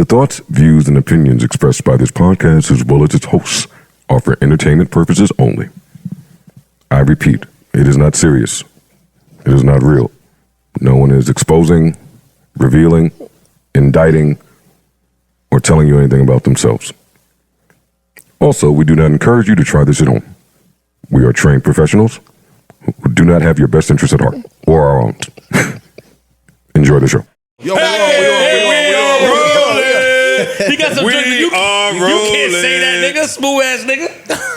The thoughts, views, and opinions expressed by this podcast, as well as its hosts, are for entertainment purposes only. I repeat, it is not serious. It is not real. No one is exposing, revealing, indicting, or telling you anything about themselves. Also, we do not encourage you to try this at home. We are trained professionals who do not have your best interests at heart, or our own. Enjoy the show. Yo, we He got some drink. You can't say that, nigga. Smooth ass nigga.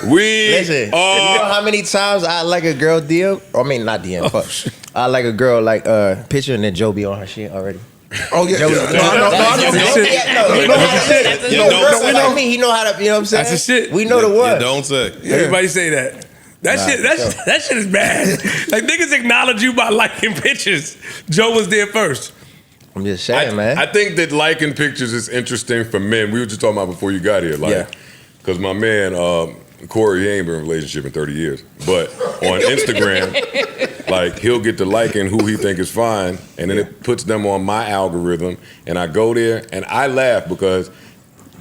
Listen, you know how many times I like a girl DM? I mean, not DM, fuck. I like a girl like picture and then Joe be on her shit already. Oh yeah, No, he know how to. You know what I'm saying? That's the shit. We know the word. Don't say. Everybody say that. That shit is bad. Like niggas acknowledge you by liking pictures. Joe was there first. I'm just saying, man. I think that liking pictures is interesting for men. We were just talking about before you got here, because my man Corey, he ain't been in a relationship in 30 years, but on Instagram, like he'll get to liking who he think is fine, and then it puts them on my algorithm, and I go there and I laugh because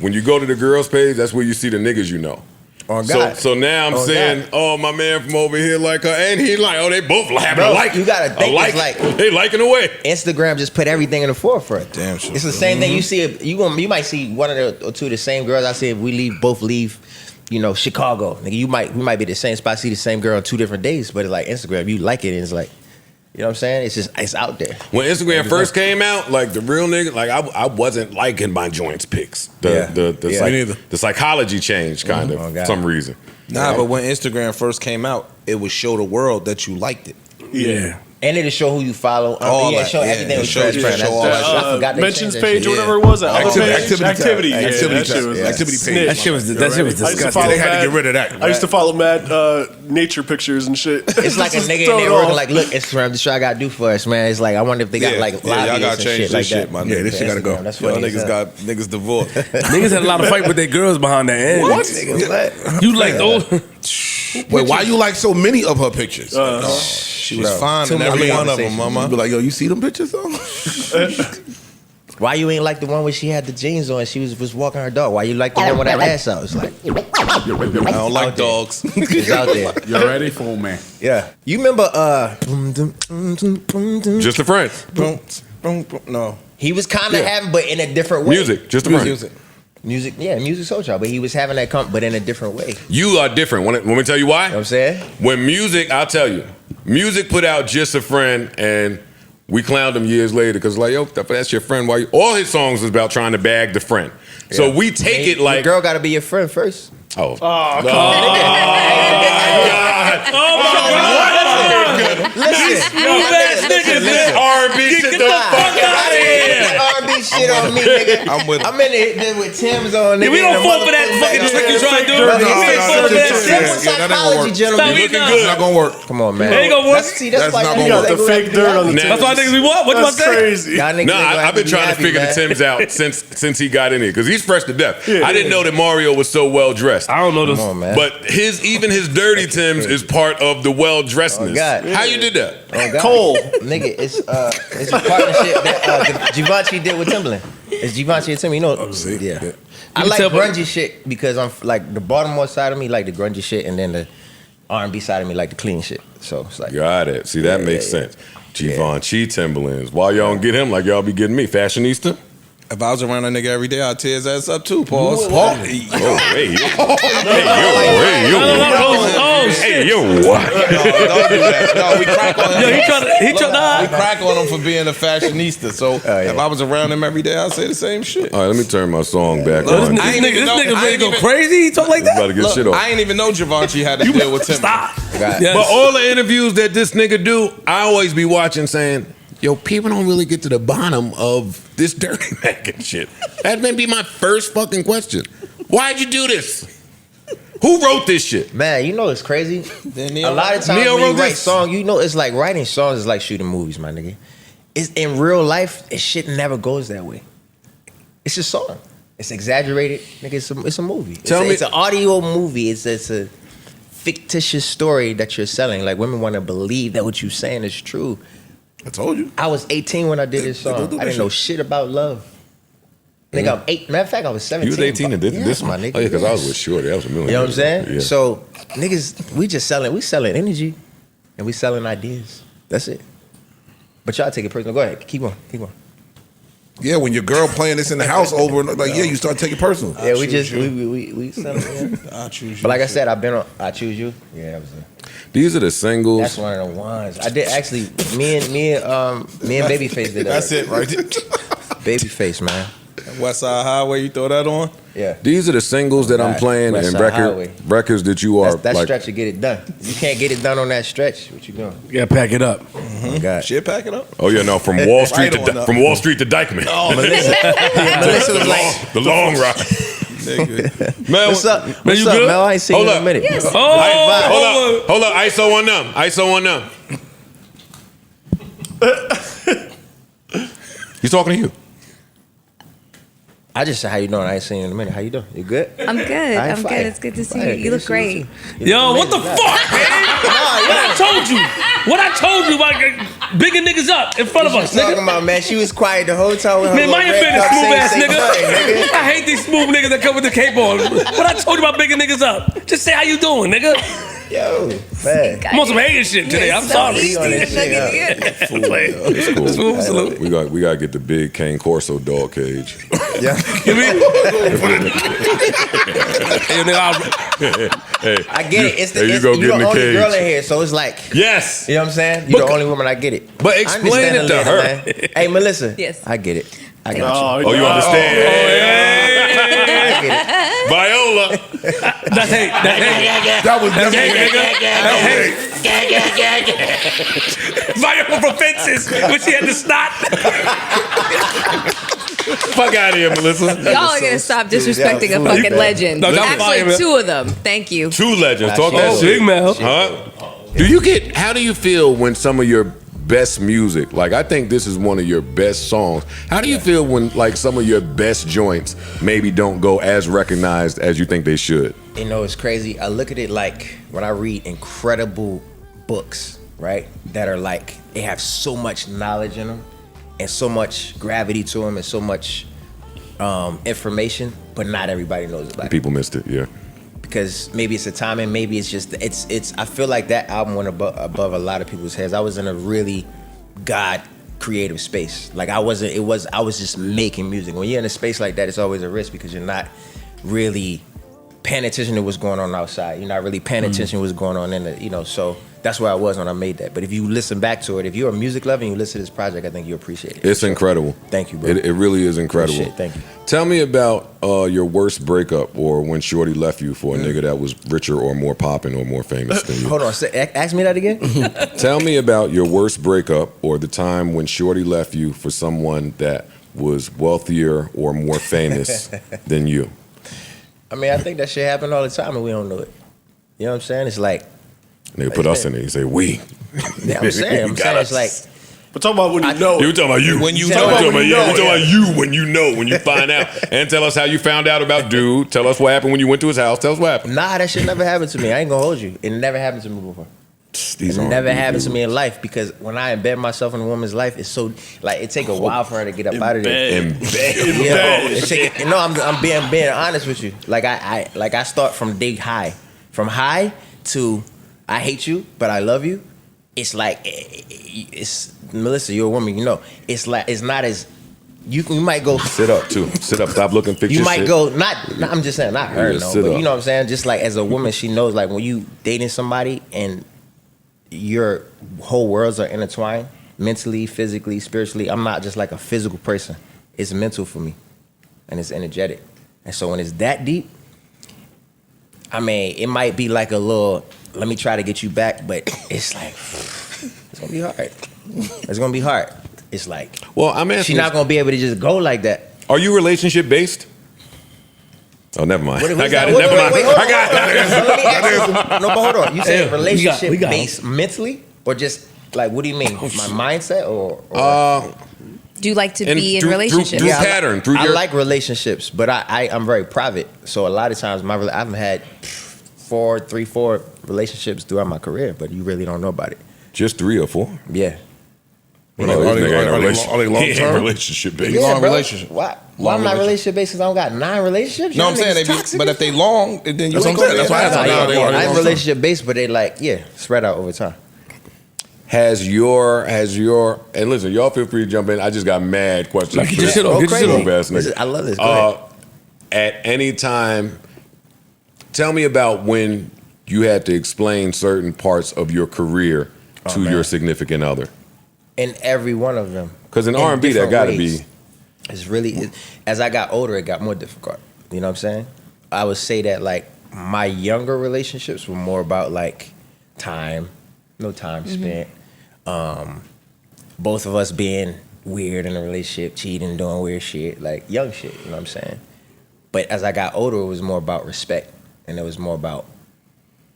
when you go to the girls page, that's where you see the niggas you know. Oh, God. So now I'm saying, God. oh, my man from over here like her, and he like, oh, they both having Bro, a like. you gotta think it's like they liking away. Instagram just put everything in the forefront. Damn shit. It's the same thing. You see, you might see one of the or two of the same girls. I say if we both leave, Chicago. Nigga, we might be the same spot, see the same girl on 2 different days, but it's like Instagram, you like it, and it's like, you know what I'm saying? It's out there. When Instagram first came out, like the real nigga, like I wasn't liking my joints pics. The psychology changed kind of for some reason. Nah, but when Instagram first came out, it would show the world that you liked it. Yeah. And it'll show who you follow. Show everything with transparent. I forgot mentions page or whatever it was. Activity page. That shit was disgusting. They had to get rid of that. I used to follow mad nature pictures and shit. It's like a nigga in there working like, look, Instagram, this shit I gotta do for us, man. It's like I wonder if they got like y'all gotta change this shit, man. Yeah, this shit gotta go. That's Y'all what niggas got niggas divorced. Niggas had a lot of fight with their girls behind their end. What? You like those? Wait, why you like so many of her pictures? She was fine in every one of them, mama. You be like, yo, you see them pictures though? Why you ain't like the one where she had the jeans on and she was walking her dog? Why you like the one with her ass out? It's like I don't like dogs. it's out there. You're ready for man. Yeah. You remember Just a friend. No. he was kind of having, but in a different way. Music, just a friend. Music Soul Child, but he was having that but in a different way. You are different. Want me to tell you why? You know what I'm saying? When music, I'll tell you, music put out Just a Friend, and we clowned him years later because like, yo, that's your friend. Why? All his songs was about trying to bag the friend. Yeah. So we take it like, the girl got to be your friend first. Oh, Oh my God. Listen, This R&B shit, Get the fuck out of here. R&B shit on me, nigga. I'm in it with Tim's on. Nigga, We don't fall for that fucking trick you trying to do. We ain't fall for that simple psychology, gentlemen. Looking good. It's not gonna work. Come on, man. It ain't gonna work. That's why not You got the fake dirt on the Now- tip. That's why niggas we want. What you want That's to say? crazy. I've been trying to figure the Timbs out since he got in here because he's fresh to death. I didn't know that Mario was so well dressed. I don't know this. Come on, man. But even his dirty Timbs is part of the well dressedness. Oh, God. How you did that? Oh, God. Cole. Nigga, it's a partnership that Givenchy did with Timberland. It's Givenchy and Timberland, yeah. I like grungy shit because I'm like the Baltimore side of me like the grungy shit, and then the R&B side of me like the clean shit. So it's like Got it. See, that makes sense. Givenchy Timberlands. Why y'all don't get him like y'all be getting me? Fashionista? If I was around a nigga every day, I'd tear his ass up too, pause. Oh, hey, yo, what? Don't do that. No, we crack on him. Yo, he tried We crack on him for being a fashionista. So if I was around him every day, I'd say the same shit. All right, let me turn my song back This on. nigga ready to go crazy? He talk like About that? to get shit off. I ain't even know Givenchy had to deal with Tim. Stop. God. Yes. But all the interviews that this nigga do, I always be watching saying, yo, people don't really get to the bottom of this dirty Mac and shit. That may be my first fucking question. Why'd you do this? Who wrote this shit? Man, you know it's crazy. A lot of times Neo when you wrote write this? songs, you know it's like writing songs is like shooting movies, my nigga. It's in real life, this shit never goes that way. It's a song. It's exaggerated, nigga. It's a movie. It's an audio movie. It's a fictitious story that you're selling. Like women want to believe that what you're saying is true. I told you. I was 18 when I did this song. I didn't know shit about love. Nigga, I'm 8. Matter of fact, I was 17. You was 18 and did this, my nigga. Oh yeah, because I was with Shorty. That was a million. You know what I'm saying? Yeah. So niggas, we selling energy, and we selling ideas. That's it. But y'all take it personal. Go ahead, keep on. Yeah, when your girl playing this in the house over and like, you start taking it personal. Yeah, we selling. I choose you. But like I said, I've been on. I choose you. Yeah, that was it. These are the singles. That's one of the ones. I did actually. Me and Babyface did that. That's it, right? Babyface, man. West Side Highway, you throw that on? Yeah. These are the singles that I'm Right. playing West and Side Highway. records that you are That like. stretch to get it done. You can't get it done on that stretch. What you doing? You gotta pack it up. Oh God. Shit, pack it up. Oh yeah, no, from Wall Street Right on up. from Wall Street to Dykeman. Oh, Melissa was like, The long ride. Nigga. Man, "What's up? Man, What's you up, good? Mel? I ain't seen Hold you in up. a minute." Yes. Hold up. ISO on them. ISO on them. He's talking to you. I just said, "How you doing? I ain't seen you in a minute. How you doing? You good?" I'm good. I ain't I'm fire. good. It's good to see Fire. you. You look great. Yo, what the fuck, man? What I told you? What I told you about bigging niggas up in front of us, Talking nigga? about, man, she was quiet the whole time with her Man, little mind your red business, cup, smooth saying, ass "Say nigga. nothing, I hate these smooth niggas that come with the cape on. What I told you about bigging niggas up? Just say how you doing, nigga. Yo, man. I'm on some hating shit today. I'm sorry. He on that shit, It's cool. Smooth salute. We got to get the big Cane Corso dog cage. Yeah. You mean? Hey, nigga, Hey, I get it. It's the, you it's, go you get in the the only cage. girl in here, so it's like, Yes. you know what I'm saying? You're But- the only woman I get it. But I explain understand it to later, her. man. Hey, Melissa. Yes. I get it. I got you. Oh, you understand? I get it. Viola. that's hate. That's hate. That was That's hate, definitely nigga. That's hate. Viola from Fences when she had the snot. Fuck out of here, Melissa. Y'all are gonna stop disrespecting a fucking legend. No, that was fire, Actually, man. 2 of them. Thank you. Two legends. Talk that Oh, shit. Big Mel. Huh? How do you feel when some of your best music, like I think this is one of your best songs. How do you feel when like some of your best joints maybe don't go as recognized as you think they should? You know, it's crazy. I look at it like when I read incredible books, right? That are like, they have so much knowledge in them and so much gravity to them and so much information, but not everybody knows about it. People missed it, yeah. Because maybe it's the timing, maybe it's just, it's. I feel like that album went above a lot of people's heads. I was in a really God creative space. Like I was just making music. When you're in a space like that, it's always a risk because you're not really paying attention to what's going on outside. You're not really paying attention to what's going on in the, so that's where I was when I made that. But if you listen back to it, if you're a music lover and you listen to this project, I think you appreciate it. It's incredible. Thank you, bro. It really is incredible. Shit, thank you. Tell me about your worst breakup or when Shorty left you for a nigga that was richer or more popping or more famous than you. Hold on, ask me that again. Tell me about your worst breakup or the time when Shorty left you for someone that was wealthier or more famous than you. I mean, I think that shit happen all the time and we don't know it. You know what I'm saying? It's like, They put us in it. You say we. yeah, I'm saying it's like, But talk about when you know. You talking about you. When you Talking know. about When you you. know, We talking about you when you know, when you find out. And tell us how you found out about dude. Tell us what happened when you went to his house. Tell us what happened. nah, that shit never happened to me. I ain't gonna hold you. It never happened to me before. These It aren't never good happened to dudes. me in life because when I embed myself in a woman's life, it's so like it take a while for her to get up out of there. Embed. No, I'm being honest with you. Like I start from from high to I hate you, but I love you. It's like it's Melissa, you're a woman, you know. It's like it's not as you might go. Sit up too. Sit up. Stop looking. Fix You your might shit. go not. I'm just saying not her, Yeah, no. sit But up. you know what I'm saying. Just like as a woman, she knows like when you dating somebody and your whole worlds are intertwined, mentally, physically, spiritually. I'm not just like a physical person. It's mental for me, and it's energetic. And so when it's that deep, I mean, it might be like a little. Let me try to get you back, but it's like it's gonna be hard. It's gonna be hard. It's like Well, I'm asking. she's not gonna be able to just go like that. Are you relationship based? Oh, never mind. What I got it. wait, Never wait, mind. wait, hold I on, got hold on. it. So let me ask you- No, but hold on. You said Yeah, relationship we got based mentally, or just like what do you mean? My mindset, or Do you like to And be in through- relationships? through I li- pattern, through I your- like relationships, but I'm very private. So a lot of times I've had 4 relationships throughout my career, but you really don't know about it. Just 3 or 4. Yeah. Are they long He ain't term? relationship based. Long bro. relationship. Why Long am I relationship. relationship based? Because I don't got 9 relationships. No, Y'all I'm saying niggas they be, toxic but as if they long, then you That's ain't what I'm saying. gonna That's why I asked. Nah, Are they long I'm term? relationship based, but they like, spread out over time. Has your and listen, y'all feel free to jump in. I just got mad questions. Like, get for your this shit off, get your shit dope off. ass nigga. I love this. Go ahead. At any time, tell me about when you had to explain certain parts of your career to your significant other. In every one of them. Because in R&B, that got to be. It's really, as I got older, it got more difficult. You know what I'm saying? I would say that like my younger relationships were more about like time, no time spent. Both of us being weird in a relationship, cheating, doing weird shit, like young shit. You know what I'm saying? But as I got older, it was more about respect, and it was more about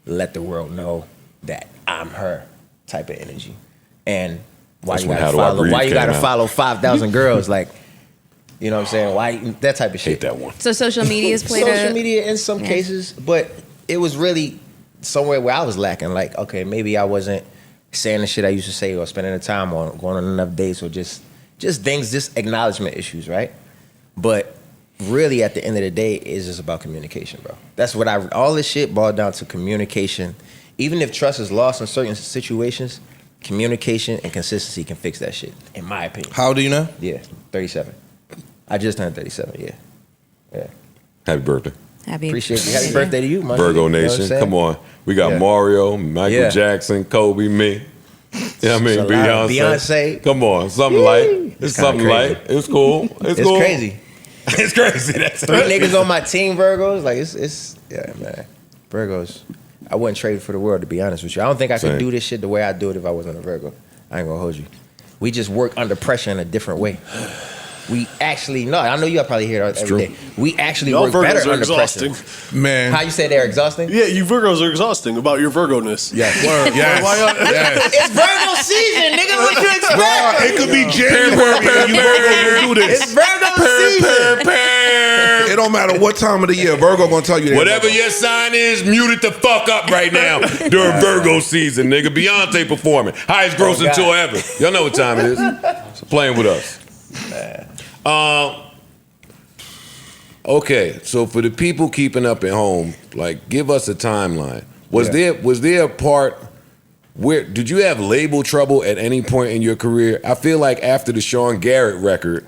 let the world know that I'm her type of energy. And why you gotta follow 5,000 girls, like, you know what I'm saying? Why that type of shit? Hate that one. So social media's played social media in some cases, but it was really somewhere where I was lacking. Like, okay, maybe I wasn't saying the shit I used to say, or spending the time on going on enough dates, or just things, just acknowledgement issues, right? But really, at the end of the day, it's just about communication, bro. That's what all this shit boiled down to: communication. Even if trust is lost in certain situations, communication and consistency can fix that shit, in my opinion. How old are you now? Yeah, 37. I just turned 37, yeah. Happy birthday. Happy Appreciate you. Happy birthday to you, man. Virgo You know what I'm Nation. saying? Come on. We got Yeah. Mario, Michael Yeah. Jackson, Kobe, me. You know what I mean? It's a lot of Beyonce. Come on. Something light. It's kinda something crazy. light. It's cool. It's cool. crazy. It's crazy. That's 3 niggas on my team, Virgos. Like, it's yeah, man. Virgos. I wouldn't trade it for the world, to be honest with you. I don't think I could Same. do this shit the way I do it if I wasn't a Virgo. I ain't gonna hold you. We just work under pressure in a different way. We actually, no, I know you probably hear it every day. We actually Y'all work Virgos better are under exhausting. pressure. Man. How you say they're exhausting? Yeah, you Virgos are exhausting about your Virgo-ness. Yeah. Word. Yes. Yes. It's Virgo season, nigga. What you expect? Bro, it could be January and you Virgo will do It's this. Virgo season. It don't matter what time of the year. Virgo gonna tell you that. Whatever your sign is, mute it the fuck up right now during Virgo season, nigga. Beyonce performing. Highest grossing God. tour ever. Y'all know what time it is. So playing with us. Okay, so for the people keeping up at home, like, give us a timeline. Was there a part where did you have label trouble at any point in your career? I feel like after the Sean Garrett record,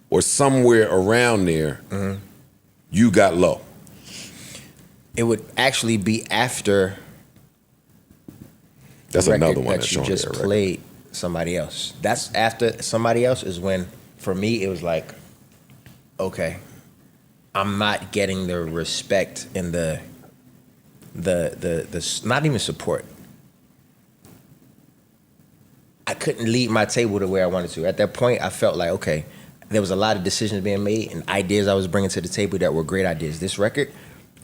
or somewhere around there, you got low. It would actually be after That's the record another one that that you Sean just Garrett record. played somebody else. That's after somebody else is when, for me, it was like, okay, I'm not getting the respect and the not even support. I couldn't lead my table the way I wanted to. At that point, I felt like, okay, there was a lot of decisions being made and ideas I was bringing to the table that were great ideas. This record,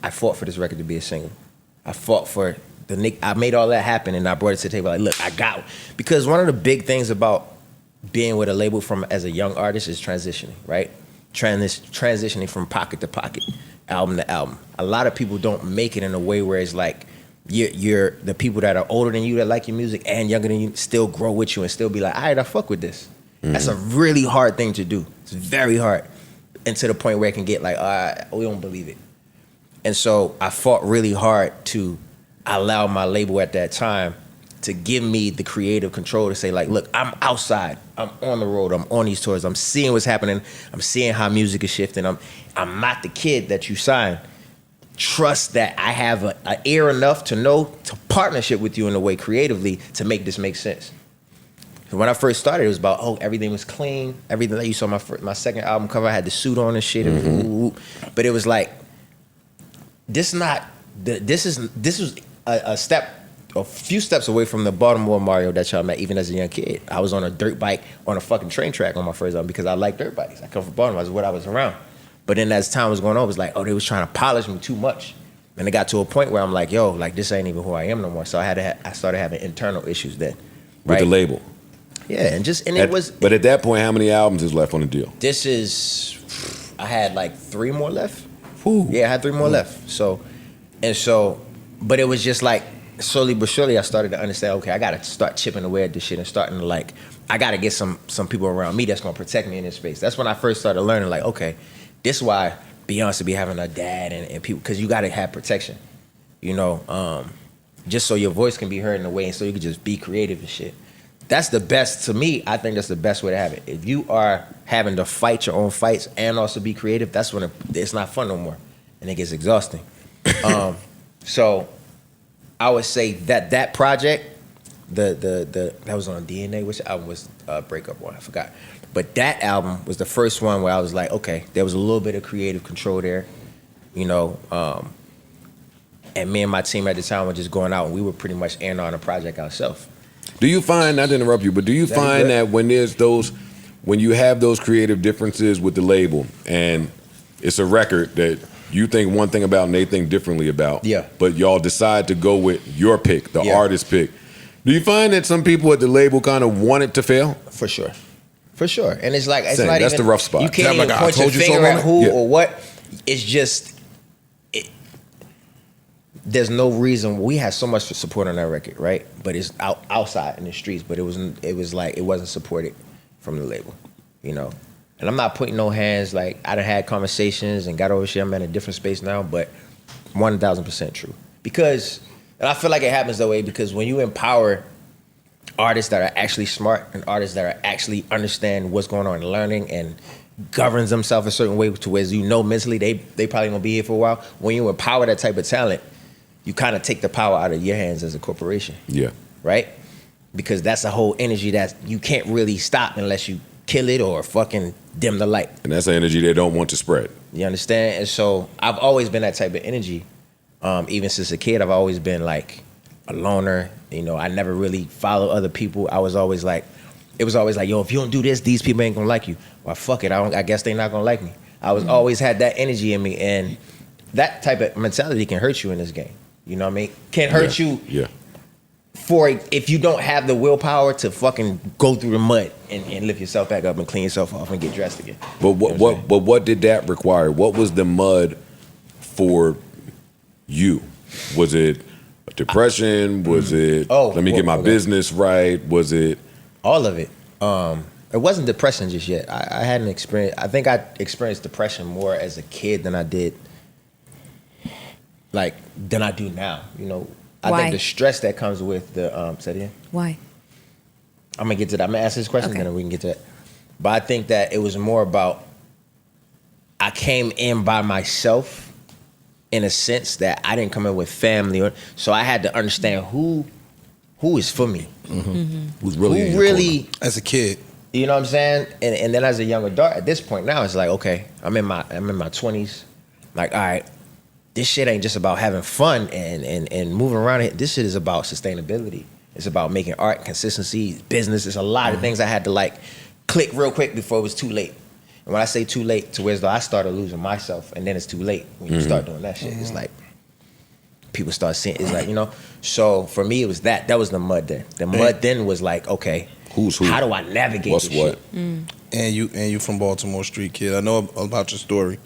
I fought for this record to be a single. I fought for I made all that happen, and I brought it to the table like, look, I got it. Because one of the big things about being with a label as a young artist is transitioning, right? Transitioning from pocket to pocket, album to album. A lot of people don't make it in a way where it's like you're the people that are older than you that like your music and younger than you still grow with you and still be like, all right, I fuck with this. That's a really hard thing to do. It's very hard. And to the point where it can get like, all right, we don't believe it. And so I fought really hard to allow my label at that time to give me the creative control to say like, look, I'm outside, I'm on the road, I'm on these tours, I'm seeing what's happening, I'm seeing how music is shifting, I'm not the kid that you signed. Trust that I have an ear enough to know to partnership with you in a way creatively to make this make sense. When I first started, it was about, everything was clean, everything that you saw my second album cover, I had the suit on and shit, but it was like, this was a few steps away from the Baltimore Mario that y'all met even as a young kid. I was on a dirt bike on a fucking train track on my first album because I like dirt bikes. I come from Baltimore, that's what I was around. But then as time was going on, it was like, they was trying to polish me too much. And it got to a point where I'm like, yo, like this ain't even who I am no more. So I started having internal issues then. With the label. Yeah, But at that point, how many albums is left on the deal? I had like 3 more left. Ooh. Yeah, I had 3 more left. But it was just like, slowly but surely I started to understand, okay, I gotta start chipping away at this shit and starting to like I got to get some people around me that's gonna protect me in this space. That's when I first started learning, like, okay, this is why Beyonce be having her dad and people, because you got to have protection, you know, just so your voice can be heard in a way, and so you can just be creative and shit. That's the best, to me, I think that's the best way to have it. If you are having to fight your own fights and also be creative, that's when it's not fun no more, and it gets exhausting. So I would say that project, that was on DNA, which album was Breakup One, I forgot. But that album was the first one where I was like, okay, there was a little bit of creative control there, you know, and me and my team at the time were just going out, and we were pretty much airing on the project ourselves. Do you find, not to interrupt you, but do you find that when you have those creative differences with the label, and it's a record that you think one thing about and they think differently about, but y'all decide to go with your pick, the artist pick, do you find that some people at the label kind of want it to fail? For sure. And it's like, that's not even, the rough spot. You can't even point your finger at who or what. It's just, there's no reason. We had so much support on that record, right? But it's outside in the streets. But it was like it wasn't supported from the label, you know. And I'm not putting no hands. Like, I done had conversations and got over shit. I'm in a different space now, but 1,000% true. Because, and I feel like it happens that way because when you empower artists that are actually smart and artists that are actually understand what's going on and learning and governs themselves a certain way to where, you know, mentally they probably gonna be here for a while. When you empower that type of talent, you kind of take the power out of your hands as a corporation. Yeah. Right? Because that's a whole energy that you can't really stop unless you kill it or fucking dim the light. And that's the energy they don't want to spread. You understand? And so I've always been that type of energy. Even since a kid, I've always been like a loner. You know, I never really followed other people. I was always like, it was always like, yo, if you don't do this, these people ain't gonna like you. Well, fuck it, I guess they not gonna like me. I was always had that energy in me, and that type of mentality can hurt you in this game. You know what I mean? Can hurt you if you don't have the willpower to fucking go through the mud and lift yourself back up and clean yourself off and get dressed again. But what did that require? What was the mud for you? Was it depression? Was it let me get my business right? Was it all of it? It wasn't depression just yet. I hadn't experienced. I think I experienced depression more as a kid than I did, than I do now. You know, I think the stress that comes with the say it again. Why? I'm gonna get to that. I'm gonna ask this question, then we can get to that. But I think that it was more about I came in by myself, in a sense that I didn't come in with family, so I had to understand who is for me, who's really who really as a kid. You know what I'm saying? And then as a young adult, at this point now, it's like, okay, I'm in my 20s. Like, all right, this shit ain't just about having fun and moving around. This shit is about sustainability. It's about making art, consistency, business. It's a lot of things I had to like click real quick before it was too late. And when I say too late, to where as though I started losing myself, and then it's too late when you start doing that shit. It's like people start seeing. It's like, you know. So for me, it was that. That was the mud then. The mud then was like, okay, who's who? How do I navigate what's this what? shit? And you from Baltimore, street kid. I know about your story.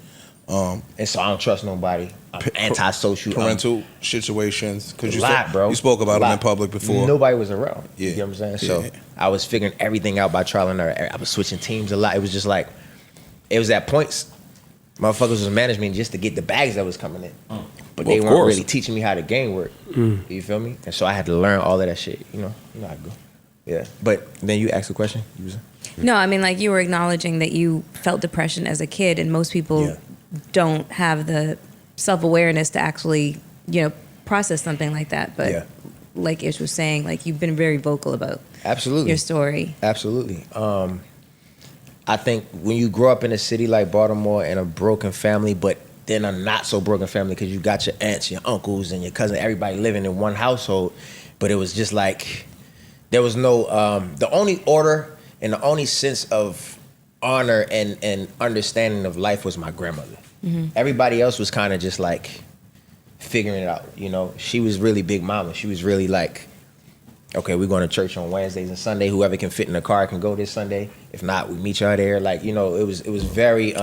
And so I don't trust nobody. I'm antisocial. Parental situations. Because bro. You spoke about them in public before. Nobody was around. Yeah. You know what I'm saying? So I was figuring everything out by trial and error. I was switching teams a lot. It was just like, it was at points, motherfuckers was managing me just to get the bags that was coming in. But they weren't really teaching me how the game worked. You feel me? And so I had to learn all of that shit. You know how to go. Yeah. But then you asked the question. No, I mean, like, you were acknowledging that you felt depression as a kid, and most people don't have the self-awareness to actually, you know, process something like that. But like Ish was saying, like, you've been very vocal about your story. Absolutely. I think when you grow up in a city like Baltimore in a broken family, but then a not so broken family because you got your aunts, your uncles, and your cousin, everybody living in one household, but it was just like there was no the only order and the only sense of honor and understanding of life was my grandmother. Everybody else was kind of just like figuring it out. You know, she was really big mama. She was really like, okay, we're going to church on Wednesdays and Sunday. Whoever can fit in the car can go this Sunday. If not, we meet y'all there. Like, you know, it was very.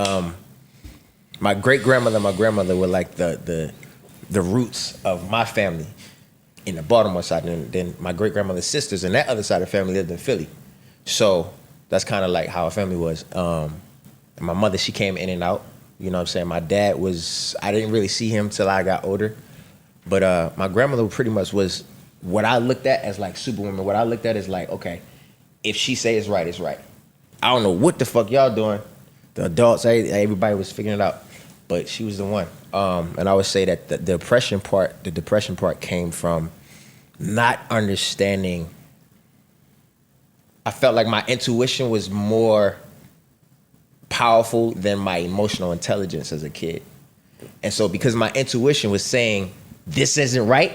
My great grandmother and my grandmother were like the roots of my family in the Baltimore side. And then my great grandmother's sisters and that other side of the family lived in Philly. So that's kind of like how our family was. And my mother, she came in and out. You know what I'm saying? My dad I didn't really see him till I got older. But my grandmother pretty much was what I looked at as like superwoman. What I looked at is like, okay, if she say it's right, it's right. I don't know what the fuck y'all doing. The adults, everybody was figuring it out. But she was the one. And I would say that the depression part came from not understanding. I felt like my intuition was more powerful than my emotional intelligence as a kid. And so because my intuition was saying, this isn't right,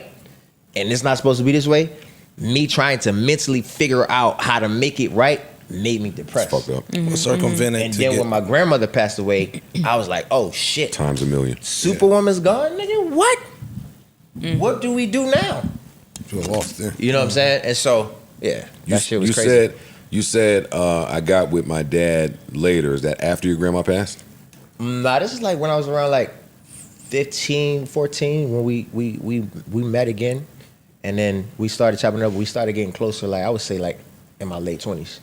and it's not supposed to be this way, me trying to mentally figure out how to make it right made me depressed. It's fucked up. Circumventing. And then when my grandmother passed away, I was like, oh shit. Times a million. Superwoman's gone, nigga, what? What do we do now? Feel lost there. You know what I'm saying? And so, yeah, that shit was crazy. You said I got with my dad later. Is that after your grandma passed? Nah, this is like when I was around like 15, 14 when we met again, and then we started chopping up. We started getting closer. Like I would say, like in my late 20s,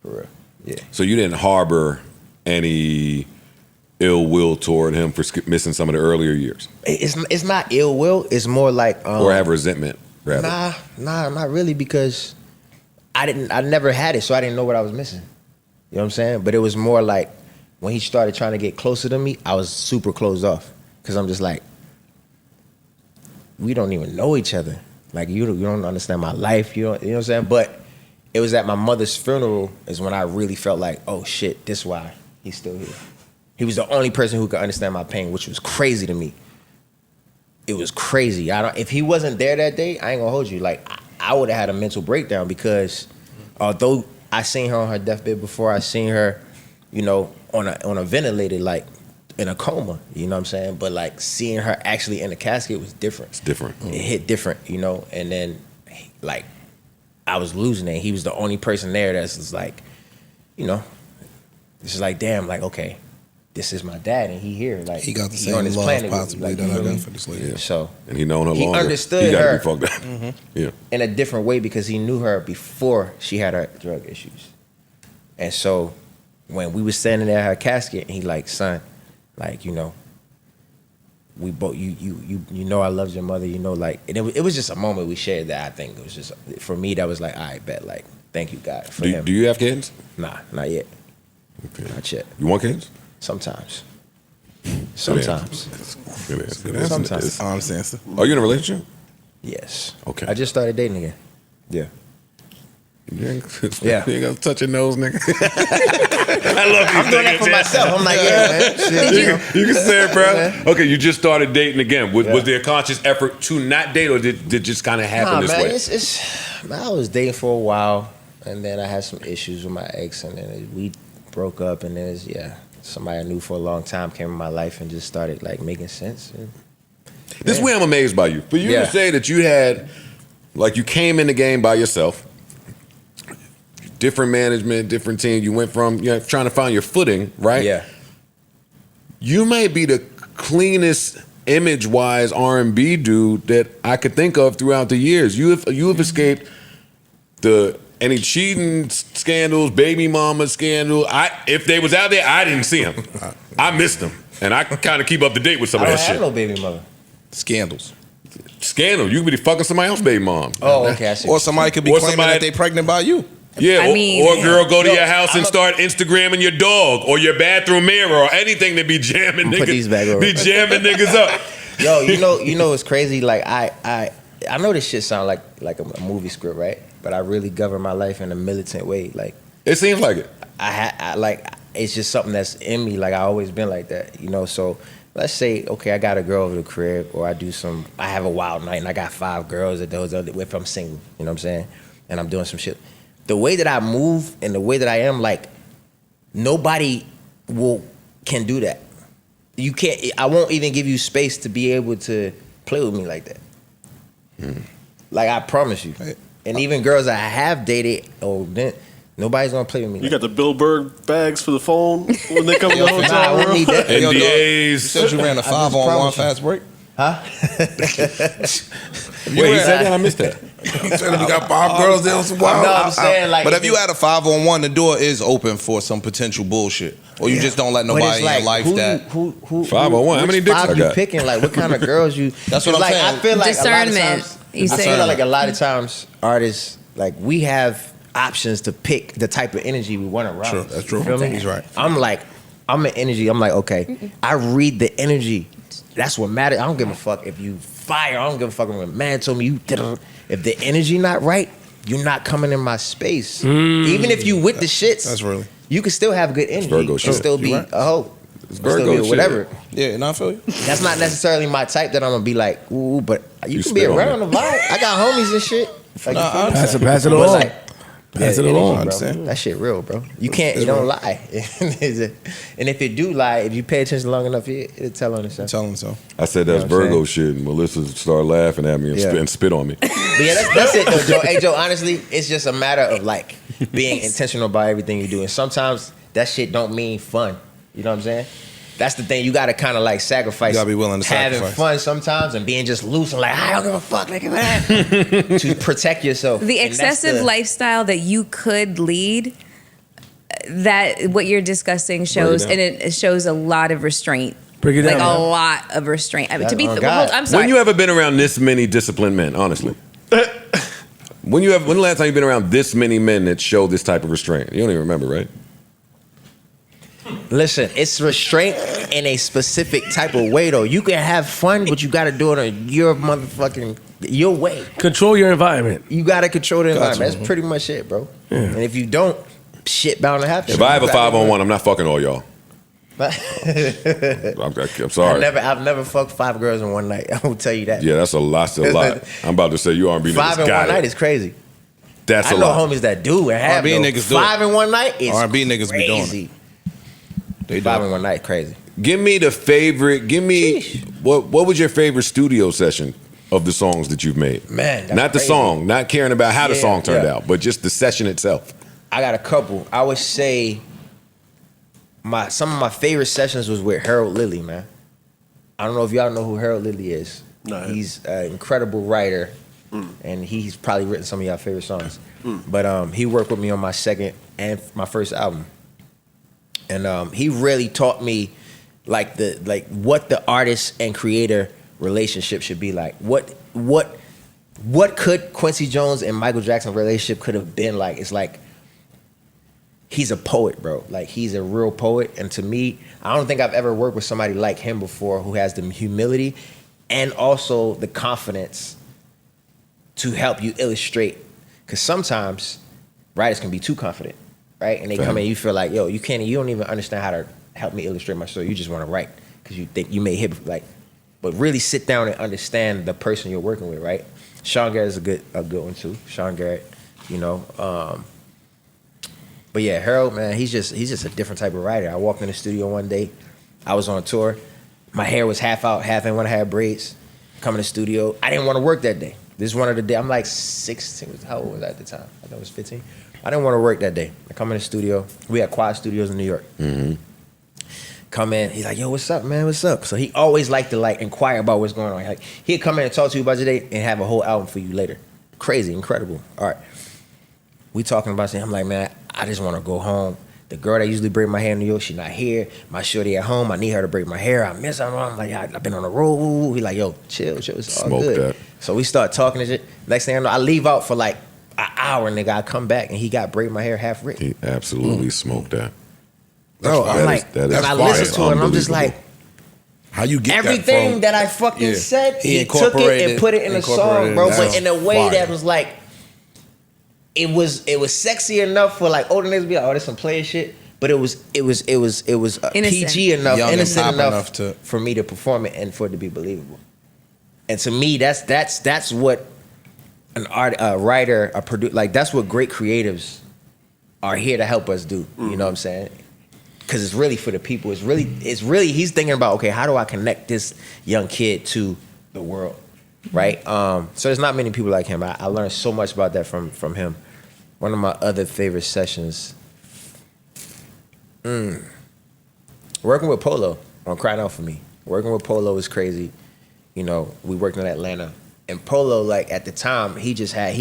for real. Yeah. So you didn't harbor any ill will toward him for missing some of the earlier years, It's not ill will. It's more like or have resentment, rather. Nah, not really, because I never had it, so I didn't know what I was missing. You know what I'm saying? But it was more like when he started trying to get closer to me, I was super closed off. Because I'm just like, we don't even know each other. Like, you don't understand my life. You know what I'm saying? But it was at my mother's funeral is when I really felt like, oh shit, this is why he's still here. He was the only person who could understand my pain, which was crazy to me. It was crazy. If he wasn't there that day, I ain't gonna hold you. Like, I would have had a mental breakdown, because although I seen her on her deathbed before, I seen her, you know, on a ventilator, like in a coma, you know what I'm saying? But like seeing her actually in a casket was different. It's different. It hit different, you know? And then like I was losing it. He was the only person there that's just like, you know, it's just like, damn, like, okay, this is my dad and he here. Like He got the he same on this love planet possibly with me, that like, I you got know? for this lady. Yeah. So And he known her he longer. understood He gotta her. be fucked up. Yeah. In a different way, because he knew her before she had her drug issues. And so when we was standing there at her casket, he like, son, like, you know, we both, you know I loved your mother, you know, like, and it was just a moment we shared that I think it was just, for me, that was like, all right, bet, like, thank you, God, for him. Do you have kids? Nah, not yet. Okay. Not yet. You want kids? Sometimes. Sometimes. Good answer. Good Sometimes. That's the honest answer. Are you in a relationship? Yes. Okay. I just started dating again. Yeah. You ain't, Yeah. you ain't gonna touch your nose, nigga. I'm doing that for myself. I'm like, yeah, man. Shit, You can say it, bro. Okay, you just started dating again. Was there a conscious effort to not date, or did it just kind of happen Nah, this man, way? man, I was dating for a while, and then I had some issues with my ex, and then we broke up, and then somebody I knew for a long time came in my life and just started like making sense. And, This is where I'm amazed by you. For you Yeah. to say that you had, like, you came in the game by yourself, different management, different team. You went from, you know, trying to find your footing, right? Yeah. You might be the cleanest image-wise R&B dude that I could think of throughout the years. You have escaped any cheating scandals, baby mama scandal. If they was out there, I didn't see them. I missed them, and I kind of keep up to date with some I of don't that have shit. no baby mother. Scandals. Scandal. You could be fucking somebody else's baby mom. Oh, okay. I see. Or somebody could be Or claiming somebody- that they pregnant by you. Yeah, I mean- or a girl go to Yo, your house and start Instagramming your dog or your bathroom mirror or anything that be jamming Put these back niggas, over. be jamming niggas up. Yo, you know it's crazy. Like I know this shit sound like a movie script, right? But I really govern my life in a militant way. Like It seems like it. I like it's just something that's in me. Like I always been like that, you know. So let's say, okay, I got a girl over the crib, or I have a wild night and I got 5 girls at those other. If I'm single, you know what I'm saying, and I'm doing some shit. The way that I move and the way that I am, like nobody can do that. You can't. I won't even give you space to be able to play with me like that. Like I promise you. Right. And even girls I have dated, nobody's gonna play with me. You like got the Billboard bags for the phone when they come in the that. Nah, I hotel wouldn't room? need that. Yo, dog, you NDAs. said you ran a 5-on-1 promise you. fast break. Huh? Wait, he said that? I missed that. You said if you got 5 girls there on some wild. No, I'm saying like. But if you had a 5-on-1, the door is open for some potential bullshit, or you just don't let nobody in your life who 501. How many dicks I you got? picking? Like, what kind of girls you? That's what I'm like, saying. I feel like Discernment. A lot of times, You I say feel like a lot of times artists like we have options to pick the type of energy we want around. True, that's true. You feel me? He's right. I'm an energy. I'm like, okay, I read the energy. That's what matters. I don't give a fuck if you fire. I don't give a fuck if a man told me you did. If the energy not right, you're not coming in my space. Even if you with the shits, That's really. you can still have good energy. Virgo You shit. can still be You're right. a hoe. It's You can still Virgo be whatever. Yeah, and I feel you. That's not necessarily my type that I'm gonna be like, ooh, but you You can be spit on around the it. vibe. I got homies and shit. Like, Nah, I Pass it but along. like, Pass it energy, along. bro. understand. That shit real, bro. You can't, you don't lie. And if it do lie, if you pay attention long enough, it'll tell on itself. Tell him so. I said that's You know what I'm Virgo shit, and Melissa started laughing at me and, Yeah. spit on me. But yeah, that's it though, Joe. Hey, Joe, honestly, it's just a matter of like being intentional about everything you do. And sometimes that shit don't mean fun. You know what I'm saying? That's the thing. You gotta kind of like sacrifice. You gotta be willing to having sacrifice. fun sometimes and being just loose and like, I don't give a fuck, like that, to protect yourself. The And that's excessive lifestyle that you could lead, that what you're discussing shows, down. and it shows a lot of restraint. Break it Like down. a lot of restraint. I mean, to be, Oh, God. I'm sorry. When you ever been around this many disciplined men, honestly? When the last time you been around this many men that show this type of restraint? You don't even remember, right? Listen, it's restraint in a specific type of way though. You can have fun, but you gotta do it on your way. Control your environment. You gotta control the environment. Gotcha. That's pretty much it, bro. And if you don't, shit bound to happen. If I have a You gotta- 5-on-1, I'm not fucking all y'all. I'm sorry. I've never fucked 5 girls in one night. I will tell you that. Yeah, that's a lot. That's a lot. I'm about to say you R&B niggas 5 in got one night it. is crazy. That's I a know lot. homies that do and have R&B though. niggas do 5 in one night is R&B niggas be doing it. crazy. They do. 5 in one night, crazy. Give me the favorite. Give me Sheesh. what was your favorite studio session of the songs that you've made? Man, that's not the crazy. song, not caring about how the Yeah, song turned yeah. out, but just the session itself. I got a couple. I would say some of my favorite sessions was with Harold Lilly, man. I don't know if y'all know who Harold Lilly is. No. He's an incredible writer, and he's probably written some of y'all favorite songs. But he worked with me on my second and my first album, and he really taught me what the artist and creator relationship should be like. What could Quincy Jones and Michael Jackson relationship could have been like? It's like, he's a poet, bro. Like, he's a real poet. And to me, I don't think I've ever worked with somebody like him before who has the humility and also the confidence to help you illustrate. Because sometimes writers can be too confident, right? And they come in, you feel like, yo, you don't even understand how to help me illustrate my story. You just want to write because you think you may hit, like, but really sit down and understand the person you're working with, right? Sean Garrett is a good one too. Sean Garrett, you know. But yeah, Harold, man, he's just a different type of writer. I walked in the studio one day. I was on tour. My hair was half out, half in when I had braids. Come in the studio. I didn't want to work that day. This is one of the days. I'm like 16. How old was I at the time? I thought I was 15. I didn't want to work that day. I come in the studio. We had Quad Studios in New York. Mm-hmm. Come in. He's like, yo, what's up, man? What's up? So he always liked to inquire about what's going on. Like, he'd come in and talk to you about your day and have a whole album for you later. Crazy, incredible. All right. We talking about something. I'm like, man, I just want to go home. The girl that usually braid my hair in New York, she not here. My shorty at home, I need her to braid my hair. I miss her. I'm like, I've been on the road. He like, yo, chill. It's all Smoke good. that. So we start talking and shit. Next thing I know, I leave out for like an hour, nigga. I come back and he got braid my hair half written. He absolutely smoked that. Bro, I'm That like, is- that is and I fire. listen to it and I'm just like, How you get everything that I fucking Yeah. said, He he took it incorporated- and put it in a song, incorporated bro. it. But in a way Fire. that was like, it was sexy enough for like older niggas to be like, oh, there's some player shit. But it was Innocent. PG enough, Young and innocent pop enough, enough to- for me to perform it and for it to be believable. And to me, that's what an writer, a producer, like that's what great creatives are here to help us do. You know what I'm saying? Because it's really for the people. It's really he's thinking about, okay, how do I connect this young kid to the world, right? So there's not many people like him. I learned so much about that from him. One of my other favorite sessions, working with Polo on Crying Out For Me. Working with Polo is crazy. You know, we worked in Atlanta. And Polo, like at the time, he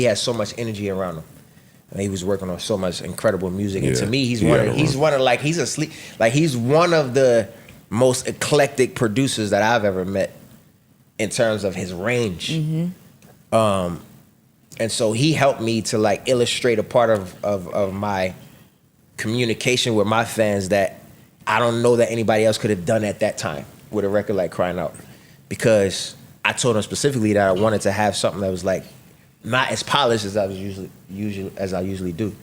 had so much energy around him. And he was working on so much incredible music. And to me, he's one of the most eclectic producers that I've ever met in terms of his range. And so he helped me to like illustrate a part of my communication with my fans that I don't know that anybody else could have done at that time with a record like Crying Out. Because I told him specifically that I wanted to have something that was like not as polished as I usually do.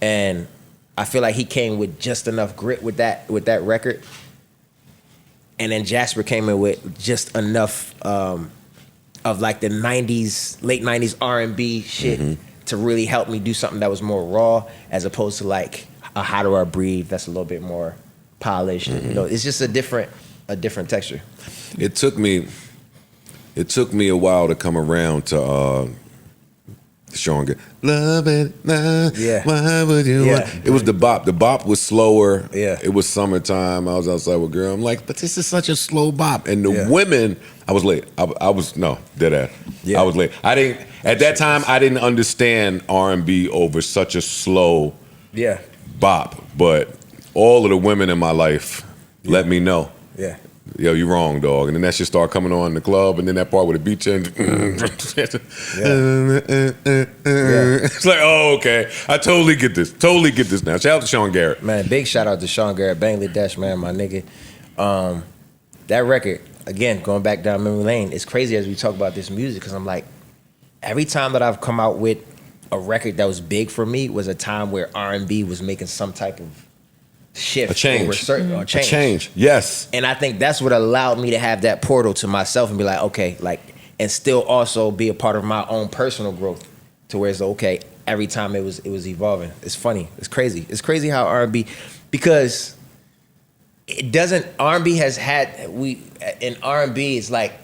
And I feel like he came with just enough grit with that record. And then Jasper came in with just enough of like the 90s, late 90s R&B shit to really help me do something that was more raw as opposed to like a How Do I Breathe that's a little bit more polished. You know, it's just a different texture. It took me a while to come around to Sean Love it, why would you want? It was the bop. The bop was slower. Yeah. It was summertime. I was outside with a girl. I'm like, but this is such a slow bop. And the women, I was late. I was dead ass. Yeah. I was late. At that time I didn't understand R&B over such a slow bop. But all of the women in my life let me know. Yeah. Yo, you wrong, dog. And then that shit start coming on in the club, and then that part with the beat change. It's like, oh, okay. I totally get this. Now. Shout out to Sean Garrett. Man, big shout out to Sean Garrett, Bangladesh, man, my nigga. That record, again, going back down memory lane, it's crazy as we talk about this music, because I'm like, every time that I've come out with a record that was big for me was a time where R&B was making some type of shift, a change, a change, yes. And I think that's what allowed me to have that portal to myself and be like, okay, like, and still also be a part of my own personal growth, to where it's okay. Every time it was evolving. It's funny. It's crazy. It's crazy how R&B, because it doesn't. R&B has had in R&B it's like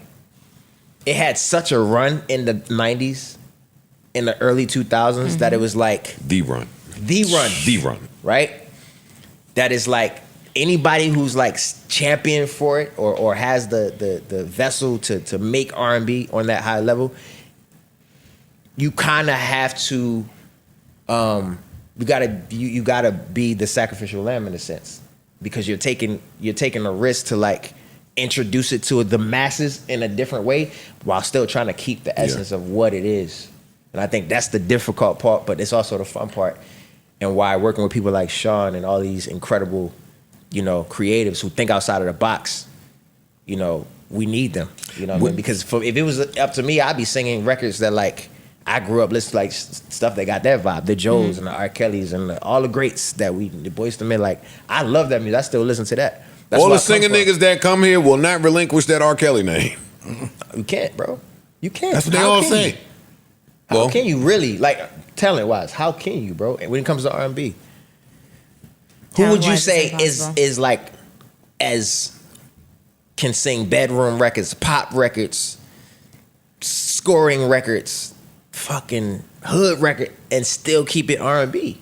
it had such a run in the '90s, in the early 2000s that it was like the run, right? That is like anybody who's like champion for it or has the vessel to make R&B on that high level, you kind of have to, you gotta be the sacrificial lamb in a sense, because you're taking a risk to like introduce it to the masses in a different way while still trying to keep the essence of what it is. And I think that's the difficult part, but it's also the fun part. And why working with people like Sean and all these incredible, creatives who think outside of the box, we need them. You know what I mean? Because if it was up to me, I'd be singing records that like I grew up listening to, like stuff that got that vibe. The Joes and the R. Kellys and all the greats that the Boyz II Men. Like, I love that music. I still listen to that. That's all the singing niggas that come here will not relinquish that R. Kelly name. You can't, bro. You can't. That's what they all say. How can you really, like, talent-wise, how can you, bro, when it comes to R&B? Who would you say is like, can sing bedroom records, pop records, scoring records, fucking hood record, and still keep it R&B?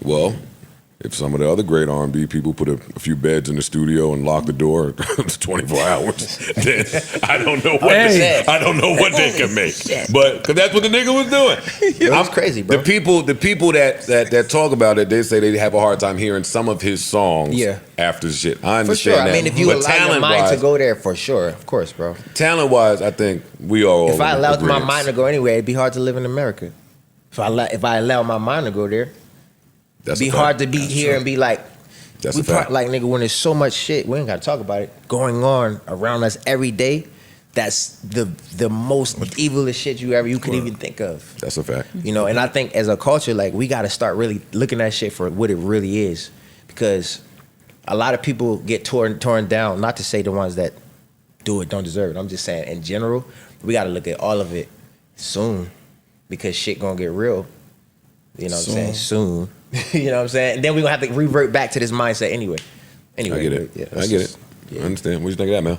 Well, if some of the other great R&B people put a few beds in the studio and lock the door 24 hours, then I don't know what they can make. But because that's what the nigga was doing. That's crazy, bro. The people that talk about it, they say they have a hard time hearing some of his songs after shit. I understand for sure. that. I mean, if you allow your mind to go there, for sure, of course, bro. Talent-wise, I think we are all. If I allowed my mind to go anywhere, it'd be hard to live in America. If I allow my mind to go there, it'd be hard to be here and be like, like, nigga, when there's so much shit, we ain't gotta talk about it, going on around us every day. That's the most evilest shit you could even think of. That's a fact. And I think as a culture, like, we gotta start really looking at shit for what it really is, because a lot of people get torn down. Not to say the ones that do it don't deserve it. I'm just saying in general, we gotta look at all of it soon, because shit gonna get real. You know what I'm saying? Soon. You know what I'm saying? And then we're going to have to revert back to this mindset anyway. I get it. I get it. I understand. What you think of that, man?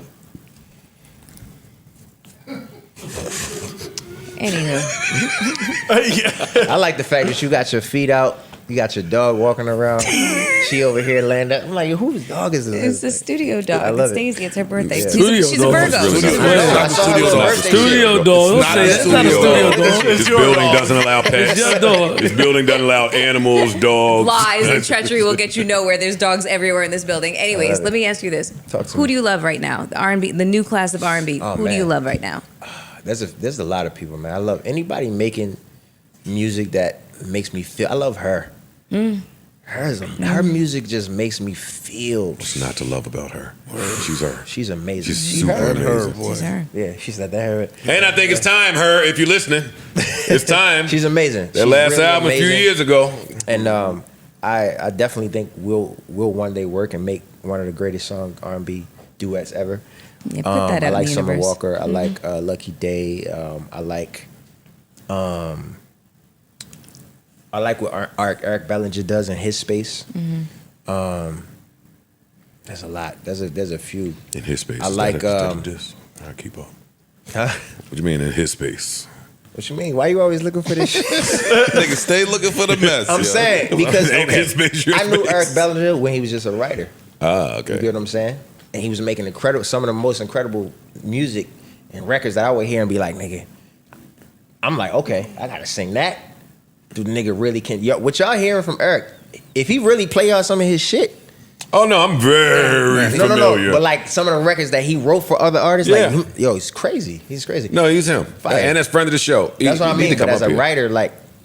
Anywho. I like the fact that you got your feet out You got your dog walking around. She over here laying up. I'm like, whose dog is this? It's the studio dog. I love It's it. Daisy. It's her birthday. Yeah. She's a Virgo. Studio dog. Don't say that. It's not a studio dog. This building doesn't allow pets. It's your dog. This building doesn't allow animals, dogs. Lies and treachery will get you nowhere. There's dogs everywhere in this building. Anyways, let me ask you this: Who do you love right now? The R&B, the new class of R&B. Oh, Who do you love right now? There's a lot of people, man. I love anybody making music that makes me feel. I love her. Her music just makes me feel. What's not to love about her? She's her. She's amazing. She's super amazing. She's her. Yeah, she's that her. And I think it's time, her, if you're listening. It's time. She's amazing. That last album a few years ago. And I definitely think we'll one day work and make one of the greatest song R&B duets ever. Yeah, put that out I like in the Summer universe. Walker. I like Lucky Day. I like what Eric Bellinger does in his space. There's a lot. There's a few. In his space. I like this. I keep up. Huh? What do you mean in his space? What you mean? Why you always looking for this shit? Nigga, stay looking for the mess. I'm saying because Ain't his space, your I knew space. Eric Bellinger when he was just a writer. Ah, You okay. get what I'm saying? And he was making some of the most incredible music and records that I would hear and be like, nigga, I'm like, okay, I gotta sing that. Do the nigga really can? Yo, what y'all hearing from Eric? If he really play y'all some of his shit, Oh no, I'm very familiar. no. But like some of the records that he wrote for other artists, Yeah. like, yo, he's crazy. He's crazy. No, he's him. Fire. And that's friend of the show. That's what I You need mean. to come But as up a here. writer,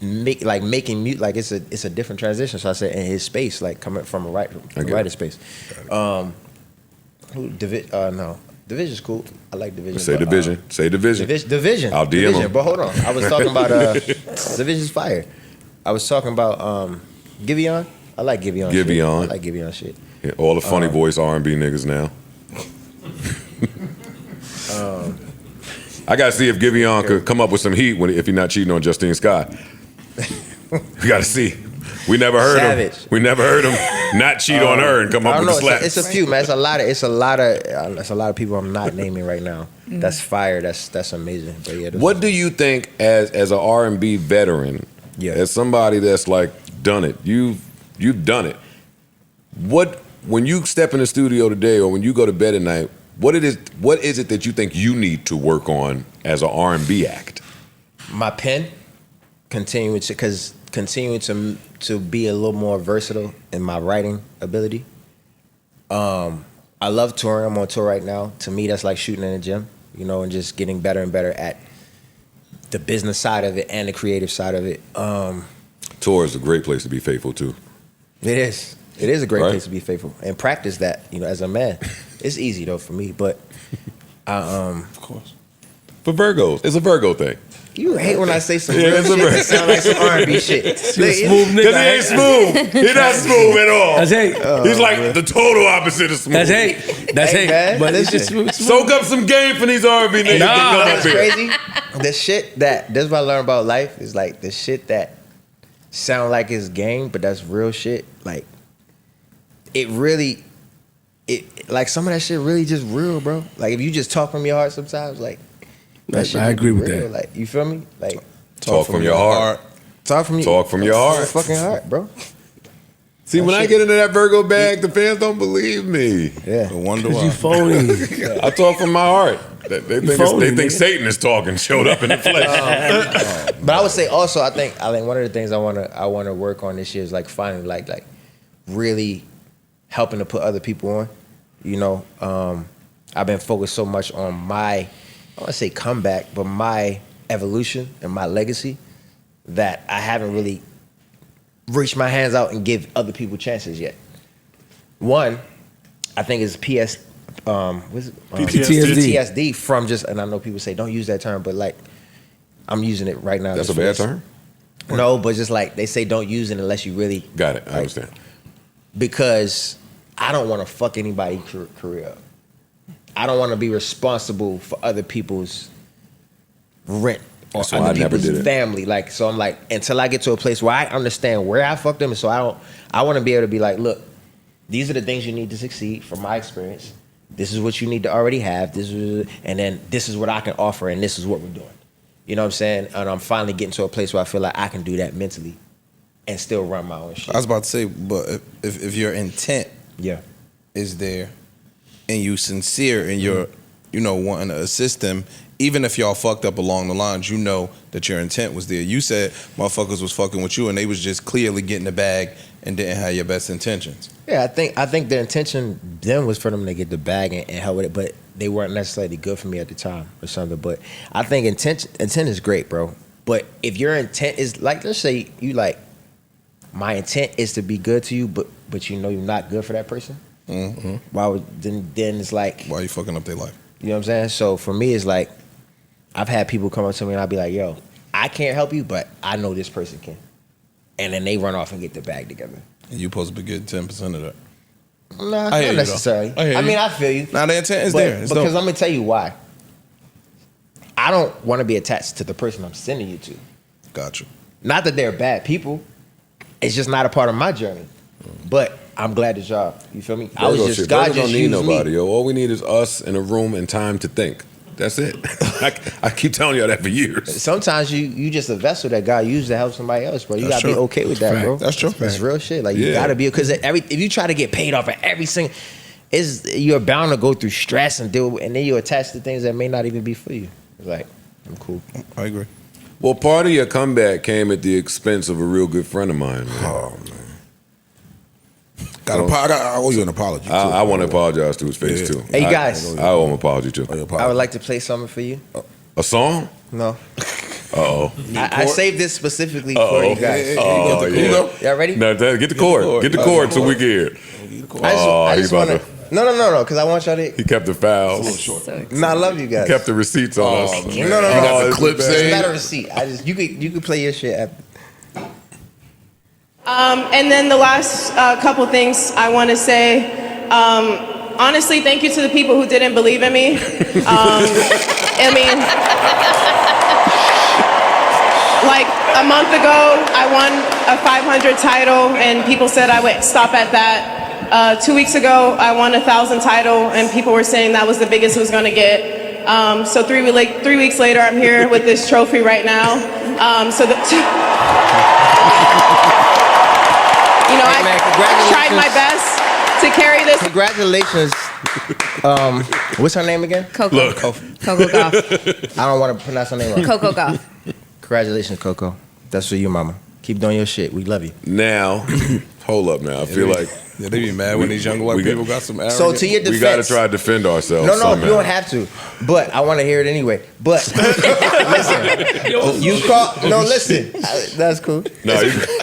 making music, like it's a different transition. So I said in his space, like coming from a writer space. No, Division's cool. I like Division. Say but, Division. Say Division. Division. I'll DM Division. him. But hold on, I was talking about Division's fire. I was talking about Giveon. I like Giveon. Giveon. Shit. I like Giveon shit. Yeah, all the funny voice R&B niggas now. I gotta see if Giveon could come up with some heat if he's not cheating on Justine Scott. We gotta see. We never heard Savage. him. We never heard him not cheat on her and come I up don't with know. the slaps. It's a few, man. It's a lot of people I'm not naming right now. That's fire. That's amazing. But yeah, What do you think as an R&B veteran, as somebody that's like done it, you've done it. When you step in the studio today or when you go to bed at night, what is it that you think you need to work on as an R&B act? My pen, continuing to be a little more versatile in my writing ability. I love touring. I'm on tour right now. To me, that's like shooting in the gym, and just getting better and better at the business side of it and the creative side of it. Tour is a great place to be faithful to. It is. It is a great Right? place to be faithful and practice that. As a man, it's easy though for me. But Of course. For Virgos, it's a Virgo thing. you hate when I say some Yeah, real it's a shit Virgo. that sound like some R&B shit. You a smooth nigga. Because he ain't smooth. He's not smooth at all. That's hate. He's like the total opposite of smooth. That's hate. That's Hey, hate. man, But it's listen. just Soak up some game from these R&B niggas Nah. that come up That's here. crazy. The shit that's what I learned about life is like the shit that sound like it's game, but that's real shit. Like it like some of that shit really just real, bro. Like if you just talk from your heart sometimes, like that shit I agree be with real. that. Like you feel me? Like Talk from your heart. talk from Talk from your heart. fucking heart, bro. See, when I get into that Virgo bag, the fans don't believe me. Yeah. I wonder You why. phony. I talk from my heart. They think, phony, they think nigga. Satan is talking, showed up in the flesh. But I would say also, I think one of the things I wanna work on this year is like finally like really helping to put other people on. I've been focused so much on my, I don't want to say comeback, but my evolution and my legacy that I haven't really reached my hands out and give other people chances yet. One, I think is PTSD. PTSD from just, and I know people say don't use that term, but like I'm using it right now. That's a just bad for this. term? No, but just like they say don't use it unless you really Got it. I like, understand. because I don't want to fuck anybody's career up. I don't want to be responsible for other people's rent or That's why I other never people's did it. family. Like, so I'm like, until I get to a place where I understand where I fucked them, and so I want to be able to be like, look, these are the things you need to succeed from my experience. This is what you need to already have. And then this is what I can offer, and this is what we're doing. You know what I'm saying? And I'm finally getting to a place where I feel like I can do that mentally and still run my own shit. I was about to say, but if your intent Yeah. is there and you sincere and you're, wanting to assist them, even if y'all fucked up along the lines, you know that your intent was there. You said motherfuckers was fucking with you and they was just clearly getting the bag and didn't have your best intentions. Yeah, I think the intention then was for them to get the bag and help with it, but they weren't necessarily good for me at the time or something. But I think intent is great, bro. But if your intent is like, let's say you like, my intent is to be good to you, but you're not good for that person. Mm-hmm. Why would then it's like, why are you fucking up their life? You know what I'm saying? So for me, it's like, I've had people come up to me and I'll be like, yo, I can't help you, but I know this person can. And then they run off and get the bag together. And you supposed to be getting 10% of that. Nah, not necessarily. I mean, I feel you. Now the intent is there. It's because dope. I'm gonna tell you why. I don't want to be attached to the person I'm sending you to. Gotcha. Not that they're bad people. It's just not a part of my journey. But I'm glad that y'all, you feel me? I was Virgo just shit. God Virgos just don't need used nobody, me. yo. All we need is us in a room and time to think. That's it. I keep telling y'all that for years. Sometimes you just a vessel that God used to help somebody else, bro. You gotta be okay with that, bro. That's true. It's real shit. Like you gotta be, because if you try to get paid off of every single, you're bound to go through stress and deal with, and then you attach to things that may not even be for you. It's like, I'm cool. I agree. Well, part of your comeback came at the expense of a real good friend of mine, man. Oh man. I owe you an apology. Too. I want to apologize to his face too. Hey guys, I owe him an apology too. I would like to play something for you. A song? No. Uh-oh. I saved this specifically for you guys. Oh, yeah. Y'all ready? No, get the chord. Get the chord so we can hear it. I just want to. No, because I want y'all to. He kept the files. No, I love you guys. He kept the receipts on us. No. You got the clip It's saved. not a receipt. You could play your shit after. And then the last couple things I want to say, honestly, thank you to the people who didn't believe in me. I mean, like a month ago, I won a 500 title and people said I would stop at that. 2 weeks ago, I won a 1,000 title and people were saying that was the biggest it was going to get. So 3 weeks later, I'm here with this trophy right now. I tried my best to carry this. Congratulations. What's her name again? Coco. Coco Goff. I don't want to pronounce her name wrong. Coco Goff. Congratulations, Coco. That's for you, mama. Keep doing your shit. We love you. Now, hold up now. I feel like they be mad when these young white people got some arrogance. So to your defense, we got to try to defend ourselves. No, somehow. you don't have to. But I want to hear it anyway. But listen, you call. No, listen. That's cool. No,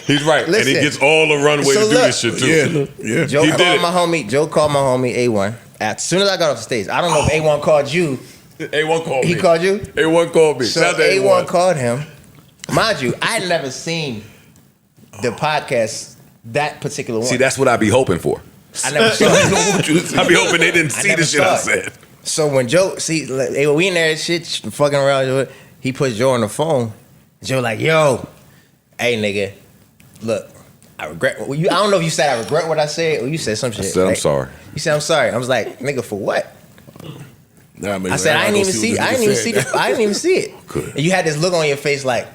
he's right, and he gets all the runway to do this shit too. Yeah. Joe called my homie A1. As soon as I got off the stage, I don't know if A1 called you. A1 called me. He called you? A1 called me. So Shout out to A1 called him. Mind you, I had never seen the podcast, that particular one. See, that's what I be hoping for. I never saw it. I be hoping they didn't see the shit I said. So when Joe, we in there shit, fucking around, he put Joe on the phone. Joe like, yo, hey nigga, look, I regret. I don't know if you said I regret what I said or you said some shit. I said I'm sorry. You said I'm sorry. I was like, nigga, for what? Nah, I said I didn't even see. I didn't even see it. Good. And you had this look on your face like,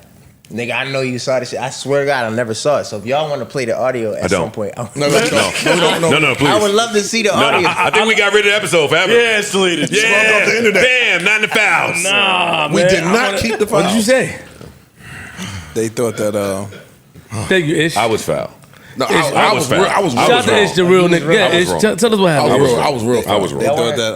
nigga, I know you saw this shit. I swear to God, I never saw it. So if y'all want to play the audio at some point, No, please. I would love to see the audio. I think we got rid of the episode forever. Yeah, it's deleted. Yeah, off the internet. Bam, not in the files. Nah, We man, did not keep the What files. did you say? They thought that Thank you, Ish. I was foul. No, I was foul. I was Shout out to wrong. Ish, the real nigga. Yeah, I was Ish, wrong. tell us what happened. I was real. I was wrong. they thought that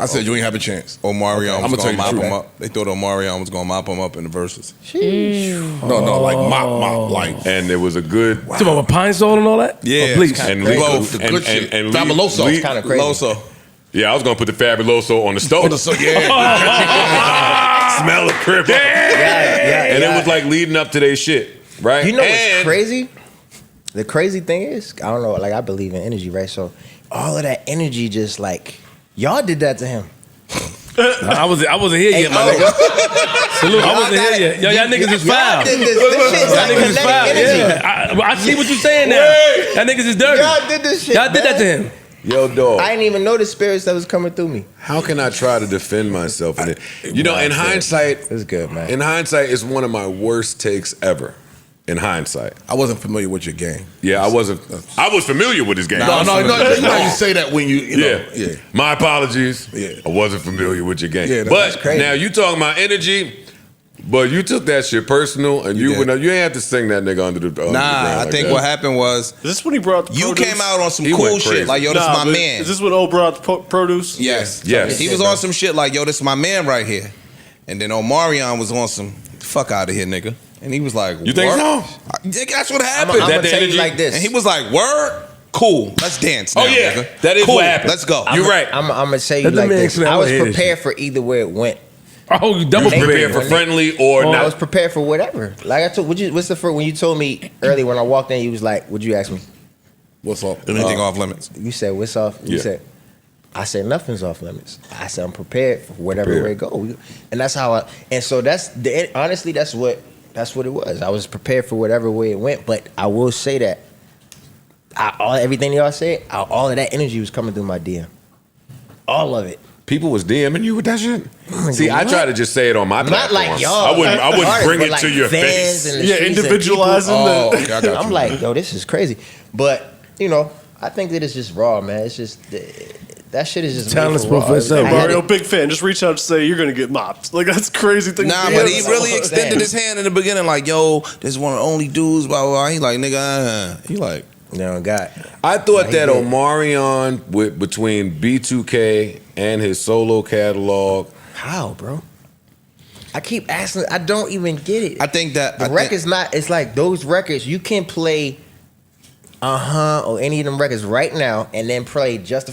I said you ain't have a chance. Omarion I'ma was tell gonna you the mop truth. him up. They thought Omarion was gonna mop him up in the verses. No, like mop, like. And there was a good Talking about pine sol and all that? Yeah, Or bleach? it's and crazy. Both, the good shit. Fabuloso. Lee- Kind of crazy. Loso. Yeah, I was gonna put the Fabuloso on the stove. Yeah. Smell the crib. And it was like leading up to their shit, right? You know what's And- crazy? The crazy thing is, I don't know, like I believe in energy, right? So all of that energy just like, y'all did that to him. I wasn't here yet, my oh. nigga. Salute, I wasn't here yet. Yo, y'all niggas is foul. Y'all did this shit's Y'all like niggas is kinetic foul. energy. Yeah, I see what you're saying now. Y'all niggas is dirty. Y'all did this shit, Y'all did that to man. him. Yo, dog. I didn't even know the spirits that was coming through me. How can I try to defend myself in it? You know, in hindsight, It's good, man. in hindsight, it's one of my worst takes ever. in hindsight. I wasn't familiar with your game. Yeah, I wasn't. I was familiar with his game. No, you know you say that when you know. Yeah. My apologies. Yeah. I wasn't familiar with your game. Yeah, but that's crazy. now you talking about energy, but you took that shit personal, and you ain't have to sing that nigga under the ground. I think what happened was Is this when he brought the you produce? came out on some He cool went shit crazy. like, yo, this Nah, my but man. Is this when O brought produce? Yes. Yes. He was on some shit like, yo, this my man right here. And then Omarion was on some fuck out of here, nigga. And he was like, You think "Word?" so? That's what happened. I'm that gonna the tell you energy? like this. And he was like, word? Cool. Let's dance now, Oh yeah, nigga. that is Cool. what happened. Let's go. You're right. I'm gonna tell you Let the like man this. explain I what was it is. prepared for either way it went. Oh, you You double was prepared for friendly or I not. was prepared for whatever. Like I told, what's the first when you told me earlier when I walked in? You was like, "Would you ask me?" What's up? Anything off limits? You said, "What's off?" You Yeah. said, "I said nothing's off limits." I said, "I'm prepared for whatever way it go," and that's how I. And so honestly, that's what it was. I was prepared for whatever way it went. But I will say that everything y'all said, all of that energy was coming through my DM. All of it. People was DMing you with that shit. See, I what? try to just say it on my Not platform. like y'all. I wouldn't Artists, bring but it to like your fans face. in the Yeah, streets and individualizing people- the. Okay, I got I'm you. like, yo, this is crazy. But, I think that it's just raw, man. It's just, that shit is just Talent made for raw. spoke for itself. I had Mario, it- big fan. Just reach out and say you're gonna get mopped. Like that's a crazy thing. Nah, to but do. he really extended his hand in the beginning, like, yo, this one of the only dudes, blah, blah, blah. He like, nigga, he like, No, God. I thought He that did. Omarion between B2K and his solo catalog. How, bro? I keep asking. I don't even get it. I think that the record's not. It's like those records. You can play, or any of them records right now, and then play just.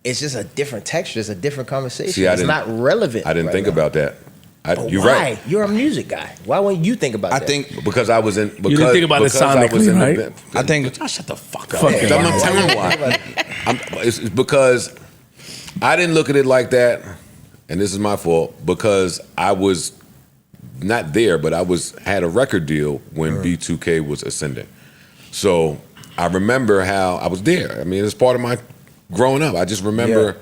It's just a different texture. It's a different conversation. See, it's not relevant. I didn't right think now. about that. But You're why? right. You're a music guy. Why wouldn't you think about that? I think Because I was in. Because, didn't think about it because I was sonically, in right? the, I think shut the fuck up. Fucking I'm wow. not telling you why. It's because I didn't look at it like that, and this is my fault because I was not there, but I had a record deal when B2K was ascending. So I remember how I was there. I mean, it's part of my growing up. I just remember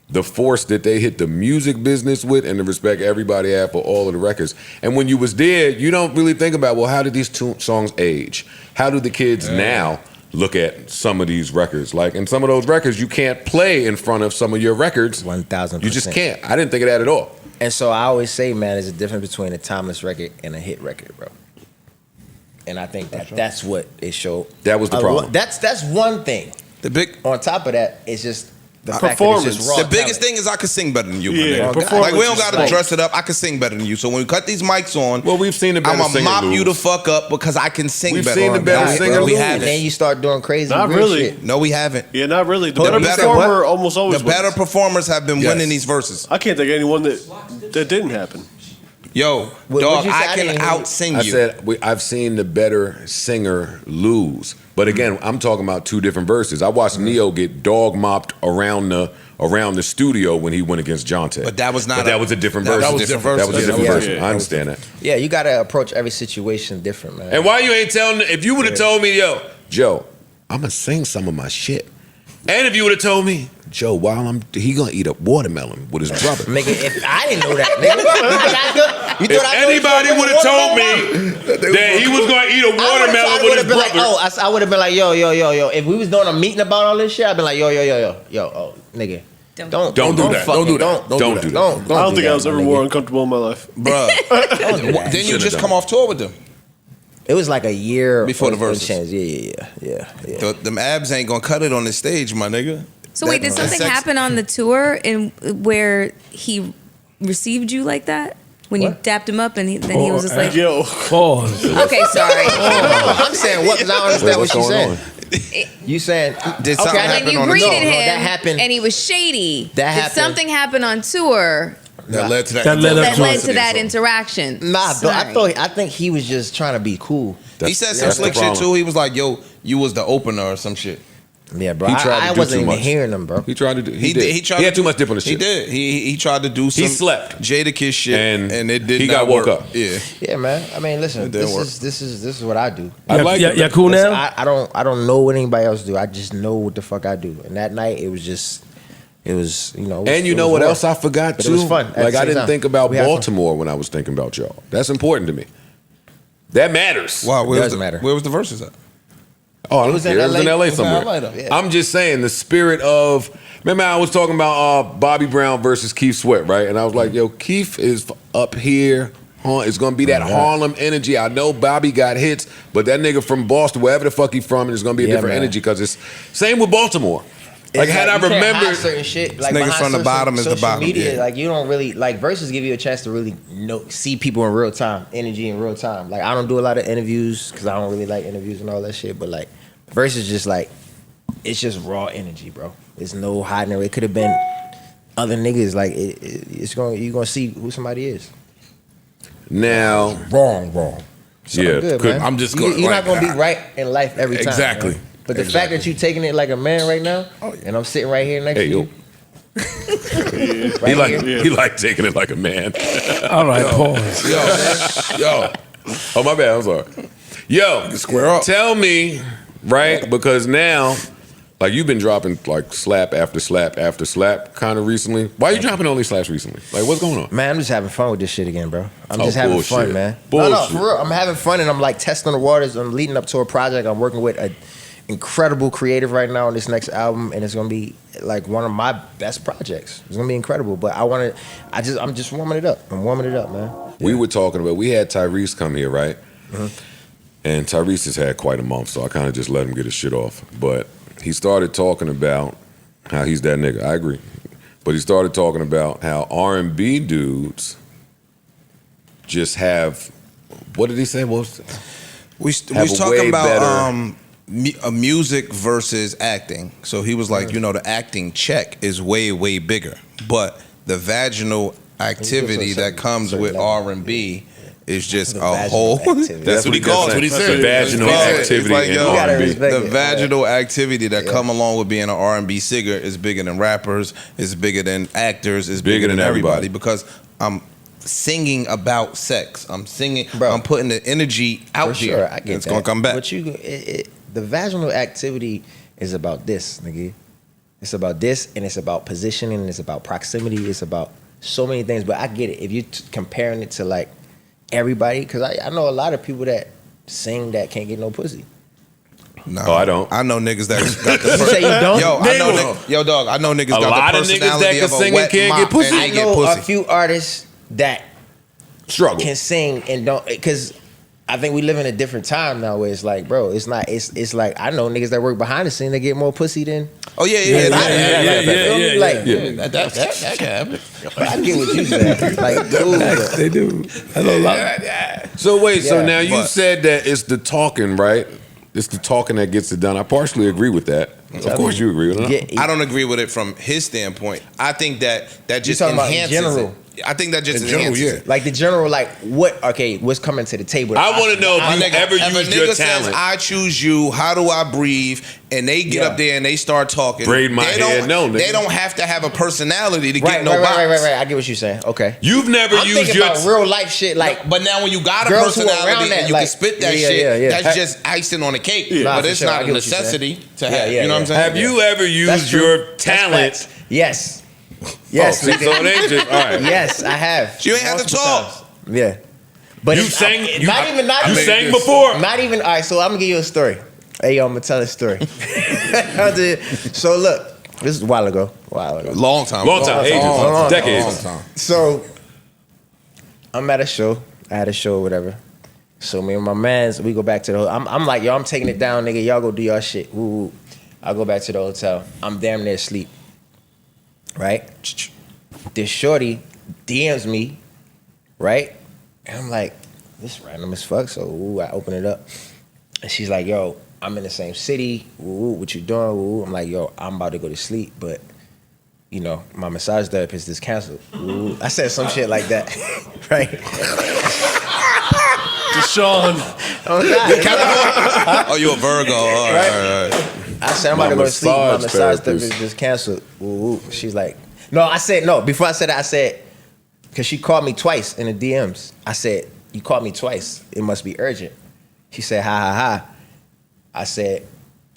the force that they hit the music business with and the respect everybody had for all of the records. And when you was there, you don't really think about, well, how did these two songs age? How do the kids now look at some of these records? Like, in some of those records, you can't play in front of some of your records. 1000%. You just can't. I didn't think of that at all. And so I always say, man, there's a difference between a timeless record and a hit record, bro. And I think that's what it showed. That was the problem. That's one thing. the big On top of that, it's just the fact that it's just Performance. raw. the biggest talent. thing is I could sing better than you. Yeah, my nigga. performance Like we don't is got to like- dress it up. I can sing better than you. So when we cut these mics on, Well, we've seen the better I'm gonna singer mop you the lose. fuck up because I can sing We've better. seen the better Right, singer bro. We lose. haven't. And then you start doing crazy Not weird really. shit. No, we haven't. Yeah, not really. The The better better performer what? almost always The better wins. performers have been Yes. winning these verses. I can't think of anyone that didn't happen. Yo, What- dog, what'd you say? I I can didn't hear you. out sing I you. said I've seen the better singer lose, but again, I'm talking about two different verses. I watched Neo get dog mopped around the studio when he went against Jonte. But that was not But a- that was a different that verse. was different That was a verses. different Yeah. verse. Yeah. I understand that. Yeah, you gotta approach every situation different, man. And why you ain't telling? If you would have told me, yo, Joe, I'm gonna sing some of my shit, and if you would have told me, Joe, he gonna eat a watermelon with his brother. Nigga, if I didn't know that, nigga. You If thought I knew anybody he was would have told watermelon? me that he was gonna eat a watermelon with his been brother, like, I would have been like, yo. If we was doing a meeting about all this shit, I'd been like, yo, nigga. Don't do that. fucking- Don't do that. Don't do Don't do that. Don't I don't do think that, I was ever my more nigga. uncomfortable in my life. Bruh. Don't do that. Didn't you Should've just done come it. off tour with them? It was like a year Before the or verses. change. Yeah. Them abs ain't gonna cut it on the stage, my nigga. So wait, did That- something sex- happen on the tour in where he received you like that? When you dapped him up and then he was just like, Yo, Pause. okay, sorry. I'm saying what? Because I don't understand What's what she's going saying. You saying Did something okay, When happen you on the greeted tour? him that happened. and he was shady, That did happened. something happen on tour That led to that. That led up that to led it. to that interaction? Nah, but Sorry. I think he was just trying to be cool. He said some that's the slick shit problem. too. He was like, "Yo, you was the opener or some shit." Yeah, bro. He tried to I do wasn't too even much. hearing him, bro. He tried to do. He did. He tried. had to too much dip on his He shit. did. He tried to do some. He slept. Jadakiss shit, And it did. he not got woke work. up. Yeah. Yeah, man. I mean, listen. It didn't work. This is what I do. I like it. Yeah, cool Listen, now? I don't know what anybody else do. I just know what the fuck I do. And that night, it was And you know what else I forgot But too? it was fun at the Like I same didn't time. think about We had fun. Baltimore when I was thinking about y'all. That's important to me. That matters. Wow, It does matter. Where was the verses at? Oh, I don't was in care. It was in LA. LA It was in somewhere. LA though. Yeah. I'm just saying the spirit of. Remember, I was talking about Bobby Brown versus Keith Sweat, right? And I was like, yo, Keith is up here. It's gonna be that Harlem energy. I know Bobby got hits, but that nigga from Boston, wherever the fuck he from, it's gonna be a different energy because it's same with Baltimore. Like had I you can't hide remembered certain shit, like niggas behind from the bottom is the social bottom, media, yeah. like you don't really like verses give you a chance to really see people in real time, energy in real time. Like I don't do a lot of interviews because I don't really like interviews and all that shit. But like verses, just like it's just raw energy, bro. There's no hiding it. It could have been other niggas. Like you're gonna see who somebody is. now. Wrong. So Yeah, good, could- man. I'm just You're going not like, gonna be right in life every time. Exactly. man. But the fact that you taking it like a man right now, and I'm sitting right here next Hey, to yo. you. He like taking it like a man. All right, pause. Yo, Oh, my bad. I'm sorry. Yo, square up. Tell me, right? Because now, like you've been dropping like slap after slap after slap kind of recently. Why are you dropping all these slaps recently? Like, what's going on? Man, I'm just having fun with this shit again, bro. I'm Oh, just having bullshit. fun, man. Bullshit. No, for real. I'm having fun and I'm like testing the waters. I'm leading up to a project. I'm working with an incredible creative right now on this next album, and it's gonna be like one of my best projects. It's gonna be incredible. But I'm just warming it up. I'm warming it up, man. We were talking about, we had Tyrese come here, right? Mm-hmm. And Tyrese has had quite a month, so I kind of just let him get his shit off. But he started talking about how he's that nigga. I agree. But he started talking about how R&B dudes just have, what did he say? What was We Have was a talking way about better- music versus acting. So he was like, the acting check is way, way bigger. But the vaginal activity that comes with R&B is just a whole. That's what he calls it. What he said. Vaginal activity Like, in yo, R&B. the vaginal activity that come along with being an R&B singer is bigger than rappers, is bigger than actors, is bigger than everybody. Because I'm singing about sex. I'm singing. Bro, I'm putting the energy out For here. sure, I get it's that. gonna come back. But the vaginal activity is about this, nigga. It's about this, and it's about positioning, and it's about proximity. It's about so many things. But I get it. If you're comparing it to like everybody, because I know a lot of people that sing that can't get no pussy. No, Oh, I don't. I know niggas that got the. You say you don't? Yo, I know. Yo, dog. I know niggas A got lot the of niggas personality that of can a sing and wet can't mop get pussy. and I they get know a pussy. few artists that Struggle. can sing and don't, because I think we live in a different time now where it's like, bro, it's not. It's like I know niggas that work behind the scene that get more pussy than. Oh yeah. Like, That can happen. I get what you said. Like, dude, They do. I know a lot. So wait, so Yeah, now you but- said that it's the talking, right? It's the talking that gets it done. I partially agree with that. Of course you agree with it. Yeah, I don't agree with it from his standpoint. I think that just talking about in enhances general? it. I think that just In general, enhances yeah. it. like the general, like what's coming to the table? I want to know My if you nigga, ever if a used your nigga says, talent. I choose you, how do I breathe? And they get Yeah. up there and they start talking. Braid my they hair, don't, no, nigga. They don't have to have a personality to Right, get no box. right. I get what you're saying. Okay. You've never I'm used thinking your about real life shit. Like, But now when you got a Girls who are personality around and that, you can like- spit that Yeah, shit, yeah. that's just icing on the cake. Nah, But for it's sure. I not a get what you're saying. necessity to Yeah, have. yeah, You know what I'm yeah. saying? Have you ever That's used true. your That's talent? facts. Yes. Yes. Oh, see, so it ain't just all right. Yes, I have. You ain't have to Multiple talk. times. Yeah. But You it's- sang. You, not even. you sang before. Not even. All right, so I'm gonna give you a story. Hey, yo, I'm gonna tell a story. So look, this is a while ago. Long time. Long time, ages, long decades. So I'm at a show. I had a show or whatever. So me and my mans, we go back to the. I'm like, yo, I'm taking it down, nigga. Y'all go do y'all shit. Woo, woo. I go back to the hotel. I'm damn near asleep. Right? This shorty DMs me. Right? And I'm like, this random as fuck. So ooh, I open it up. And she's like, yo, I'm in the same city. Ooh, what you doing? Ooh. I'm like, yo, I'm about to go to sleep, but you know, my massage therapist is canceled. Ooh. I said some shit like that. Right? Deshaun. Oh, you a Virgo. All right. I said, I'm about to go to sleep. My massage therapist just canceled. Ooh. She's like, no, I said, no. Before I said that, I said, because she called me twice in the DMs. I said, you called me twice. It must be urgent. She said, ha. I said,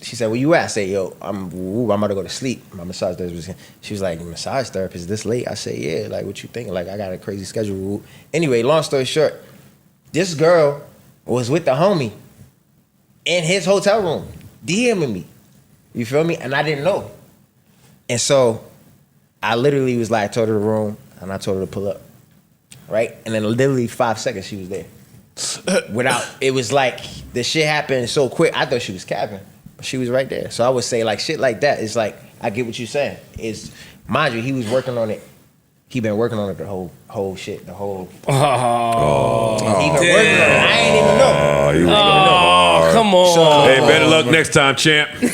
she said, where you at? I said, yo, I'm about to go to sleep. My massage therapist. She was like, massage therapist this late? I said, yeah, like what you thinking? Like I got a crazy schedule. Anyway, long story short, this girl was with the homie in his hotel room, DMing me. You feel me? And I didn't know. And so I literally was like, I told her the room, and I told her to pull up. Right? And then literally 5 seconds, she was there. It was like, the shit happened so quick, I thought she was capping. But she was right there. So I would say, like, shit like that, it's like, I get what you're saying. Mind you, he was working on it. He been working on it the whole shit, the whole. He been working on it. I ain't even know. Come on. So, hey, better luck next time, champ. Learn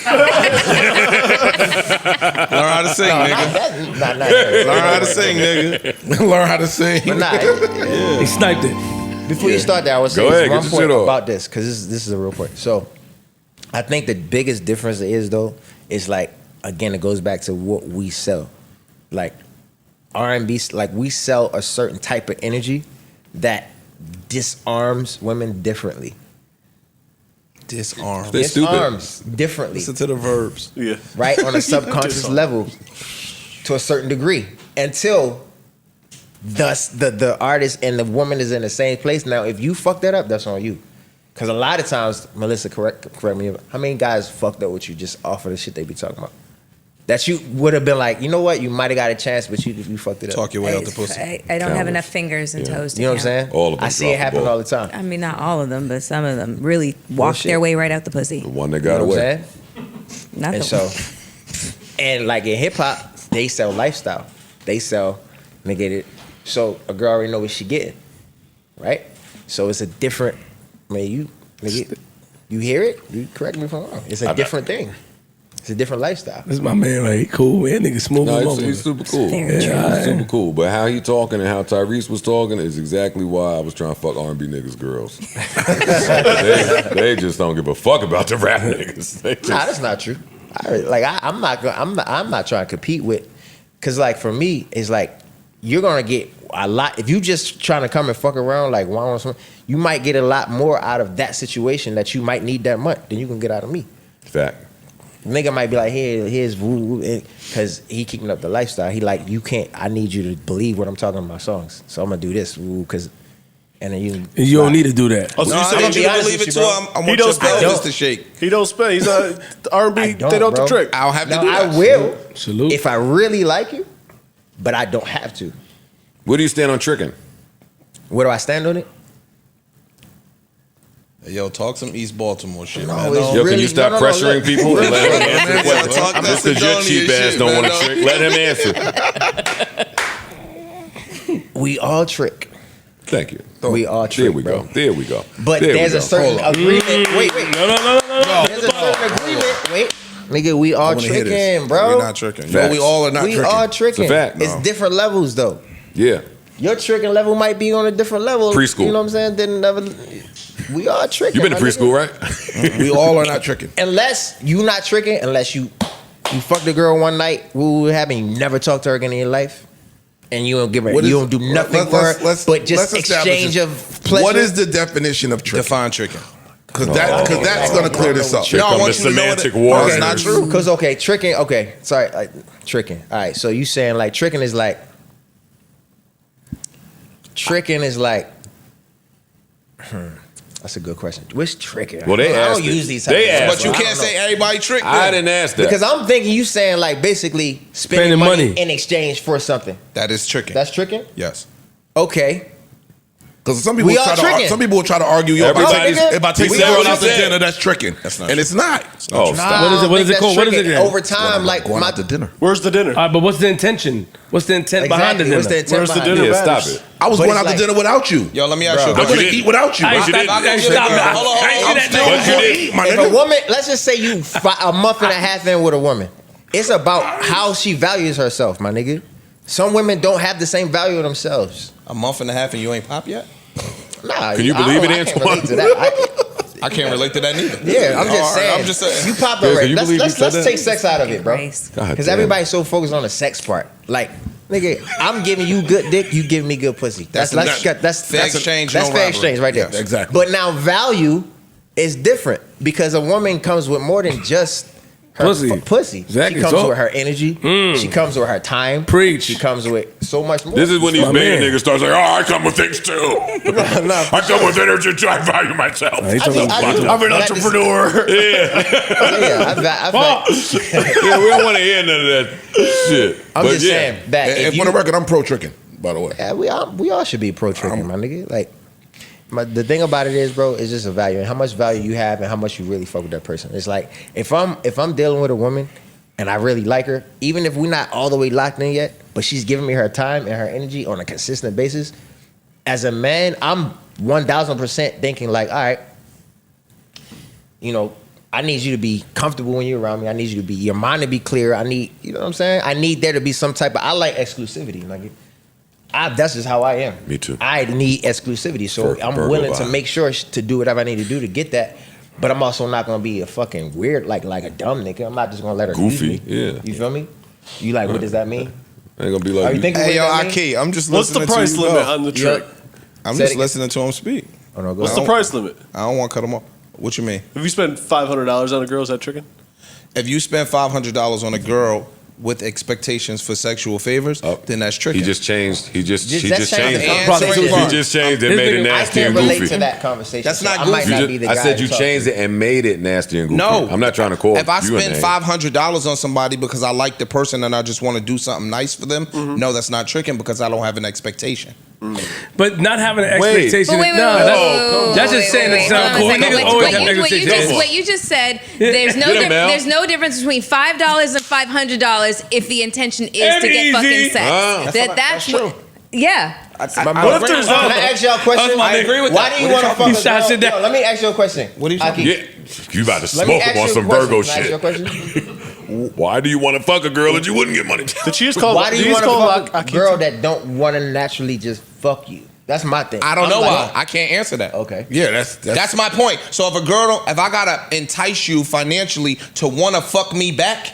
how to sing, nigga. Learn how to sing, nigga. Learn how to sing. But nah, He sniped it. Before you start that, I would say one point about this, because this is a real point. So I think the biggest difference is, though, is like, again, it goes back to what we sell. Like, R&B, like, we sell a certain type of energy that disarms women differently. Disarms differently. Listen to the verbs. Yeah. Right? On a subconscious level to a certain degree. Until the artist and the woman is in the same place. Now, if you fuck that up, that's on you. Because a lot of times, Melissa, correct me, how many guys fucked up with you just off of the shit they be talking about? That you would have been like, you know what, you might have got a chance, but you fucked it up. Talk your way out the pussy. I don't have enough fingers and toes to You know what I'm count. saying? All of them I see it happen all the time. I mean, not all of them, but some of them really walk their way right out the pussy. The one that got You know what away. I'm saying? Not And the so, and like in hip hop, they sell lifestyle. They sell, nigga, it. So a girl already know what she getting, right? So it's a different. I mean, you hear it? You correct me if I'm wrong. It's a different thing. It's a different lifestyle. This is my man, like, cool, man. Nigga smooth. No, he's super cool. He's super cool. But how he talking and how Tyrese was talking is exactly why I was trying to fuck R&B niggas girls. they just don't give a fuck about the rap niggas. Nah, that's not true. I'm not trying to compete with, cause like for me, it's like you're gonna get a lot if you just trying to come and fuck around like one on something. You might get a lot more out of that situation that you might need that much than you can get out of me. Fact. Nigga might be like, here's woo, because he keeping up the lifestyle. He like, you can't. I need you to believe what I'm talking about my songs. So I'm gonna do this, woo, cause. And then you don't need to do that. Oh, so No, I want you to believe it too. I want your pelvis to shake. He don't spend. He's a R&B. They don't the trick. I'll have to do I that. will. Salute. If I really like you, but I don't have to. Where do you stand on tricking? Where do I stand on it? Yo, talk some East Baltimore shit, No, man. it's Yo, really- can you stop no, pressuring look. people and let him answer Man, questions? talk that Just because your Sidonia cheap ass shit, don't man, want to no. trick, let him answer. We all trick. Thank you. We all There trick, we bro. go. There we go. But There we there's go. a certain agreement. Wait. No. There's a certain agreement. Wait. Nigga, we all wanna hear this. tricking, bro. We're not tricking. No, Facts. we all are not We tricking. all tricking. It's a fact. It's No. different levels, though. Yeah. Your tricking level might be on a different level. Preschool. You know what I'm saying? Then never. We all tricking. You been to my preschool, nigga. right? We all are not tricking. Unless you not tricking, unless you fucked a girl one night, what happened? You never talk to her again in your life, and you don't give her, What you is- don't do nothing let's- for her, let's- but just let's establish exchange this. of pleasure. What is the definition of tricking? Define tricking. Because that's going to clear this up. Here No, I come want the you to know semantic that- war. That's not true. Because tricking. Okay, sorry, tricking. All right, so you saying like tricking is like That's a good question. What's tricking? Well, they I asked don't it. use these. They types of asked words, But you so I can't don't say know. everybody trick. I didn't ask that. Because I'm thinking you saying like basically spending money money. in exchange for something. That is tricking. That's tricking. Yes. Okay. Because some people We all try to tricking. some people will try to argue, yo, Everybody's- if I take we this girl already out to said. dinner, that's tricking. That's And it's not. Oh, Nah, stop. I What is it- don't what is think it called? that's What is it tricking. again? Over time, like going my out to dinner. Where's the dinner? But what's the intention? What's the intent behind the exactly. dinner? What's the intent Where's the behind dinner it? Yeah, stop matters. it. I was But going it's out like- to dinner without you. Yo, let me ask you. Bro. I'm going you to didn't. eat without you. I bro. ain't I'm stop- gonna hey, sit stop there. that. Hold on, I ain't I'm do that still no going more. to eat, my If a nigga. woman, let's just say you a month and a half in with a woman, it's about how she values herself, my nigga. Some women don't have the same value of themselves. A month and a half and you ain't pop yet? Nah, Can you I believe don't- it, I can't Antoine? relate to that. I can't relate to that neither. Yeah, I'm All just right, saying. I'm just saying. You popped Yeah, already. can you Let's believe you said that? take sex out of it, bro. Christ. God Because damn. everybody's so focused on the sex part. Like, nigga, I'm giving you good dick, you giving me good pussy. That's Fair exchange, That's no fair robbery. exchange right there. Yes, exactly. But now value is different because a woman comes with more than just pussy. Exactly. She comes with her energy. She comes with her time. Preach. She comes with so much more. This is when these My beta man. niggas start saying, "Oh, I come with things too. I come with energy to I value myself. He talking about- I'm an entrepreneur." Yeah, yeah. We don't want to hear none of that shit. I'm But just yeah. saying that And if for the record, I'm pro tricking, by the way. yeah, we all should be pro tricking, my nigga. Like, the thing about it is, bro, it's just a value and how much value you have and how much you really fuck with that person. It's like if I'm dealing with a woman and I really like her, even if we're not all the way locked in yet, but she's giving me her time and her energy on a consistent basis. As a man, I'm 1000% thinking like, all right, you know, I need you to be comfortable when you're around me. I need you to be your mind to be clear. I need, you know what I'm saying? I need there to be some type of. I like exclusivity, like. That's just how I am. Me too. I need exclusivity, so I'm Virgo willing to vibe. make sure to do whatever I need to do to get that. But I'm also not gonna be a fucking weird, like a dumb nigga. I'm not just gonna let her Goofy, use me. yeah. You feel me? You like, what does that mean? I ain't gonna be Are like you thinking? Hey, yo, what does that mean? Aki, I'm just What's the listening price to you limit go. on the trick? I'm Say just it listening to him speak. Oh, no, go What's ahead. the price limit? I don't want to cut him off. What you mean? If you spend $500 on a girl, is that tricking? If you spend $500 on a girl with expectations for sexual favors, then that's tricking. He just changed. He just Just- he that's just changing changed. the It. conversation. He just changed it, His made it nigga- I nasty and can't relate goofy. to that conversation. That's not so I might goofy. not be the I guy said to you talk changed it and made it nasty and goofy. No. I'm not trying to call If I you a spend name. $500 on somebody because I like the person and I just want to do something nice for them, no, that's not tricking because I don't have an expectation. But not having an Wait. expectation. But wait, no, that's that's just saying it sounds cool. Niggas always have expectations. What you just said, there's no Get him, Mel. there's no difference between $5 and $500 if the intention is to get Easy. fucking sex. Ah. That's what. Yeah. What if there's Can I ask y'all a question? I agree with Why that. do you want to fuck You a shots girl? it down. Yo, let me ask you a question. What are you Aki, Yeah, you about to let me smoke him ask on you a some question. Virgo Can I ask you a shit. question? Why do you want to fuck a girl that you wouldn't get money? Did she just call? Why do you want to fuck a Aki- girl that don't want to naturally just fuck you? That's my thing. I don't I'm know like, why. I can't answer that. Okay. Yeah, that's That's my point. So if a girl, if I gotta entice you financially to want to fuck me back,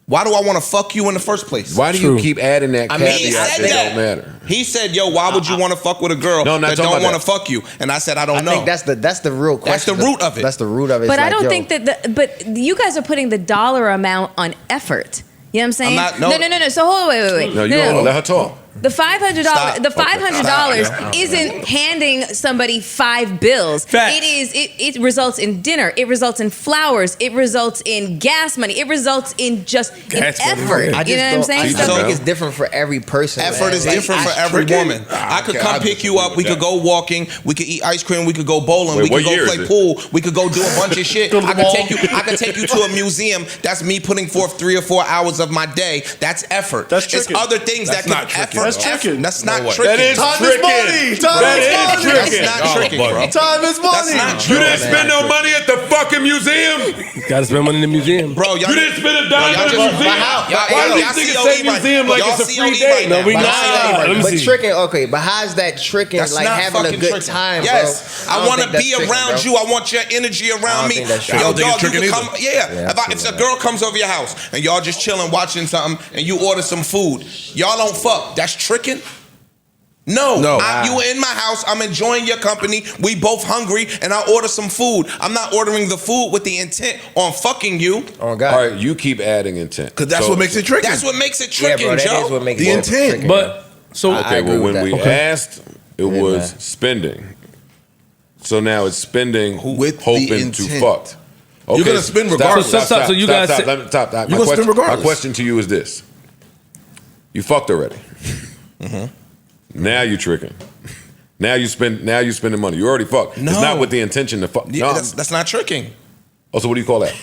why do I want to fuck you in the first place? Why do you keep adding that I mean, caveat He said that that. don't matter? He said, "Yo, why would you want to fuck with a girl No, I'm not that talking don't about want to that. fuck you?" And I said, "I don't I know." think that's the real question. That's the root of it. That's the root of it. But It's I like, don't yo, think that but you guys are putting the dollar amount on effort. You know what I'm saying? I'm not- no. No. So hold on, wait. No, you don't let her talk. The $500, Stop. the $500 Stop. isn't handing somebody $5 Facts. It results in dinner. It results in flowers. It results in gas money. It results in just Gas money, effort. yeah. You know what I'm saying? I So- just So- think it's different for every person. Effort man. is Like, different I- for every woman. I could come pick you up. We could go walking. We could eat ice cream. We could go bowling. Wait, we what could year go is play it? pool. We could go do a bunch of shit. Go to the I could mall. take you. I could take you to a museum. That's me putting forth 3 or 4 hours of my day. That's effort. That's It's tricking. other things That's that not can tricking, effort. That's tricking. That's not No way. tricking. That is Time is tricking. money. Time That is is money. That's tricking. not Y'all tricking, bugging. bro. Time is money. That's not You tricking. didn't spend no money at the fucking museum. Gotta spend money in the museum. Bro, y'all You didn't spend a dime y'all at the just- museum. Y'all- Why do y'all these niggas COE say right- museum like y'all it's a COE free day? right now. No, we Y'all not. COE right Let me now. But see. tricking, okay, but how's that tricking? That's like not having a fucking good tricking. time, Yes, bro. I don't want to think that's be tricking, around bro. you. I want your energy I around don't me. think that's Yo, tricking. I don't think dog, it's you tricking can either. come. Yeah, Yeah, if a girl comes over your house and y'all just chilling, watching something, and you order some food, y'all don't fuck. That's tricking. No, No. you were in my house. I'm enjoying your company. We both hungry, and I order some food. I'm not ordering the food with the intent on fucking you. Oh God. All right, you keep adding intent. Because that's So- what makes it tricky. That's what makes it Yeah, tricking, bro, that Joe. is what makes The it intent. tricking, bro. But so I Okay, agree well, with when that. we asked, it Yeah, was man. spending. So now it's spending With the hoping to intent. fuck. Okay, You're gonna spend stop, regardless. Stop, So you guys stop, say- let me stop. You're gonna spend regardless. My question to you is this: you fucked already. Now you tricking. Now you spending money. You already fucked. No. It's not with the intention to fuck. Yeah, No. that's not tricking. Oh, so what do you call that?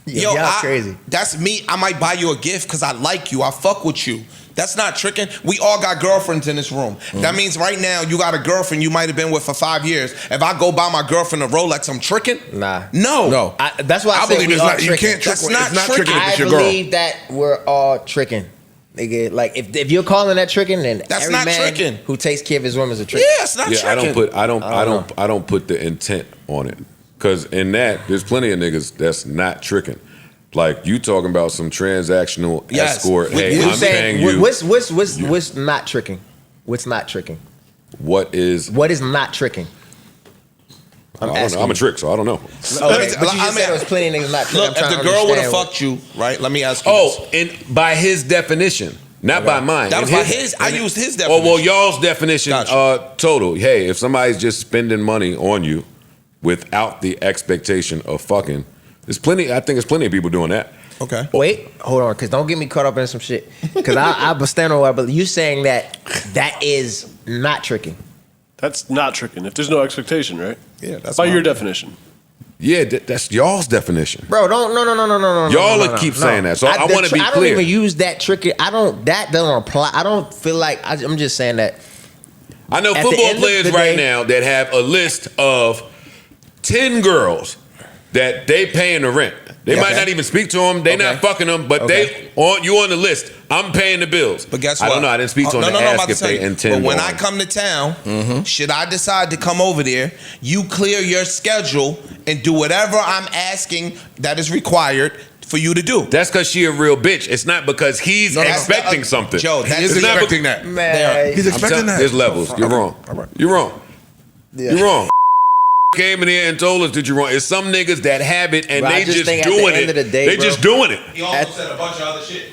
Yo, y'all crazy. That's me. I might buy you a gift because I like you. I fuck with you. That's not tricking. We all got girlfriends in this room. That means right now you got a girlfriend you might have been with for 5 years. If I go buy my girlfriend a Rolex, I'm tricking? Nah. No. No. That's why I, I say believe we it's all not. You tricking. can't trick. That's not It's not tricking. tricking if I it's your girl. believe that we're all tricking. Nigga, like if you're calling that tricking, then That's every not man tricking. who takes care of his woman is a trick. Yeah, it's not Yeah, tricking. I don't put the intent on it. Cause in that, there's plenty of niggas that's not tricking. Like you talking about some transactional Yes. escort. Hey, You I'm paying saying you. what's not tricking? What's not tricking? What is? What is not tricking? I'm a trick, so I don't know. But you just said there was plenty of niggas not. Look, if the girl would have fucked you, right? Let me ask you. Oh, and by his definition, not by mine. That was And by his. I used his definition. Oh well, y'all's definition. Gotcha. Total. Hey, if somebody's just spending money on you without the expectation of fucking, there's plenty. I think there's plenty of people doing that. Okay. Wait, hold on, because don't get me caught up in some shit. Because I stand on what, but you saying that is not tricking. That's not tricking. If there's no expectation, right? Yeah, that's by your definition. Yeah, that's y'all's definition. Bro, don't no. Y'all keep saying that, so I want to be clear. I don't even use that tricky. That doesn't apply. I don't feel like I'm just saying that. I know football players right now that have a list of 10 girls that they paying the rent. They might not even speak to them. They not fucking them, but you on the list. I'm paying the bills. But guess what? I don't know. I didn't speak to them to ask if they intend. But when I come to town, should I decide to come over there, you clear your schedule and do whatever I'm asking that is required for you to do. That's because she a real bitch. It's not because he's expecting something. Joe, he's expecting that. Man, he's expecting that. There's levels. You're wrong. All right. You're wrong. Yeah. You're wrong. Came in here and told us that you're wrong. It's some niggas that have it and Bro, they just think doing at the end it. Of the day, they bro, just doing it. He also said a bunch of other shit.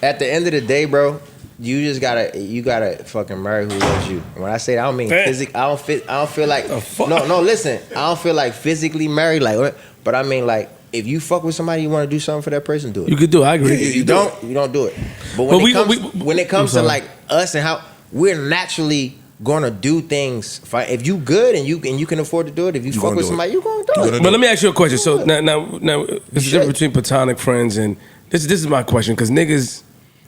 At the end of the day, bro, you just gotta fucking marry who loves you. When I say that, I don't mean physically. I don't feel like no. Listen, I don't feel like physically married, like, but I mean like. If you fuck with somebody, you want to do something for that person, do it. You could do it. I agree. If you don't do it. But when it comes to like us and how we're naturally gonna do things. If you good and you can afford to do it, if you fuck with somebody, you gonna do it. But let me ask you a question. So now, there's a difference between platonic friends and this is my question because niggas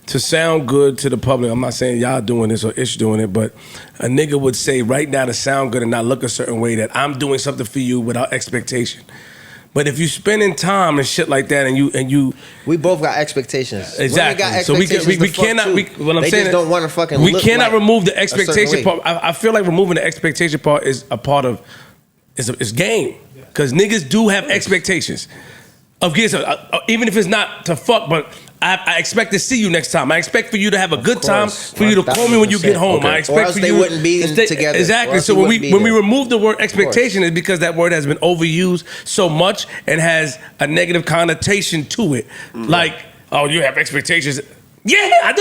to sound good to the public. I'm not saying y'all doing this or Ish doing it, but a nigga would say right now to sound good and not look a certain way that I'm doing something for you without expectation. But if you spending time and shit like that, and you, we both got expectations. Exactly. Got expectations so we cannot. What I'm they saying just don't want to fucking. We look cannot like remove the expectation part. I feel like removing the expectation part is a part of it's game because niggas do have expectations of getting even if it's not to fuck, but. I expect to see you next time. I expect for you to have a good time, for you to call me when you get home. I expect for you. They wouldn't be together. Exactly. So when we remove the word expectation, it's because that word has been overused so much and has a negative connotation to it. Like, oh, you have expectations. Yeah, I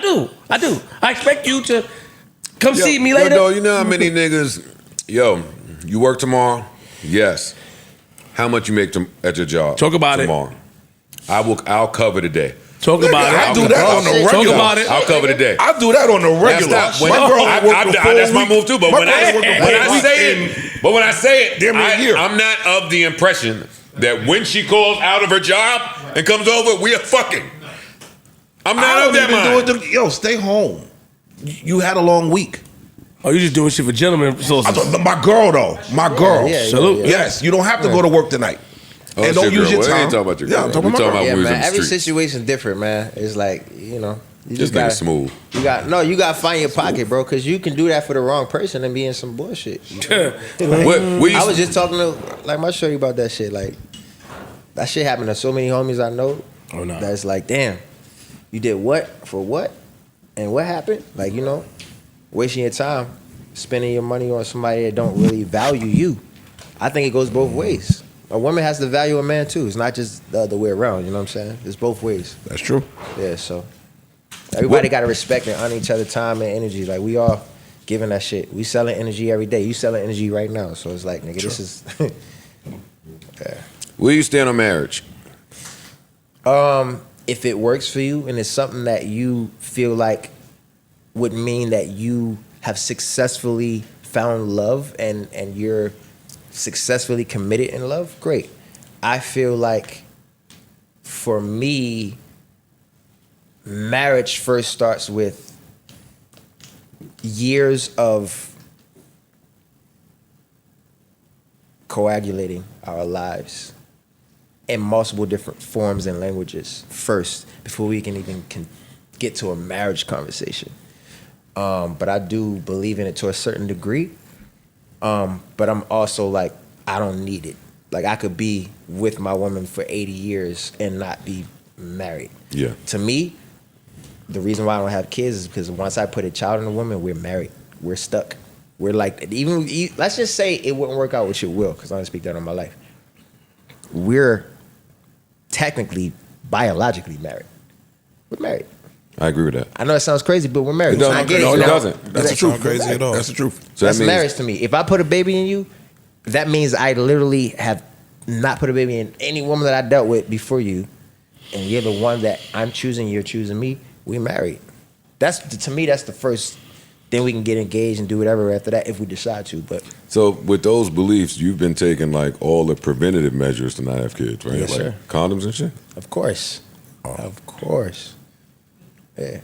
do. I expect you to come see me later. Yo, you know how many niggas? Yo, you work tomorrow? Yes. How much you make at your job? Talk about tomorrow. I'll cover the day. Talk about it. I do that on the regular. Talk about it. I'll cover the day. I do that on the regular. That's my move too. But when I say it, I'm not of the impression that when she calls out of her job and comes over, we are fucking. I'm not of that mind. Yo, stay home. You had a long week. Oh, you just doing shit for gentlemen? My girl though. My girl. Salute. Yes, you don't have to go to work tonight. Oh, and don't use your time. We ain't talking about your girl. I'm talking about when we was in the every streets. situation different, man. It's like, you know, you just gotta smooth. You gotta find your pocket, bro, because you can do that for the wrong person and be in some bullshit. I was just talking to like my shorty about that shit. Like that shit happened to so many homies I know. Oh no. That's like, damn, you did what for what, and what happened? Like, you know, wasting your time, spending your money on somebody that don't really value you. I think it goes both ways. A woman has to value a man too. It's not just the other way around. You know what I'm saying? It's both ways. That's true. Yeah. So everybody got to respect and honor each other's time and energy. Like we all giving that shit. We selling energy every day. You selling energy right now. So it's like, nigga, this is. Yeah. Where you stand on marriage? If it works for you and it's something that you feel like would mean that you have successfully found love and you're successfully committed in love, great. I feel like for me, marriage first starts with years of coagulating our lives in multiple different forms and languages first before we can even get to a marriage conversation. But I do believe in it to a certain degree. But I'm also like, I don't need it. Like I could be with my woman for 80 years and not be married. Yeah. To me, the reason why I don't have kids is because once I put a child in a woman, we're married. We're stuck. We're like, let's just say it wouldn't work out with your will, because I don't speak that on my life. We're technically, biologically married. We're married. I agree with that. I know it sounds crazy, but we're married. It doesn't. I get No, it. it doesn't. That's the truth. Crazy at all. That's the truth. So That's that means, marriage to me. If I put a baby in you, that means I literally have not put a baby in any woman that I dealt with before you, and you're the one that I'm choosing, you're choosing me, we married. To me, that's the first. Then we can get engaged and do whatever after that if we decide to. But so with those beliefs, you've been taking like all the preventative measures to not have kids, right? Yes, like sir. Condoms and shit? of course. Yeah.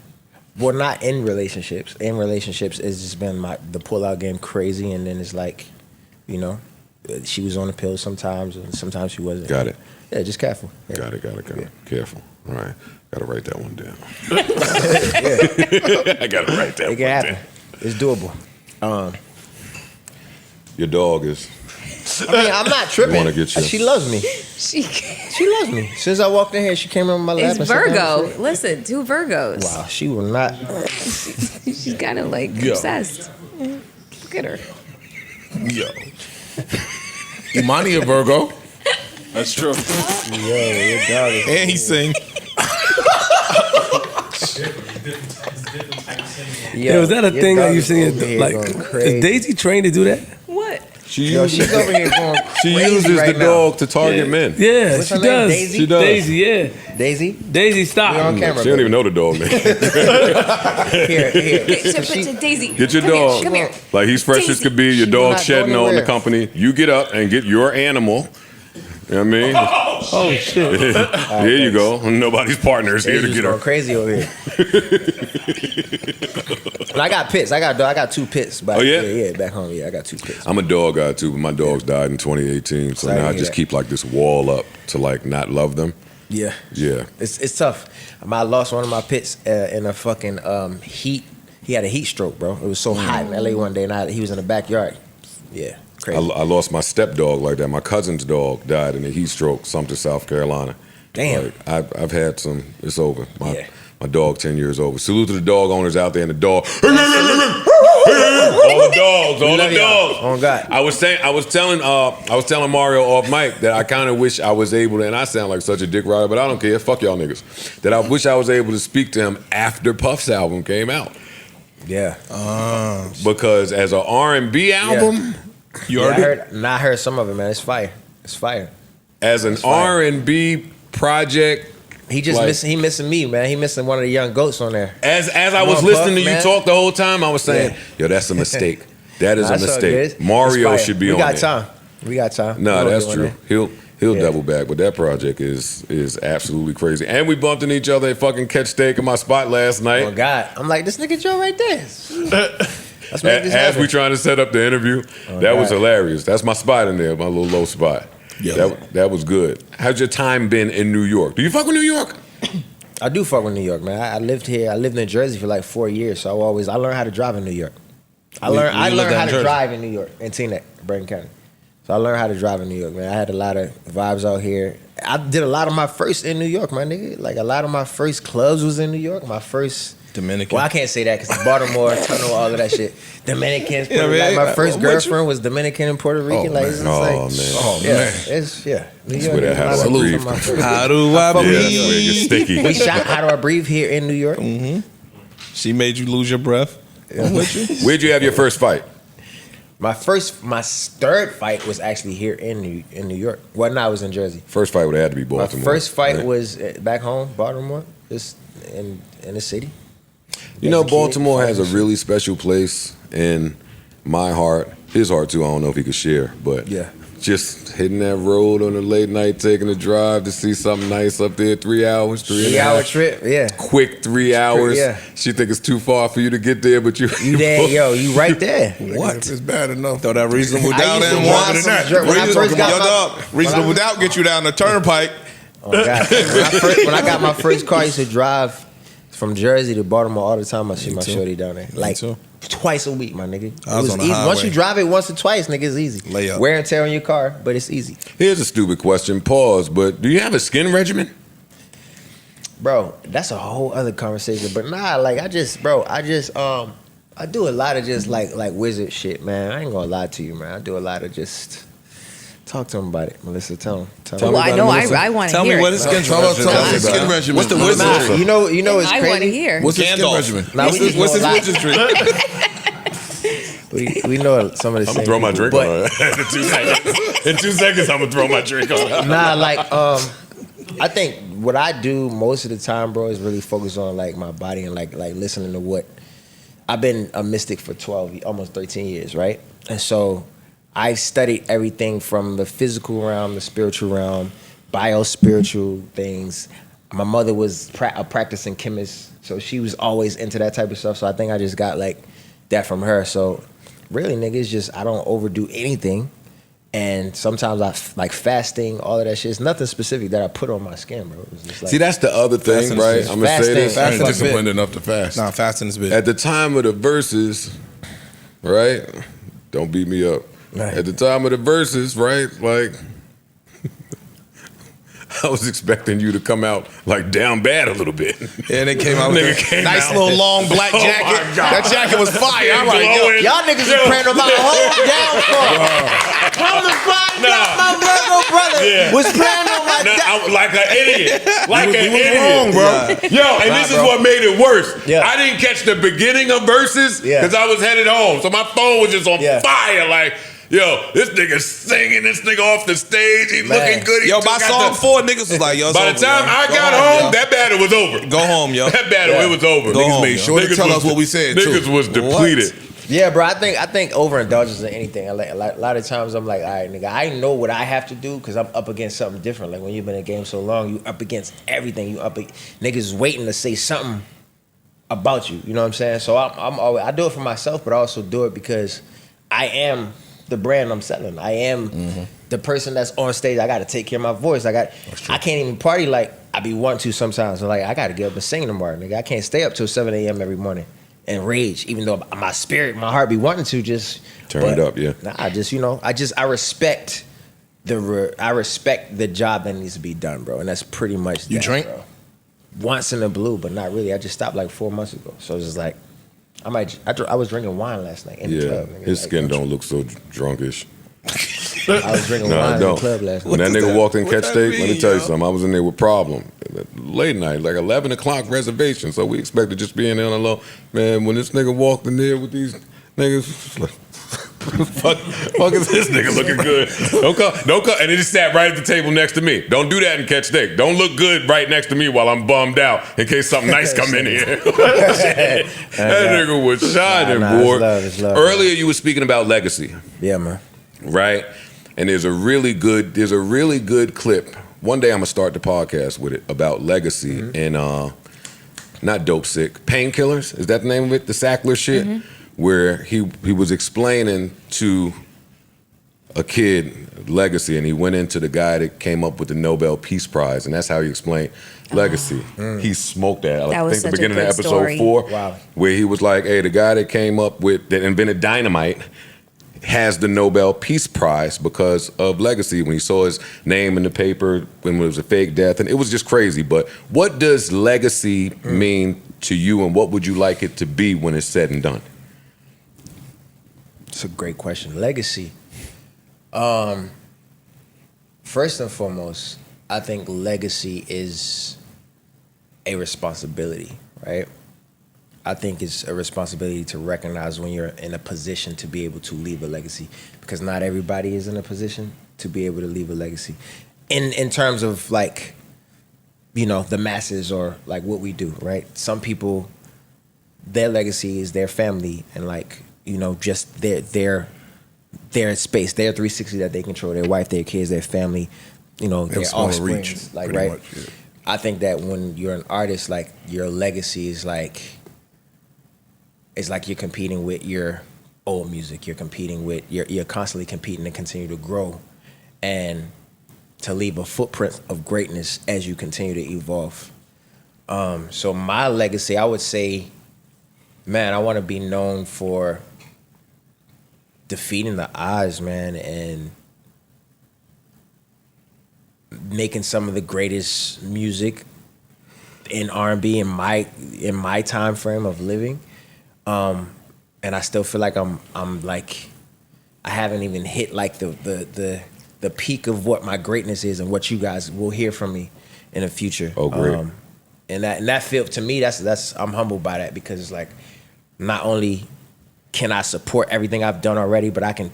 Well, not in relationships. In relationships, it's just been the pull-out game crazy, and then it's like, you know, she was on the pill sometimes, and sometimes she wasn't. Got it. Yeah, just careful. Yeah. Got it. Yeah. Careful. All right. Got to write that one down. Yeah. I got to write that It one can happen. down. It's doable. Your dog is. I mean, I'm not tripping. wanna get you- She loves me. She She loves me. Since I walked in here, she came on my lap. is and sat down Virgo. and said- Listen, 2 Virgos. Wow, she will not. She's kind of like obsessed. Look at her. Yo. Imani a Virgo. That's true. Your dog is. And he sing. Yo, is that a your thing that dog you is see? over here Like, going is crazy. Daisy trained to do that? What? Yo, she's over here going She crazy uses right the now. dog to target men. Yeah, What's she her name? does. Daisy? She does. Daisy, yeah. Daisy. Daisy, stop. We're on camera. She don't even know the dog name. Here. Daisy, Get your come dog. Here, come here. Like he's fresh as could be. Your She will dog not go shedding on the anywhere. company. You get up and get your animal. You know what I mean? Oh, shit. Here you go. Nobody's partner is here to Daisy's get going her. crazy over here. And I got pits. I got 2 pits. Back, Oh, yeah? Yeah, back home. Yeah, I got 2 pits. I'm a dog guy too, but my dogs died in 2018. So Sorry to now I hear just that. keep like this wall up to like not love them. Yeah. Yeah. It's tough. I lost one of my pits in a fucking heat. He had a heat stroke, bro. It was so hot in LA one day, and he was in the backyard. Yeah, crazy. I lost my stepdog like that. My cousin's dog died in a heat stroke, Sumter, South Carolina. Damn. Like, I've had some. It's over. Yeah. My dog 10 years over. Salute to the dog owners out there and the dog. all the dogs. Oh God. I was telling Mario off mic that I kind of wish I was able to, and I sound like such a dick rider, but I don't care. Fuck y'all niggas. That I wish I was able to speak to him after Puff's album came out. Yeah. Because as an R&B album, I heard some of it, man. It's fire. It's fire. as an fire. R&B project, He just like, missing me, man. He missing one of the young goats on there. As I Come was on, listening Puff, to you man. talk the whole time, I was saying, Yeah. yo, that's a mistake. That is a That's all good. mistake. It's Mario fire. should be on We got there. time. We got time. No, We'll that's get true. one there. He'll Yeah. double back, but that project is absolutely crazy. And we bumped into each other at fucking Catch Steak in my spot last night. Oh God. I'm like, this nigga Joe right there. Let's make this As happen. we trying to set up the interview, that was God. hilarious. That's my spot in there, my little low spot. Yeah. That was good. How's your time been in New York? Do you fuck with New York? I do fuck with New York, man. I lived here. I lived in Jersey for like 4 years, so I learned how to drive in New York. I learned lived how down in to Jersey? drive in New York, in Teaneck, Bergen County. So I learned how to drive in New York, man. I had a lot of vibes out here. I did a lot of my first in New York, my nigga. Like a lot of my first clubs was in New York. My first Dominican. Well, I can't say that because Baltimore, Tunnel, all of that shit. Dominicans. Yeah, Puerto- man, like my first I'm with you. girlfriend was Dominican and Puerto Rican. like, it's just like, Oh, man. Oh, yeah, man. it's New That's York where that is How my- Do I some Breathe of my comes favorite. How do I Yeah, that's where it breathe? gets sticky. We shot How Do I Breathe here in New York. She made you lose your breath. I'm with you. Where'd you have your first fight? My third fight was actually here in New York. Well, no, I was in Jersey. First fight would have had to be My Baltimore. first fight right? was back home, Baltimore, just in the city. You know, As a kid, Baltimore has a fighting really special place in my heart. His heart too. I don't know if he could share, but Yeah. just hitting that road on a late night, taking a drive to see something nice up there. 3 hours, 3-hour trip, yeah. quick 3 hours. yeah. She think it's too far for you to get there, but you there, yo, you right there. What? If it's bad enough. Throw that reasonable I doubt used to in. drive More than some that. jerk- when I first got Yo, my- dog, reasonable doubt get you down the turnpike. Oh, God. When I got my first car, I used to drive from Jersey to Baltimore all the time. I see my too. shorty down there. Like too. twice a week, my nigga. I was on the easy. Once highway. you drive it once or twice, nigga, it's easy. Lay up. Wear and tear on your car, but it's easy. Here's a stupid question. Pause. But do you have a skin regimen? Bro, that's a whole other conversation. But nah, like I just I do a lot of just like wizard shit, man. I ain't gonna lie to you, man. I do a lot of just talk to him about it. Melissa, tell him. Well, I know. I want to Tell hear me it. what his skin Tell us the skin regimen. What's the Nah, wizardry? you know it's I want to crazy. hear. What's the skin Gandalf. regimen? Nah, What's his wizardry? We know some of the I'm same gonna throw my people, drink but- on her. In 2 seconds. In 2 seconds, I'm gonna throw my drink on her. Nah, like I think what I do most of the time, bro, is really focus on like my body and like listening to what I've been a mystic for 12, almost 13 years, right? And so I studied everything from the physical realm, the spiritual realm, bio-spiritual things. My mother was a practicing chemist, so she was always into that type of stuff. So I think I just got like that from her. So really, nigga, it's just I don't overdo anything. And sometimes I like fasting, all of that shit. It's nothing specific that I put on my skin, bro. It's just like, See, that's the other thing, Fasting right? is I'm gonna say this. Fasting I ain't is disciplined big. enough to fast. Nah, fasting is big. At the time of the verses, right? Don't beat me up. Right. At the time of the verses, right? Like, I was expecting you to come out like down bad a little bit. And it came out with Nigga a came nice out. little long black Oh my jacket. God. That jacket was fire. I'm like, Glowing. yo, y'all niggas is praying on my whole downfall. Come to find out my Virgo brother was praying on my downfall. Like an idiot. Like an he was idiot. wrong, bro. Yo, and this is bro. what made it worse. Yeah. I didn't catch the beginning of verses Yeah. because I was headed home. So my phone was just on Yeah. fire. Like, yo, this nigga singing this nigga off the stage. He looking good. He yo, took by out song the- 4, niggas was like, yo, it's By the over, time yo. I Go got home, home, yo. that battle was over. Go home, yo. That battle, Yeah. it was over. Go Niggas home, made yo. sure Niggas to tell was- us what we said. Niggas too. was depleted. Yeah, bro. I think overindulgence in anything. A lot of times I'm like, all right, nigga, I know what I have to do because I'm up against something different. Like when you've been in a game so long, you up against everything. Niggas is waiting to say something about you. You know what I'm saying? So I'm always I do it for myself, but I also do it because I am the brand I'm selling. I am the person that's on stage. I got to take care of my voice. I can't even party like I be wanting to sometimes. So like I got to get up and sing tomorrow, nigga. I can't stay up till 7 a.m. every morning and rage, even though my spirit, my heart be wanting to just Turn it up, yeah. Nah, I respect the job that needs to be done, bro, and that's pretty much You that, drink? bro. Once in a blue, but not really. I just stopped like 4 months ago, so it's just like I was drinking wine last night in the Yeah, club. Nigga. his Like, skin don't look so drunkish. I was drinking No, wine I in the don't. club last When night. that nigga walked in What Catch that Steak, let me mean, tell you yo? something. I was in there with Problem. Late night, like 11 o'clock reservation. So we expect to just be in there on the low. Man, when this nigga walked in there with these niggas, like, fuck is this nigga looking good? Don't come. And he just sat right at the table next to me. Don't do that in Catch Steak. Don't look good right next to me while I'm bummed out in case something nice come in here. That nigga was shining, Nah, boy. it's love, Earlier you were speaking about legacy. Yeah, man. Right? And there's a really good clip. One day I'm gonna start the podcast with it about legacy and not Dope Sick, Painkillers. Is that the name of it? The Sackler shit? Where he was explaining to a kid legacy, and he went into the guy that came up with the Nobel Peace Prize, and that's how he explained legacy. He smoked that. That I was think the such a beginning of good episode story. 4, Wow. where he was like, hey, the guy that came up with, that invented dynamite, has the Nobel Peace Prize because of legacy. When he saw his name in the paper, when it was a fake death, and it was just crazy. But what does legacy mean to you, and what would you like it to be when it's said and done? It's a great question. Legacy. First and foremost, I think legacy is a responsibility, right? I think it's a responsibility to recognize when you're in a position to be able to leave a legacy, because not everybody is in a position to be able to leave a legacy. In terms of like, you know, the masses or like what we do, right? Some people, their legacy is their family and like, you know, just their space, their 360 that they control, their wife, their kids, their family, you know, their smaller offspring. reach, Like, pretty right? much, yeah. I think that when you're an artist, like your legacy is like, it's like you're competing with your old music. You're competing with, you're constantly competing to continue to grow and to leave a footprint of greatness as you continue to evolve. So my legacy, I would say, man, I want to be known for defeating the odds, man, and making some of the greatest music in R&B in my time frame of living. and I still feel like I'm like I haven't even hit like the peak of what my greatness is and what you guys will hear from me in the future. Oh, great. And that feel to me, that's I'm humbled by that, because it's like not only can I support everything I've done already, but I can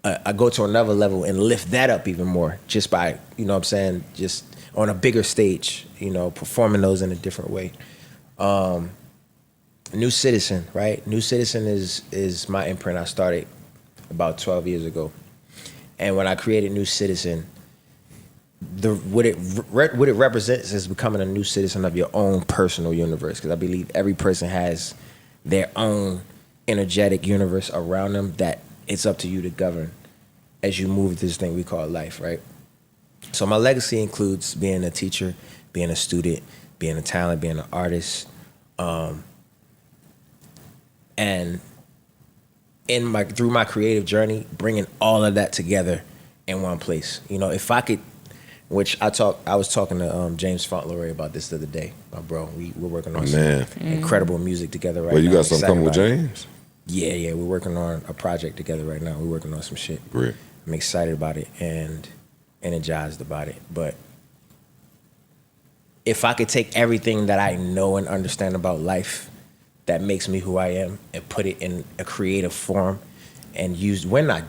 I go to another level and lift that up even more just by, you know what I'm saying, just on a bigger stage, you know, performing those in a different way. New Citizen, right? New Citizen is my imprint. I started about 12 years ago. And when I created New Citizen, what it represents is becoming a new citizen of your own personal universe, because I believe every person has their own energetic universe around them that it's up to you to govern as you move this thing we call life, right? So my legacy includes being a teacher, being a student, being a talent, being an artist, and through my creative journey, bringing all of that together in one place. You know, if I could, which I was talking to James Fauntleroy about this the other day, my bro. We're working on some incredible music together right now. Well, you got something coming with James? Yeah, we're working on a project together right now. We're working on some shit. Great. I'm excited about it and energized about it. But if I could take everything that I know and understand about life that makes me who I am and put it in a creative form and use my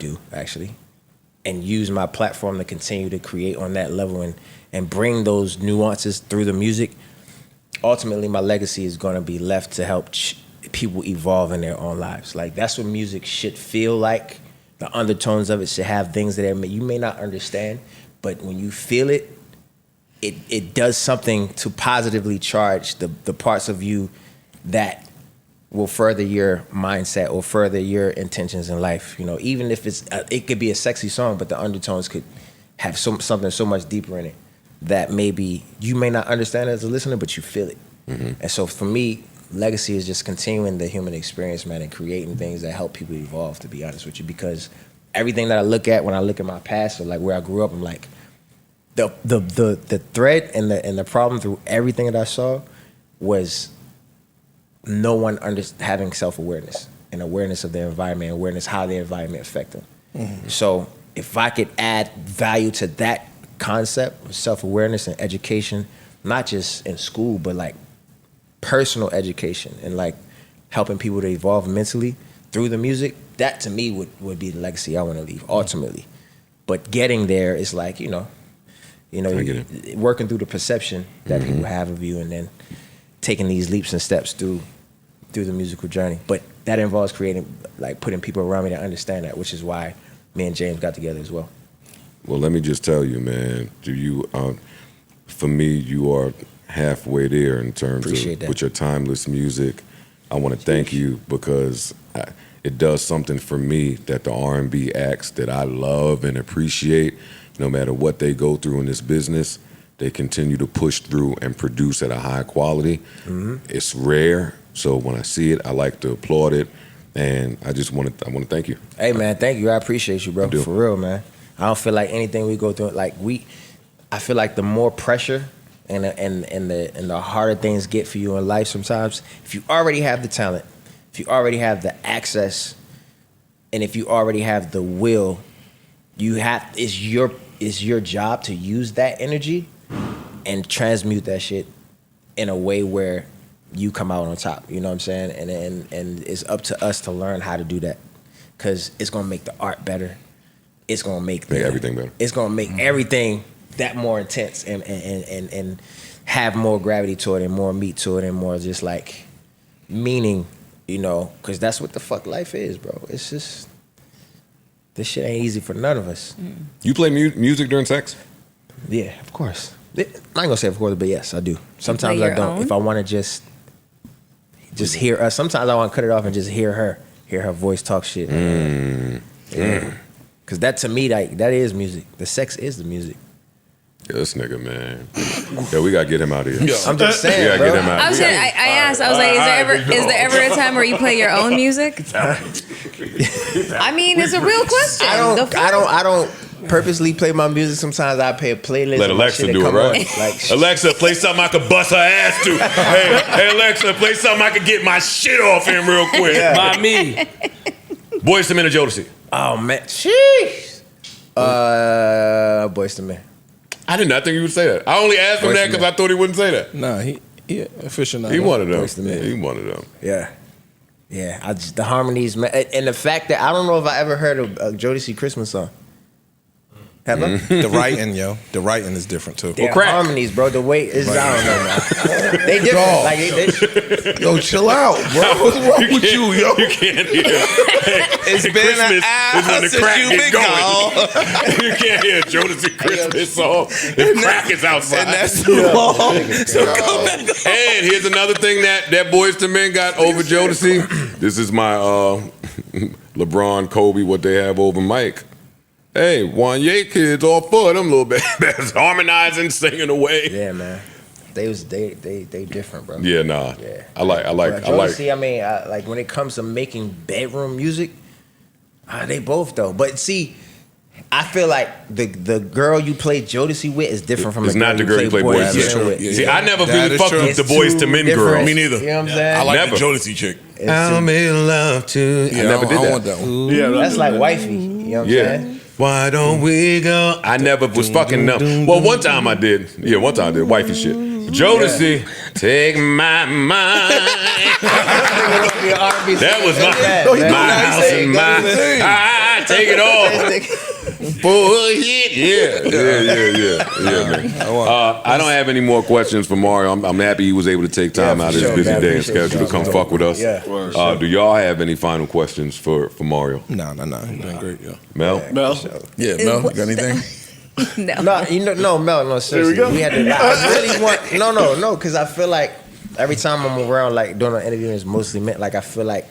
platform to continue to create on that level and bring those nuances through the music, ultimately my legacy is going to be left to help people evolve in their own lives. Like, that's what music should feel like. The undertones of it should have things that you may not understand, but when you feel it, it does something to positively charge the parts of you that will further your mindset or further your intentions in life. You know, even if it could be a sexy song, but the undertones could have something so much deeper in it that maybe you may not understand as a listener, but you feel it. Mm-hmm. And so for me, legacy is just continuing the human experience, man, and creating things that help people evolve, to be honest with you, because everything that I look at when I look at my past or like where I grew up, I'm like, the thread and the problem through everything that I saw was no one having self-awareness and awareness of their environment, awareness how their environment affect them. Mm-hmm. So if I could add value to that concept of self-awareness and education, not just in school, but like personal education and like helping people to evolve mentally through the music, that to me would be the legacy I want to leave ultimately. But getting there is like, working through the perception that people have of you and then taking these leaps and steps through the musical journey. But that involves putting people around me that understand that, which is why me and James got together as well. Well, let me just tell you, man, for me, you are halfway there in terms of with your timeless music. I want to thank you because it does something for me that the R&B acts that I love and appreciate, no matter what they go through in this business, they continue to push through and produce at a high quality. Mm-hmm. It's rare, so when I see it, I like to applaud it, and I want to thank you. Hey, man, thank you. I appreciate you, bro. For real, man. I don't feel like anything we go through, I feel like the more pressure and the harder things get for you in life sometimes, if you already have the talent, if you already have the access, and if you already have the will, it's your job to use that energy and transmute that shit in a way where you come out on top. You know what I'm saying? And it's up to us to learn how to do that, because it's gonna make the art better. It's gonna make everything better. It's gonna make everything that more intense and have more gravity to it and more meat to it and more just like meaning, because that's what the fuck life is, bro. It's just, this shit ain't easy for none of us. You play music during sex? Yeah, of course. I'm not gonna say of course, but yes, I do. Sometimes I don't. If I want to just hear us, sometimes I want to cut it off and just hear her voice talk shit. Because that to me, that is music. The sex is the music. Yeah, this nigga, man. Yeah, we gotta get him out of here. I'm just saying, we gotta bro. get him out. I asked, I was like, is there ever a time where you play your own music? I mean, it's a real question. purposely play my music. Sometimes I play a playlist. Let Alexa do it, right? Like, Alexa, play something I could bust her ass to. hey, Alexa, play something I could get my shit off in real quick. By me. Boys to Men or Jodeci? Oh man, sheesh. Boys to Men. I did not think you would say that. I only asked him that because I thought he wouldn't say that. Nah, he official. He wanted them. Boys to Men. He wanted them. Yeah. Yeah, the harmonies, man, and the fact that I don't know if I ever heard a Jodeci Christmas song. Have I? The writing, yo. The writing is different too. Their harmonies, bro. The way is, I don't know, man. They different. Dog. Like they Yo, chill out, bro. What's wrong with you, yo? You can't hear. It's been Christmas an hour is when the since crack you've get been going. gone. You can't hear a Jodeci Christmas song. The crack is outside. And that's too long. So come back. And here's another thing that Boys to Men got over Jodeci. This is my LeBron, Kobe, what they have over Mike. Hey, Wanye kids all for them little babies harmonizing, singing away. Yeah, man. They different, bro. Yeah, nah. Yeah. I like. See, I mean, like when it comes to making bedroom music, they both though. But see, I feel like the girl you play Jodeci with is different from it's the not the girl you play Boys to Men with. See, I never really fucked with the Boys to Men girl. Me neither. You know what I'm saying? I like Never. the Jodeci chick. I'll make love to. Yeah, I never did I that. want that one. Yeah, That's like wifey. You know what I'm saying? Why don't we go? I never was fucking them. Well, one time I did. Yeah, one time I did wifey shit. Jodeci, take my mind. That was my house and my. I take it all. Bullshit. Yeah, man. I don't have any more questions for Mario. I'm happy he was able to take time out of his busy day and schedule to come fuck with us. Yeah. Do y'all have any final questions for Mario? No. He's doing great, yo. Mel? Yeah, Mel, you got anything? No. No, seriously. We had to. I really want. No, because I feel like every time I'm around, like doing an interview, it's mostly meant. Like I feel like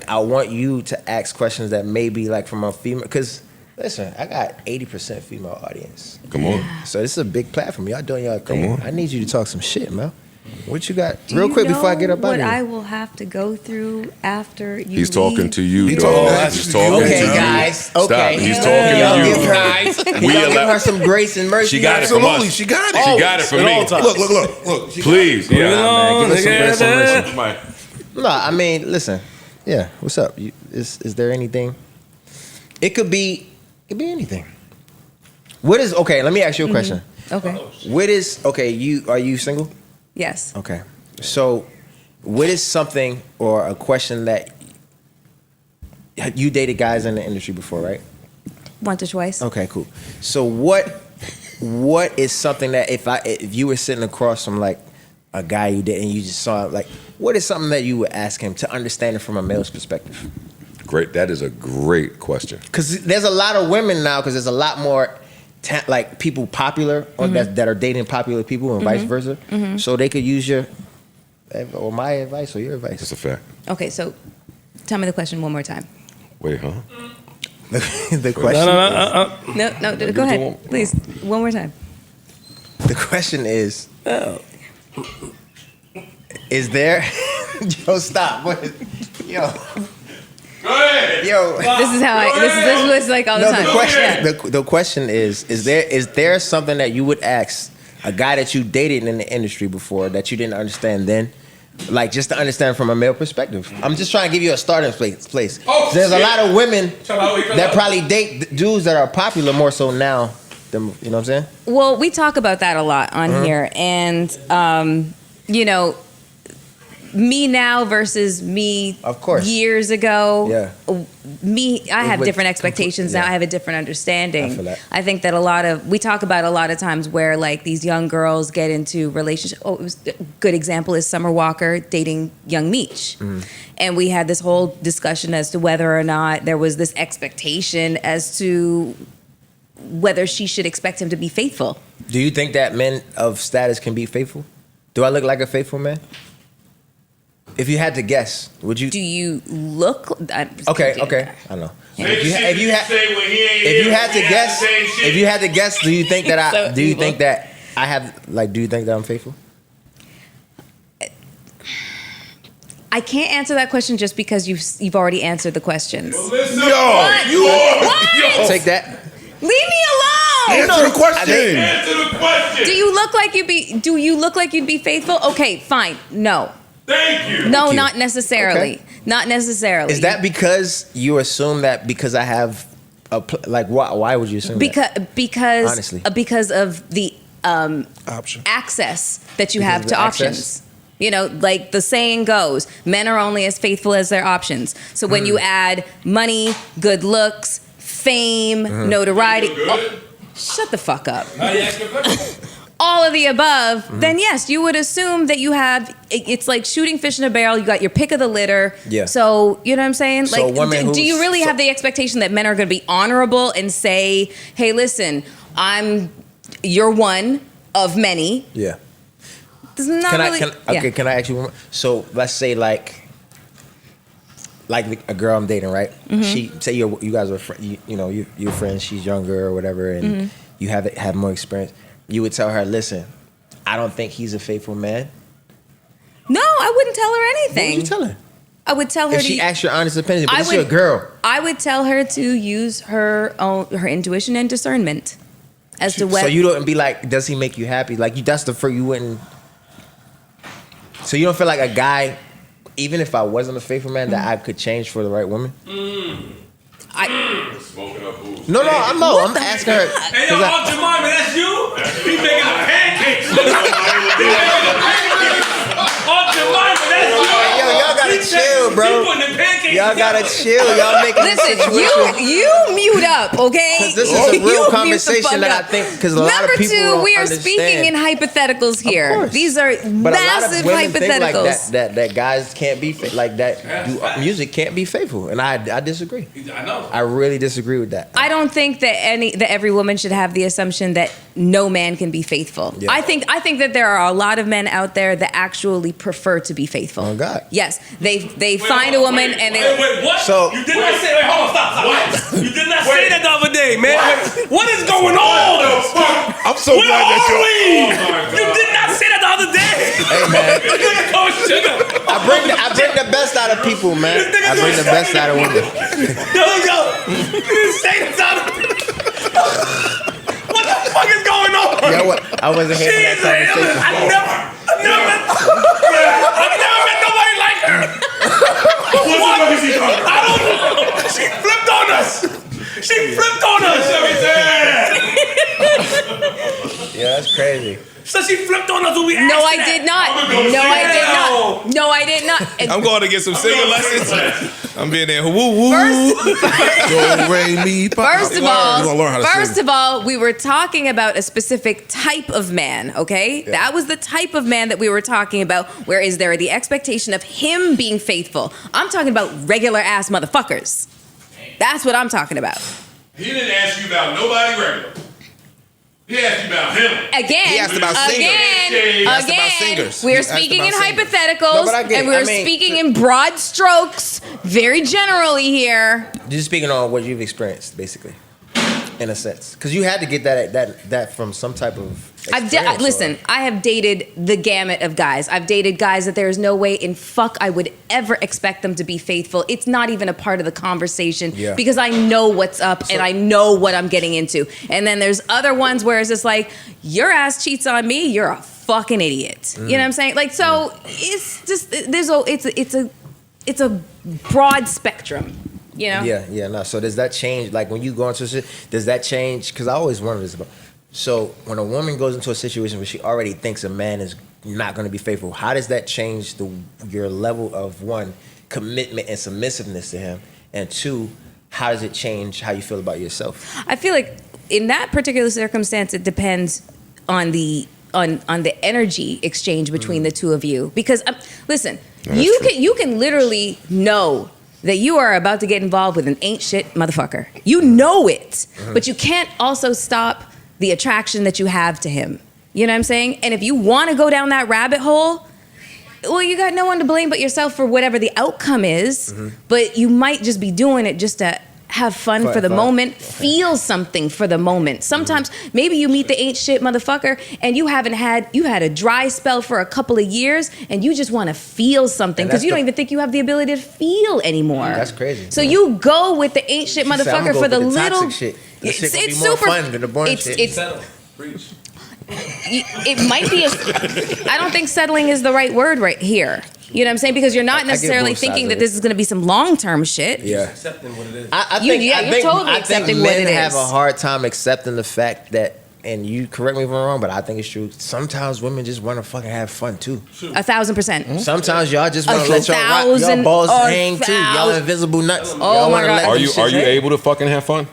I want you to ask questions that maybe like from a female. Because listen, I got 80% female audience. Come on. So this is a big platform. Y'all doing y'all thing. Come on. I need you to talk some shit, man. What you got? Real quick before I get up out of what here. I will have to go through after you He's leave? talking to you, He's dog. talking He's talking to Okay, you. guys. Okay. Stop. He's talking Y'all to you. give her, We y'all give allow- her some grace and mercy. She got it from Absolutely, us. she got it. She got it from me. Look. Please. Bring it Yeah. on, give us some grace and nigga. mercy. No, I mean, listen. Yeah, what's up? Is there anything? It could be anything. What is okay? Let me ask you a question. Okay. What is okay? Are you single? Yes. Okay. So, what is something or a question that you dated guys in the industry before, right? Once or twice. Okay, cool. So what is something that if you were sitting across from like a guy you did and you just saw like what is something that you would ask him to understand it from a male's perspective? Great. That is a great question. Because there's a lot of women now. Because there's a lot more like people popular or that are dating popular people and vice versa. So they could use your or my advice or your advice. That's a fact. Okay, so tell me the question one more time. Wait, huh? The question. No, go ahead, please. One more time. The question is. Is there? Yo, stop. Yo. Go ahead. Yo. This is how this is what it's like all the time. The question is there something that you would ask a guy that you dated in the industry before that you didn't understand then? Like just to understand from a male perspective. I'm just trying to give you a starting place. Oh, There's shit. a lot of women that probably date dudes that are popular more so now than, you know what I'm saying? Well, we talk about that a lot on here, and you know, me now versus me Of course. years ago. Yeah. I have With- different expectations now. yeah. I have a different understanding. I feel that. I think that we talk about a lot of times where like these young girls get into relationships. Oh, it was a good example is Summer Walker dating young Meech. And we had this whole discussion as to whether or not there was this expectation as to whether she should expect him to be faithful. Do you think that men of status can be faithful? Do I look like a faithful man? If you had to guess, would you? Do you look? Okay. I know. If you had to guess, do you think that So do you evil. think that I have like? Do you think that I'm faithful? I can't answer that question just because you've already answered the questions. Yo, you are. Take that. Leave me alone. Answer the question. Answer the question. Do you look like you'd be faithful? Okay, fine. No. Thank you. No, not necessarily. Okay. Not necessarily. Is that because you assume that because I have why would you assume that? Because Honestly. Because of the Option. access that you Because have of to the access? options. You know, like the saying goes, men are only as faithful as their options. So when you add money, good looks, fame, notoriety, shut the fuck up. All of the above, then yes, you would assume that you have, it's like shooting fish in a barrel, you got your pick of the litter. Yeah. So, you know what I'm saying? So Like, women do you really have the expectation that men are going to be honorable and say, hey, listen, you're one of many? Yeah. This is not really. Okay, can I ask you one more? So let's say like a girl I'm dating, right? She say you guys are you're friends. She's younger or whatever, and you have more experience. You would tell her, listen, I don't think he's a faithful man. No, I wouldn't tell her anything. What would you tell her? I would tell her If she asked your honest opinion, but this is your girl. I would tell her to use her intuition and discernment as to whether. So you don't be like, does he make you happy? Like that's the first you wouldn't. So you don't feel like a guy, even if I wasn't a faithful man, that I could change for the right woman? Smoking up booze. No, I'm asking her. Hey, yo, Aunt Jemima, that's you? He making the pancakes. Aunt Jemima, that's you? Yo, y'all gotta chill, bro. He putting the pancakes Y'all gotta chill. Y'all making this Listen, situation. you mute up, okay? Because this is a You real mute the conversation fuck that I up. think because a lot Number of people two, don't we are understand. speaking in hypotheticals here. course. These are But a massive lot of women think like hypotheticals. that guys can't be like that. Music can't be faithful, and I disagree. I know. I really disagree with that. I don't think that every woman should have the assumption that no man can be faithful. Yeah. I think that there are a lot of men out there that actually prefer to be faithful. Oh, God. Yes, they find a woman and they. Wait, what? So- You did not say. Wait, hold on, stop. You did not say that the other day, man. What is going on? I'm so Where glad that are you're. we? You did not say that the other day. Hey man, This nigga throwing sugar. I bring the best out of people, man. I bring the best out of women. Yo. You didn't say that the other day. What the fuck is going on? You know what? I wasn't here for that conversation. I never met nobody like her. What? I don't know. She flipped on us. Yeah, that's crazy. So she flipped on us when we asked No, I that. did not. No, I did not. I'm going to get some singing lessons. I'm being there. Woo woo. Do, re, mi, fa. First of You gonna learn how to sing. all, we were talking about a specific type of man, okay? Yeah. That was the type of man that we were talking about, where is there the expectation of him being faithful. I'm talking about regular ass motherfuckers. That's what I'm talking about. He didn't ask you about nobody regular. He asked you about him. Again, He asked about singers. He asked about singers. We're He asked speaking in about singers. hypotheticals, No, but I get and it. we're I mean, speaking in broad strokes, very generally here. Just speaking on what you've experienced, basically, in a sense, because you had to get that from some type of. Listen, I have dated the gamut of guys. I've dated guys that there is no way in fuck I would ever expect them to be faithful. It's not even a part of the conversation because I know what's up and I know what I'm getting into. And then there's other ones where it's just like, your ass cheats on me, you're a fucking idiot. You know what I'm saying? Like, so it's just it's a broad spectrum. You know? Yeah, no. So does that change? Like when you go into shit, does that change? Because I always wonder this about. So when a woman goes into a situation where she already thinks a man is not going to be faithful, how does that change your level of one, commitment and submissiveness to him, and two, how does it change how you feel about yourself? I feel like in that particular circumstance, it depends on the energy exchange between the two of you. Because listen, you can literally know that you are about to get involved with an ain't shit motherfucker. You know it, but you can't also stop the attraction that you have to him. You know what I'm saying? And if you want to go down that rabbit hole, well, you got no one to blame but yourself for whatever the outcome is. But you might just be doing it just to have fun for the moment, feel something for the moment. Sometimes maybe you meet the ain't shit motherfucker and you had a dry spell for a couple of years and you just want to feel something because you don't even think you have the ability to feel anymore. That's crazy. So you go with the ain't shit motherfucker for the little toxic shit. It's super fun than the boring shit. It might be I don't think settling is the right word right here. You know what I'm saying? Because you're not necessarily thinking that this is going to be if some long-term shit. Yeah. Accepting what it is. You're totally accepting what it is. Men have a hard time accepting the fact that, and you correct me if I'm wrong, but I think it's true. Sometimes women just want to fucking have fun too. 1,000%. Sometimes y'all just want to let y'all balls hang too. Y'all invisible nuts. Oh my God. Are you able to fucking have fun?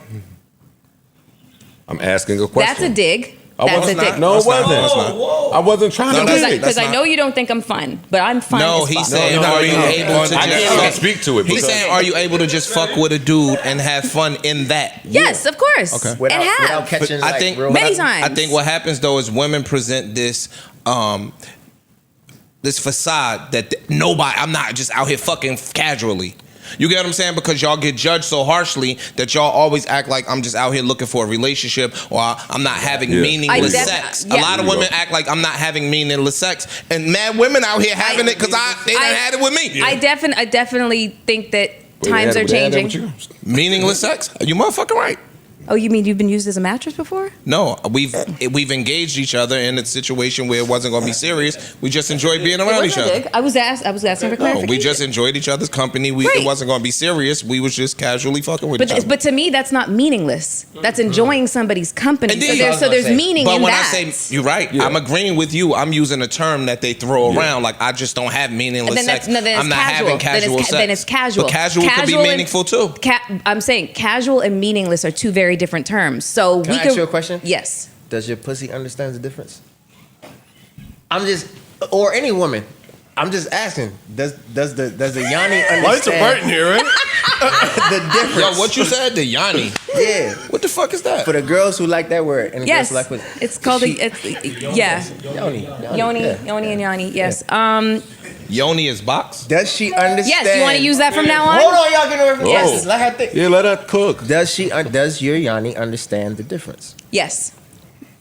I'm asking a question. That's a dig. That's a dig. No, it wasn't. I wasn't trying to dig. Because I know you don't think I'm fun, but I'm fun. No, as he's fuck. saying, are you able to I can't speak to it. He's saying, are you able to just fuck with a dude and have fun in that? Yes, of course. Okay. Without catching I think many times. I think what happens though is women present this this facade that I'm not just out here fucking casually. You get what I'm saying? Because y'all get judged so harshly that y'all always act like I'm just out here looking for a relationship or I'm not having meaningless sex. A lot of women act like I'm not having meaningless sex, and mad women out here having it because they done had it with me. I definitely think that times are changing. Meaningless sex? You motherfucking right. Oh, you mean you've been used as a mattress before? No, we've engaged each other in a situation where it wasn't going to be serious. We just enjoyed being around each other. I was asking for clarification. We just enjoyed each other's company. It wasn't going to be serious. We was just casually fucking with each other. But to me, that's not meaningless. That's enjoying somebody's company. Indeed. So there's meaning in that. But when I say, you're right, I'm agreeing with you. I'm using a term that they throw around. Like, I just don't have meaningless sex. I'm not having casual sex. Then it's casual. But casual could be meaningful too. I'm saying casual and meaningless are two very different terms. So Can I ask you a question? Yes. Does your pussy understand the difference? Or any woman. I'm just asking. Does the Yanni understand? Lights are bright in here, right? The difference. Yo, what you said? The Yanni. Yeah. What the fuck is that? For the girls who like that word and the Yes. girls who like pussy. It's called Yoni and Yanni. Yes. Yoni is box? Does she understand? Yes. You want to use that from now on? Hold on, y'all get over. Yes. Let her think. Yeah, let her cook. Does your Yanni understand the difference? Yes.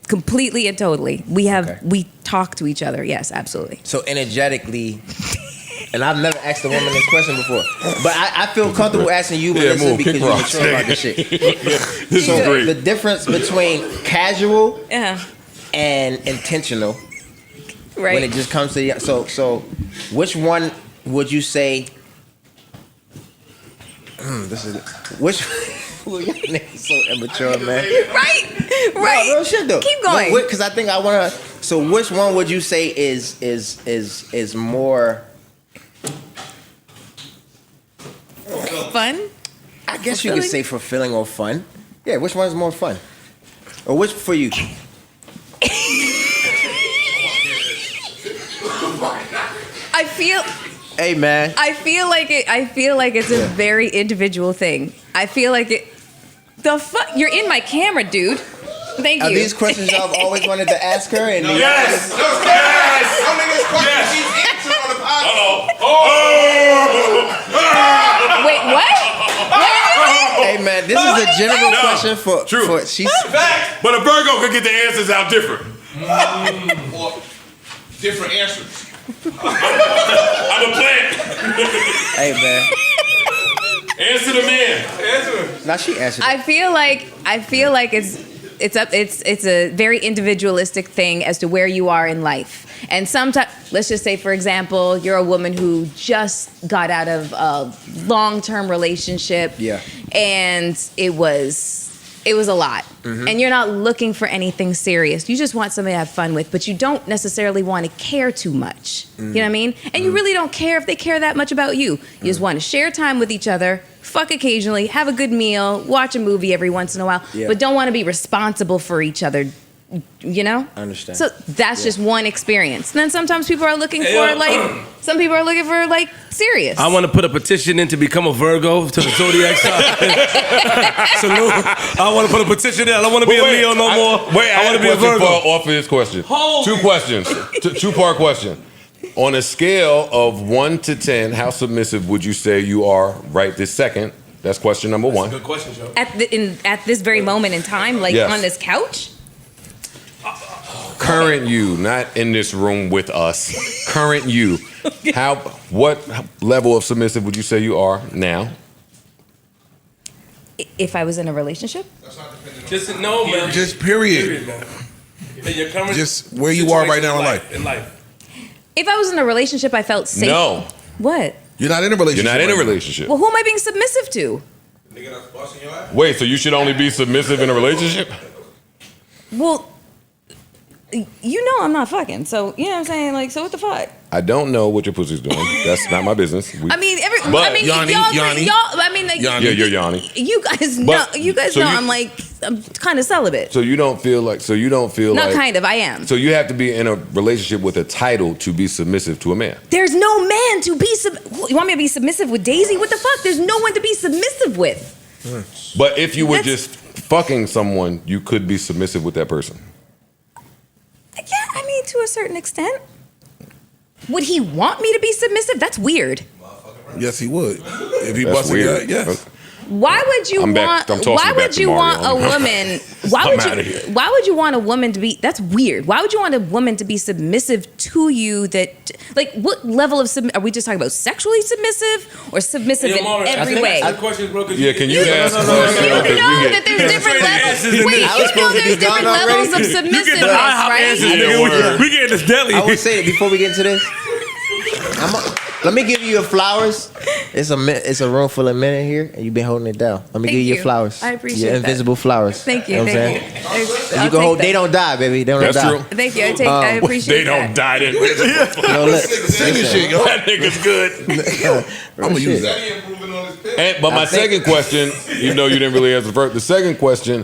Completely and totally. We talk to each other. Yes, absolutely. So energetically, and I've never asked a woman this question before, but I feel comfortable asking you, Melissa, because you're mature about this shit. This is great. The difference between casual and intentional, right? When it just comes to so which one would you say? This is which. Y'all niggas so immature, man. Right. No, real shit though. Keep going. Because I think I want to. So, which one would you say is more fun? I guess you could say fulfilling or fun. Yeah, which one is more fun? Or which for you? I feel. Hey man. I feel like it's a very individual thing. I feel like it. The fuck? You're in my camera, dude. Thank you. Are these questions I've always wanted to ask her? And Yes. How many questions she's answered on the podcast? Wait, what? Hey man, this is a general question for she's But a Virgo could get the answers out different. Or different answers. I'm a plant. Hey man. Answer the man. Now she answered. I feel like it's a very individualistic thing as to where you are in life. And sometimes, let's just say, for example, you're a woman who just got out of a long-term relationship. Yeah. And it was a lot. Mm-hmm. And you're not looking for anything serious. You just want somebody to have fun with, but you don't necessarily want to care too much. You know what I mean? And you really don't care if they care that much about you. You just want to share time with each other, fuck occasionally, have a good meal, watch a movie every once in a while, but don't want to be responsible for each other. You know? I understand. So that's just one experience. And then sometimes people are looking for serious. I want to put a petition in to become a Virgo to the zodiac sign. Salute. I want to put a petition in. I don't want to be a Leo no more. I want to be a Virgo. Off of this question. Two questions. Two-part question. On a scale of 1 to 10, how submissive would you say you are right this second? That's question number one. Good question, Joe. At this very moment in time, like Yes. on this couch. Current you, not in this room with us. Current you. What level of submissive would you say you are now? If I was in a relationship, Just no, man. Just period. man. In your current Just where you are right now in life. In life. if I was in a relationship, I felt safe. No. What? You're not in a relationship. You're not in a right now. relationship. Well, who am I being submissive to? Nigga that's busting your ass. Wait, so you should only be submissive in a relationship? Well, you know I'm not fucking, so you know what I'm saying. Like, so what the fuck? I don't know what your pussy's doing. That's not my business. I mean, Yanni, y'all, Yanni. I mean, like, Yanni. Yeah, you're Yanni. you guys know. But- You guys so know you- I'm kind of celibate. So you don't feel like. Not kind of. I am. So you have to be in a relationship with a title to be submissive to a man. There's no man to be. You want me to be submissive with Daisy? What the fuck? There's no one to be submissive with. But if you were That's- just fucking someone, you could be submissive with that person. Yeah, I mean, to a certain extent. Would he want me to be submissive? That's weird. Yes, he would. If he That's busted your ass, weird. yes. Why would you I'm back- want? I'm tossing Why it back would to you Mario. want a woman? Why I'm would outta you? here. Why would you want a woman to be? That's weird. Why would you want a woman to be submissive to you? That like what level of are we just talking about? Sexually submissive or submissive in every way? The question, bro, Yeah, can you ask You questions? know Because we that get- there's different levels. answers in Wait, this. I was you know supposed to be there's different done levels already. of You get the submissiveness, IHOP right? answers, Yeah, nigga. word. We get this deli. I would say that before we get into this. Let me give you your flowers. It's a room full of men in here, and you've been holding it down. Let me Thank give you your you. flowers. I appreciate your that. invisible flowers. Thank you. know what I'm Thank saying? you. And you can hold. They don't die, baby. They don't That's die. true. Thank you. I appreciate They don't that. die. Then. No, look, Sing this shit, yo. That nigga's good. I'm gonna use that. He improving on his pitch. But my second question, even though you didn't really answer the first, the second question,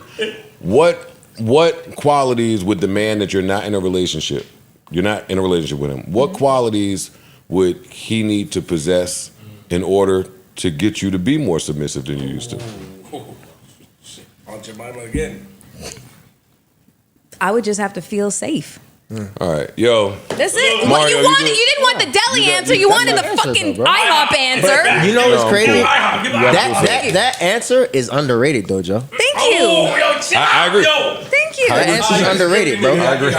what qualities would the man that you're not in a relationship, you're not in a relationship with him, what qualities would he need to possess in order to get you to be more submissive than you used to? On your Bible again. I would just have to feel safe. All right, yo. That's it. Mario, What you you wanted? good? You didn't want the deli answer. You that's wanted my the answer, fucking though, bro. IHOP answer. You know what's No, I'm crazy? cool. That answer is underrated, though, Joe. Thank Oh, you. yo, chill I out, agree. yo. Thank you. That answer's underrated, bro. I agree.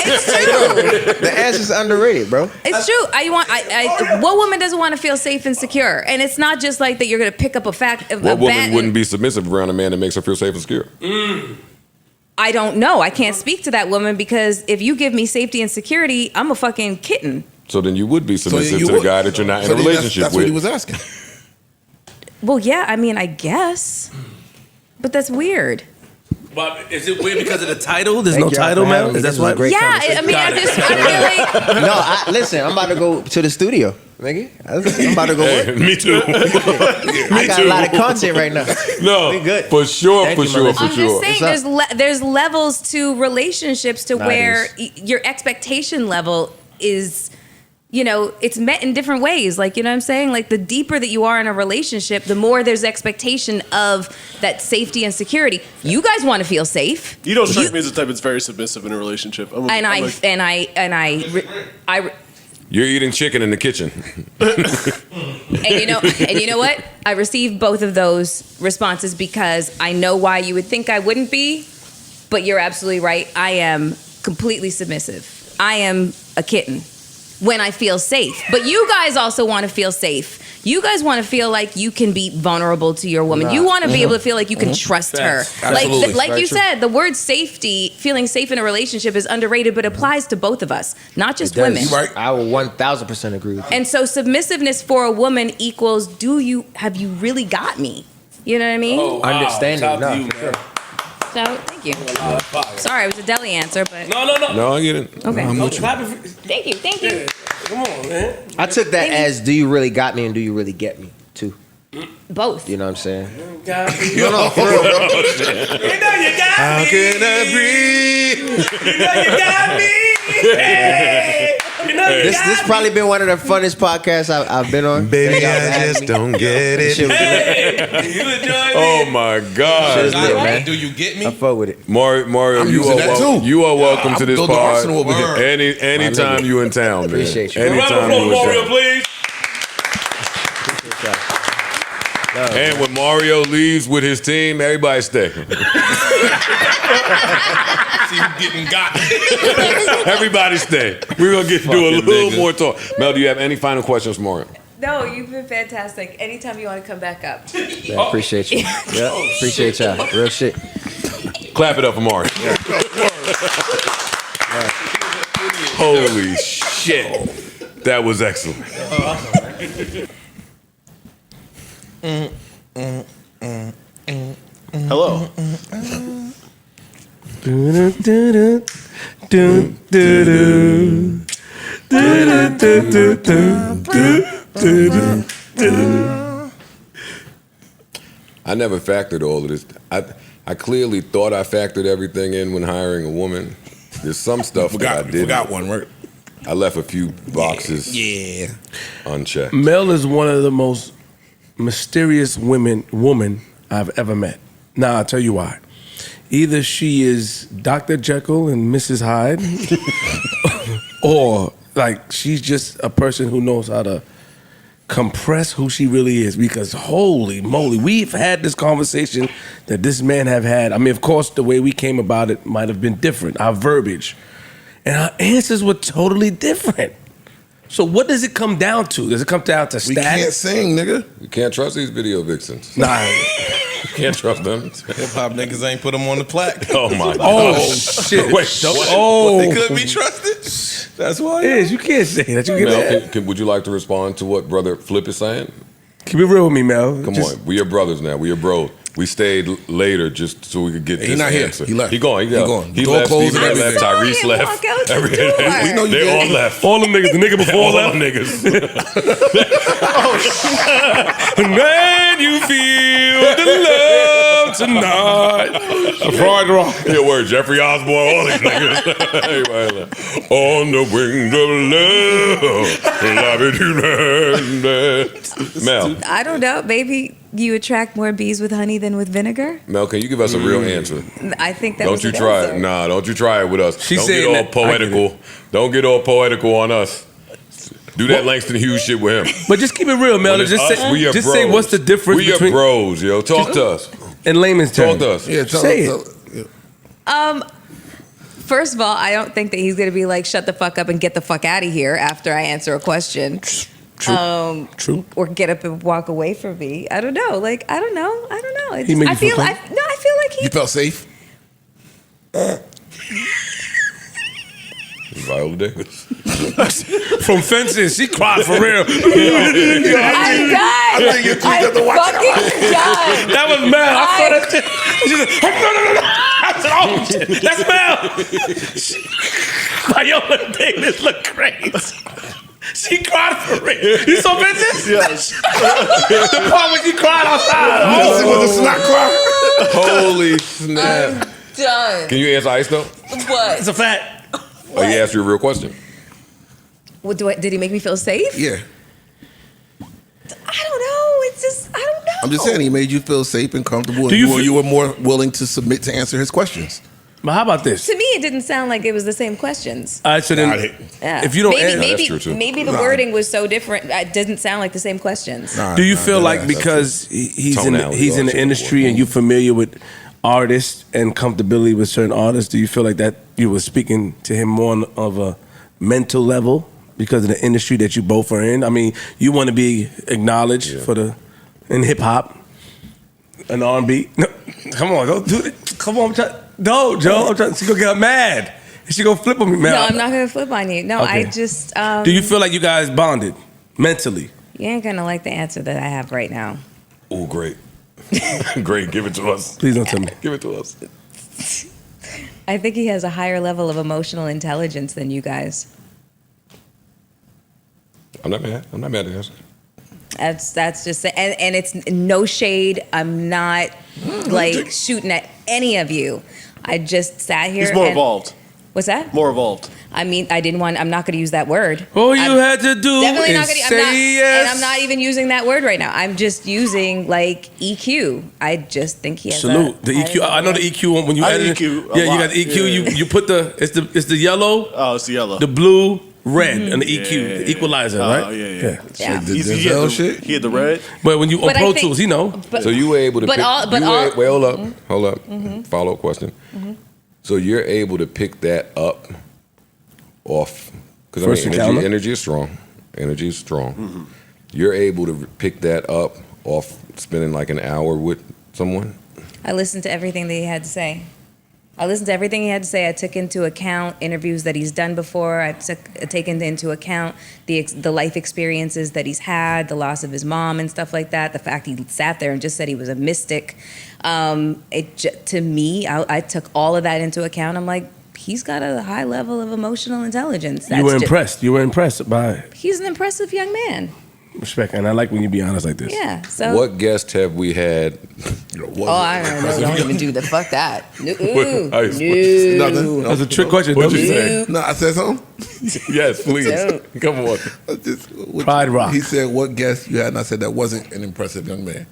It's true. The answer's underrated, bro. It's true. What woman doesn't want to feel safe and secure? And it's not just like that. You're gonna pick up a fact. What woman wouldn't be submissive around a man that makes her feel safe and secure? I don't know. I can't speak to that woman because if you give me safety and security, I'm a fucking kitten. So then you would be submissive you to the would. guy that you're not in So a then relationship that's with. what he was asking. Well, yeah. I mean, I guess, but that's weird. But is it weird because of the title? There's Thank no y'all title, for having man? me. Is that This was a why? great Yeah. conversation. I mean, I feel like No, listen, I'm about to go to the studio, nigga. I'm about to go work. Me too. I got a lot of content right now. No, We good. for sure, Thank for you, sure, Melissa. for I'm sure. just saying there's levels to relationships to Nah, it where is. your expectation level is, you know, it's met in different ways. Like, you know what I'm saying? Like the deeper that you are in a relationship, the more there's expectation of that safety and security. You guys want to feel safe. You don't strike me as the type that's very submissive in a relationship. You're eating chicken in the kitchen. And you know what? I received both of those responses because I know why you would think I wouldn't be, but you're absolutely right. I am completely submissive. I am a kitten when I feel safe. But you guys also want to feel safe. You guys want to feel like you can be vulnerable to your woman. You want to be able to feel like you can trust her. Absolutely. Like you true. said, the word safety, feeling safe in a relationship is underrated, but applies to both of us, not just women. You right. I will 1,000% agree with you. And so submissiveness for a woman equals have you really got me? You know what I mean? Oh, wow. Understanding, Shout out to no, you, for man. So thank you. Fire. Sorry, it was a deli answer, but No. No, I get it. okay. I'm clapping for- Thank you. Yeah. Come on, man. I took that as do you really got me and do you really get me, too. Both. You know what I'm saying? God, No, for real, bro. you know you got How me. can I breathe? You know you got me. Hey. You know you This got me. probably been one of the funnest podcasts I've been on. Baby, Thank y'all for I having just me. don't get This shit it. was lit. Hey, you enjoy Oh me? my Shit God. is lit, man. Do you get I me? fuck with it. Mario, I'm you using are that too. you are welcome I'm to this building pod. Arsenal over here. Anytime nigga. you in town, man. Appreciate you. Round of Anytime applause, you in Mario, town. please. Appreciate y'all. And when Mario leaves with his team, everybody stay. See who getting got. Everybody stay. We're going to do a little more talk. Mel, do you have any final questions for Mario? No, you've been fantastic. Anytime you want to come back up. Yeah, appreciate you. Yeah, appreciate y'all. Real shit. Clap it up for Mario. Holy shit. That was excellent. Hello. I never factored all of this. I clearly thought I factored everything in when hiring a woman. There's some stuff that I didn't. Forgot one, right? I left a few boxes unchecked. Mel is one of the most mysterious woman I've ever met. Now, I'll tell you why. Either she is Dr. Jekyll and Mrs. Hyde, or like she's just a person who knows how to compress who she really is. Because holy moly, we've had this conversation that this man have had. I mean, of course, the way we came about it might have been different, our verbiage. And our answers were totally different. So what does it come down to? Does it come down to stats? We can't sing, nigga. You can't trust these video vixens. Nah. You can't trust them. Hip hop niggas ain't put them on the plaque. Oh my God. Oh shit. Wait, They couldn't be trusted. That's why. Yes, you can't say that. You Mel, would you like to respond to what Brother Flip is saying? Keep it real with me, Mel. Come on. We are brothers now. We are bros. We stayed later just so we could get this not here. answer. He left. He gone. He gone. He Door left. closed Steve and left. everything. Tyrese left. Walk out the door. We know you They did. all left. All them niggas, the nigga before All left. them niggas. Man, you feel the love tonight. Fried rock. Yeah, word. Jeffrey Osborne, all these niggas. Everybody left. On the wings of love. Mel. I don't know. Maybe you attract more bees with honey than with vinegar. Mel, can you give us a real answer? I think that Don't was you an try answer. it. Nah, don't you try it with us. She's don't saying get all that- poetical. Don't get all poetical on us. Do that Langston Hughes shit with him. But just keep it real, Mel. When it's Just us, say, we are just bros. say what's the difference We are between bros, yo. Talk to us. in layman's terms. Talk to us. Yeah, Say it. First of all, I don't think that he's going to be like, shut the fuck up and get the fuck out of here after I answer a question. True. True. Or get up and walk away from me. I don't know. Like, I don't know. It's He made just, you feel I feel like he. You felt safe? Viola Davis. From Fences, she cried for real. I'm done. I'm fucking done. That was Mel. I saw that shit. She said, I said, oh shit, that's Mel. Viola Davis look crazy. She cried for real. You saw Fences? Yes. The part when she cried outside. Holy snap. Done. Can you answer Ice though? What? It's a fact. Oh, he asked you a real question. What did he make me feel safe? Yeah. I don't know. It's just I don't know. I'm just saying he made you feel safe and comfortable, Do and you you, feel- you were more willing to submit to answer his questions. But how about this? To me, it didn't sound like it was the same questions. All right, so then, Yeah. if you don't maybe, answer, maybe, that's true, too. maybe the wording was so different. It doesn't sound like the same questions. do you feel like because he's in Tonality the also industry and you're familiar with artists and comfortability with certain artists, do you feel like that you were speaking to him more of a mental level because of the industry that you both are in? I mean, you want to be acknowledged for in hip hop and R&B. No, come on, don't do it. Come on, no, Joe. I'm trying. She gonna get mad. She gonna flip on me, man. No, I'm not gonna flip on you. No, Okay. I just. Do you feel like you guys bonded mentally? You ain't gonna like the answer that I have right now. Oh, great. Great. Give it to us. Please don't tell me. Give it to us. I think he has a higher level of emotional intelligence than you guys. I'm not mad. I'm not mad at answer. That's just and it's no shade. I'm not like shooting at any of you. I just sat here. He's more and- evolved. What's that? More evolved. I mean, I didn't want. I'm not going to use that word. All you I'm had to do definitely not is gonna, say I'm not, yes. and I'm not even using that word right now. I'm just using like EQ. I just think he has Salute a the EQ. I know the EQ one when you I edit it. EQ a Yeah, you lot. got the EQ. Yeah. You put the it's the yellow, Oh, it's the yellow. the blue, red and the EQ, the equalizer, right? Oh, yeah. Yeah. The He Denzel had shit. He had the red. But when you on But I Pro think- Tools, you know. But, So you were able to but pick. all- but you were- all- wait, hold up. Follow up question. So you're able to pick that up off because First encounter? energy is strong. Energy is strong. You're able to pick that up off spending like an hour with someone. I listened to everything that he had to say. I took into account interviews that he's done before. I took taken into account the life experiences that he's had, the loss of his mom and stuff like that. The fact he sat there and just said he was a mystic. To me, I took all of that into account. I'm like, he's got a high level of emotional intelligence. You were impressed. You were impressed by He's an impressive young man. respect, and I like when you be honest like this. Yeah. So. What guest have we had? I don't know. Don't even do the fuck that. No. Nothing. That's a trick question. What'd Don't you you say? No, I said something. Yes, please. Don't. Come on. Pride Rock. He said, "What guest you had?" And I said, "That wasn't an impressive young man."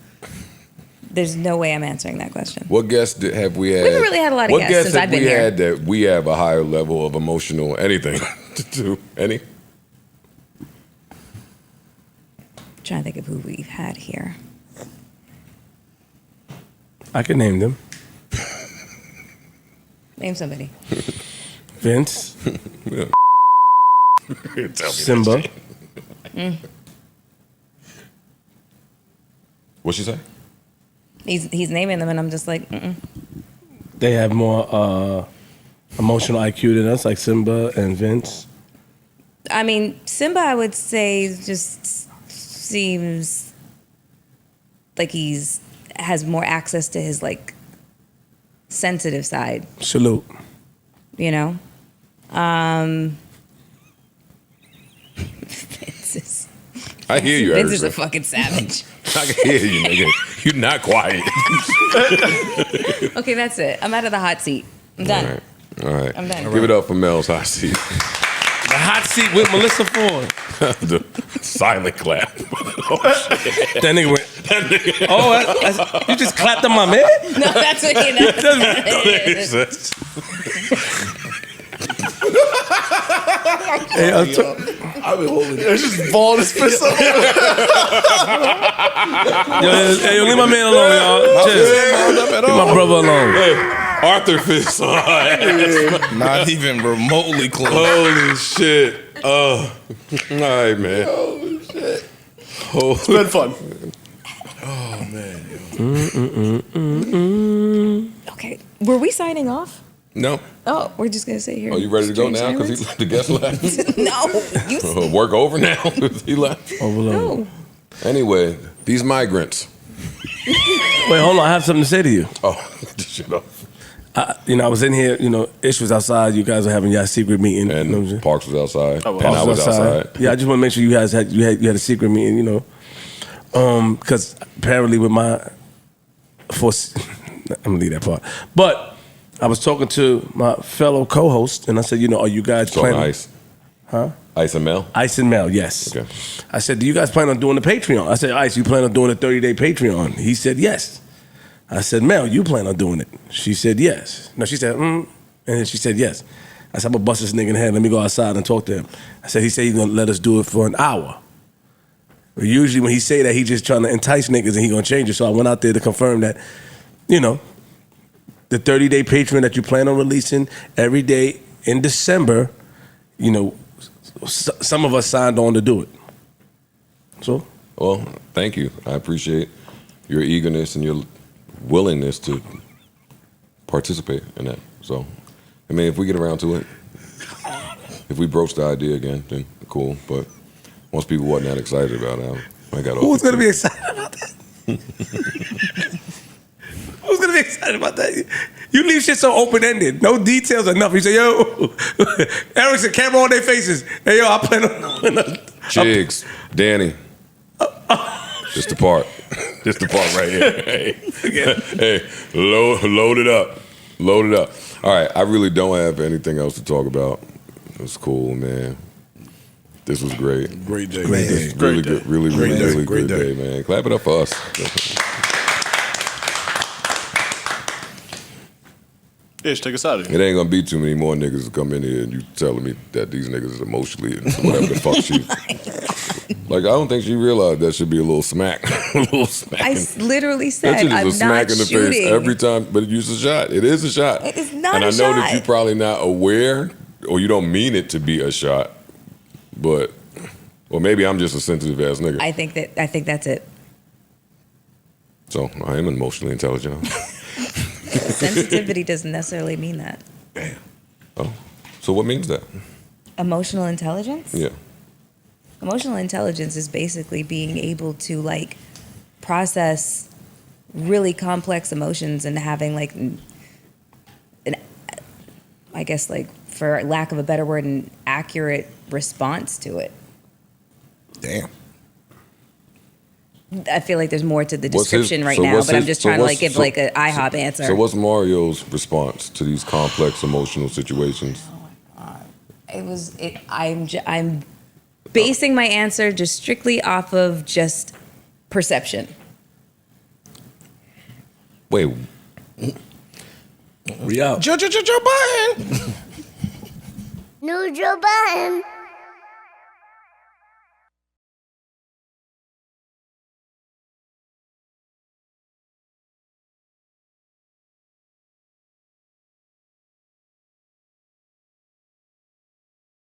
There's no way I'm answering that question. What guests have we had? We haven't really had a lot of what guests since have I've been we here. had that we have a higher level of emotional anything to do? Any? Trying to think of who we've had here. I can name them. Name somebody. Vince, Tell me that Simba, shit. What'd she say? He's naming them, and I'm just like, mm-mm. they have more emotional IQ than us, like Simba and Vince. I mean, Simba, I would say, just seems like has more access to his like sensitive side. Salute. You know, Vince is I hear you, Vince is a Harrison. fucking savage. I can hear you, nigga. You're not quiet. Okay, that's it. I'm out of the hot seat. I'm done. All right. I'm done. Give it up for Mel's hot seat. The hot seat with Melissa Ford. The silent clap. Oh, shit. That nigga went. Oh, you just clapped on my man? No, that's what he knows. Hey, I've been holding it. It's just balling his fist up. yo, leave my man alone, y'all. Just leave my brother alone. Hey, Arthur fist on her ass. Not even remotely close. Holy shit. Oh, all right, man. Oh shit! It's been fun. Oh man. Okay, were we signing off? No. Oh, we're just gonna sit here. Are you ready to go Strange now? Because the guest left. No, you. Work over now. He left. Overload. No. Anyway, these migrants. Wait, hold on. I have something to say to you. Oh, shit up. I was in here. Ish was outside. You guys were having your secret meeting. And you know what I'm saying? Parks was outside. Oh, well. And I was outside. Yeah, I just want to make sure you guys had a secret meeting. Because apparently with my I'm gonna leave that part. But I was talking to my fellow co-host, and I said, are you guys So planning? Ice. Huh? Ice and Mel? Ice and Mel, yes. Okay. I said, do you guys plan on doing the Patreon? I said, Ice, you plan on doing a 30-day Patreon? He said, yes. I said, Mel, you plan on doing it? She said, yes. No, she said, and then she said, yes. I said, I'm gonna bust this nigga in the head. Let me go outside and talk to him. He said he's gonna let us do it for an hour. But usually when he say that, he just trying to entice niggas and he gonna change it. So I went out there to confirm that, the 30-day Patreon that you plan on releasing every day in December, some of us signed on to do it. So? Well, thank you. I appreciate your eagerness and your willingness to participate in that. So, if we get around to it, if we broach the idea again, then cool. But most people wasn't that excited about it. I got Who's going to be excited about that? Who's going to be excited about that? You leave shit so open-ended. No details or nothing. You say, yo, Erickson, camera on their faces. Hey, yo, I plan on... Chigs, Danny. Just the part. Just the part right here. Hey, load it up. Load it up. All right, I really don't have anything else to talk about. It was cool, man. This was great. Great day. Really Great good. day. Really, Great really, day. really Great good day, man. Clap it up for us. Ish, take us out of here. It ain't gonna be too many more niggas that come in here and you telling me that these niggas is emotionally and whatever the fuck she. Like, I don't think she realized that should be a little smack. A little smack. I literally said, That shit is I'm a smack not in the shooting. face every time, but it's a shot. It is a shot. It is not and a I know that shot. you're probably not aware or you don't mean it to be a shot, but, or maybe I'm just a sensitive ass nigga. I think that's it. So I am emotionally intelligent. Sensitivity doesn't necessarily mean that. Damn. Oh, so what means that? Emotional intelligence? Yeah. Emotional intelligence is basically being able to like process really complex emotions and having like I guess like for lack of a better word, an accurate response to it. Damn. I feel like there's more to the description right now, but I'm just trying to like give like an IHOP answer. So what's Mario's response to these complex emotional situations? I'm basing my answer just strictly off of just perception. Wait. We out. Joe Budden. No Joe Budden.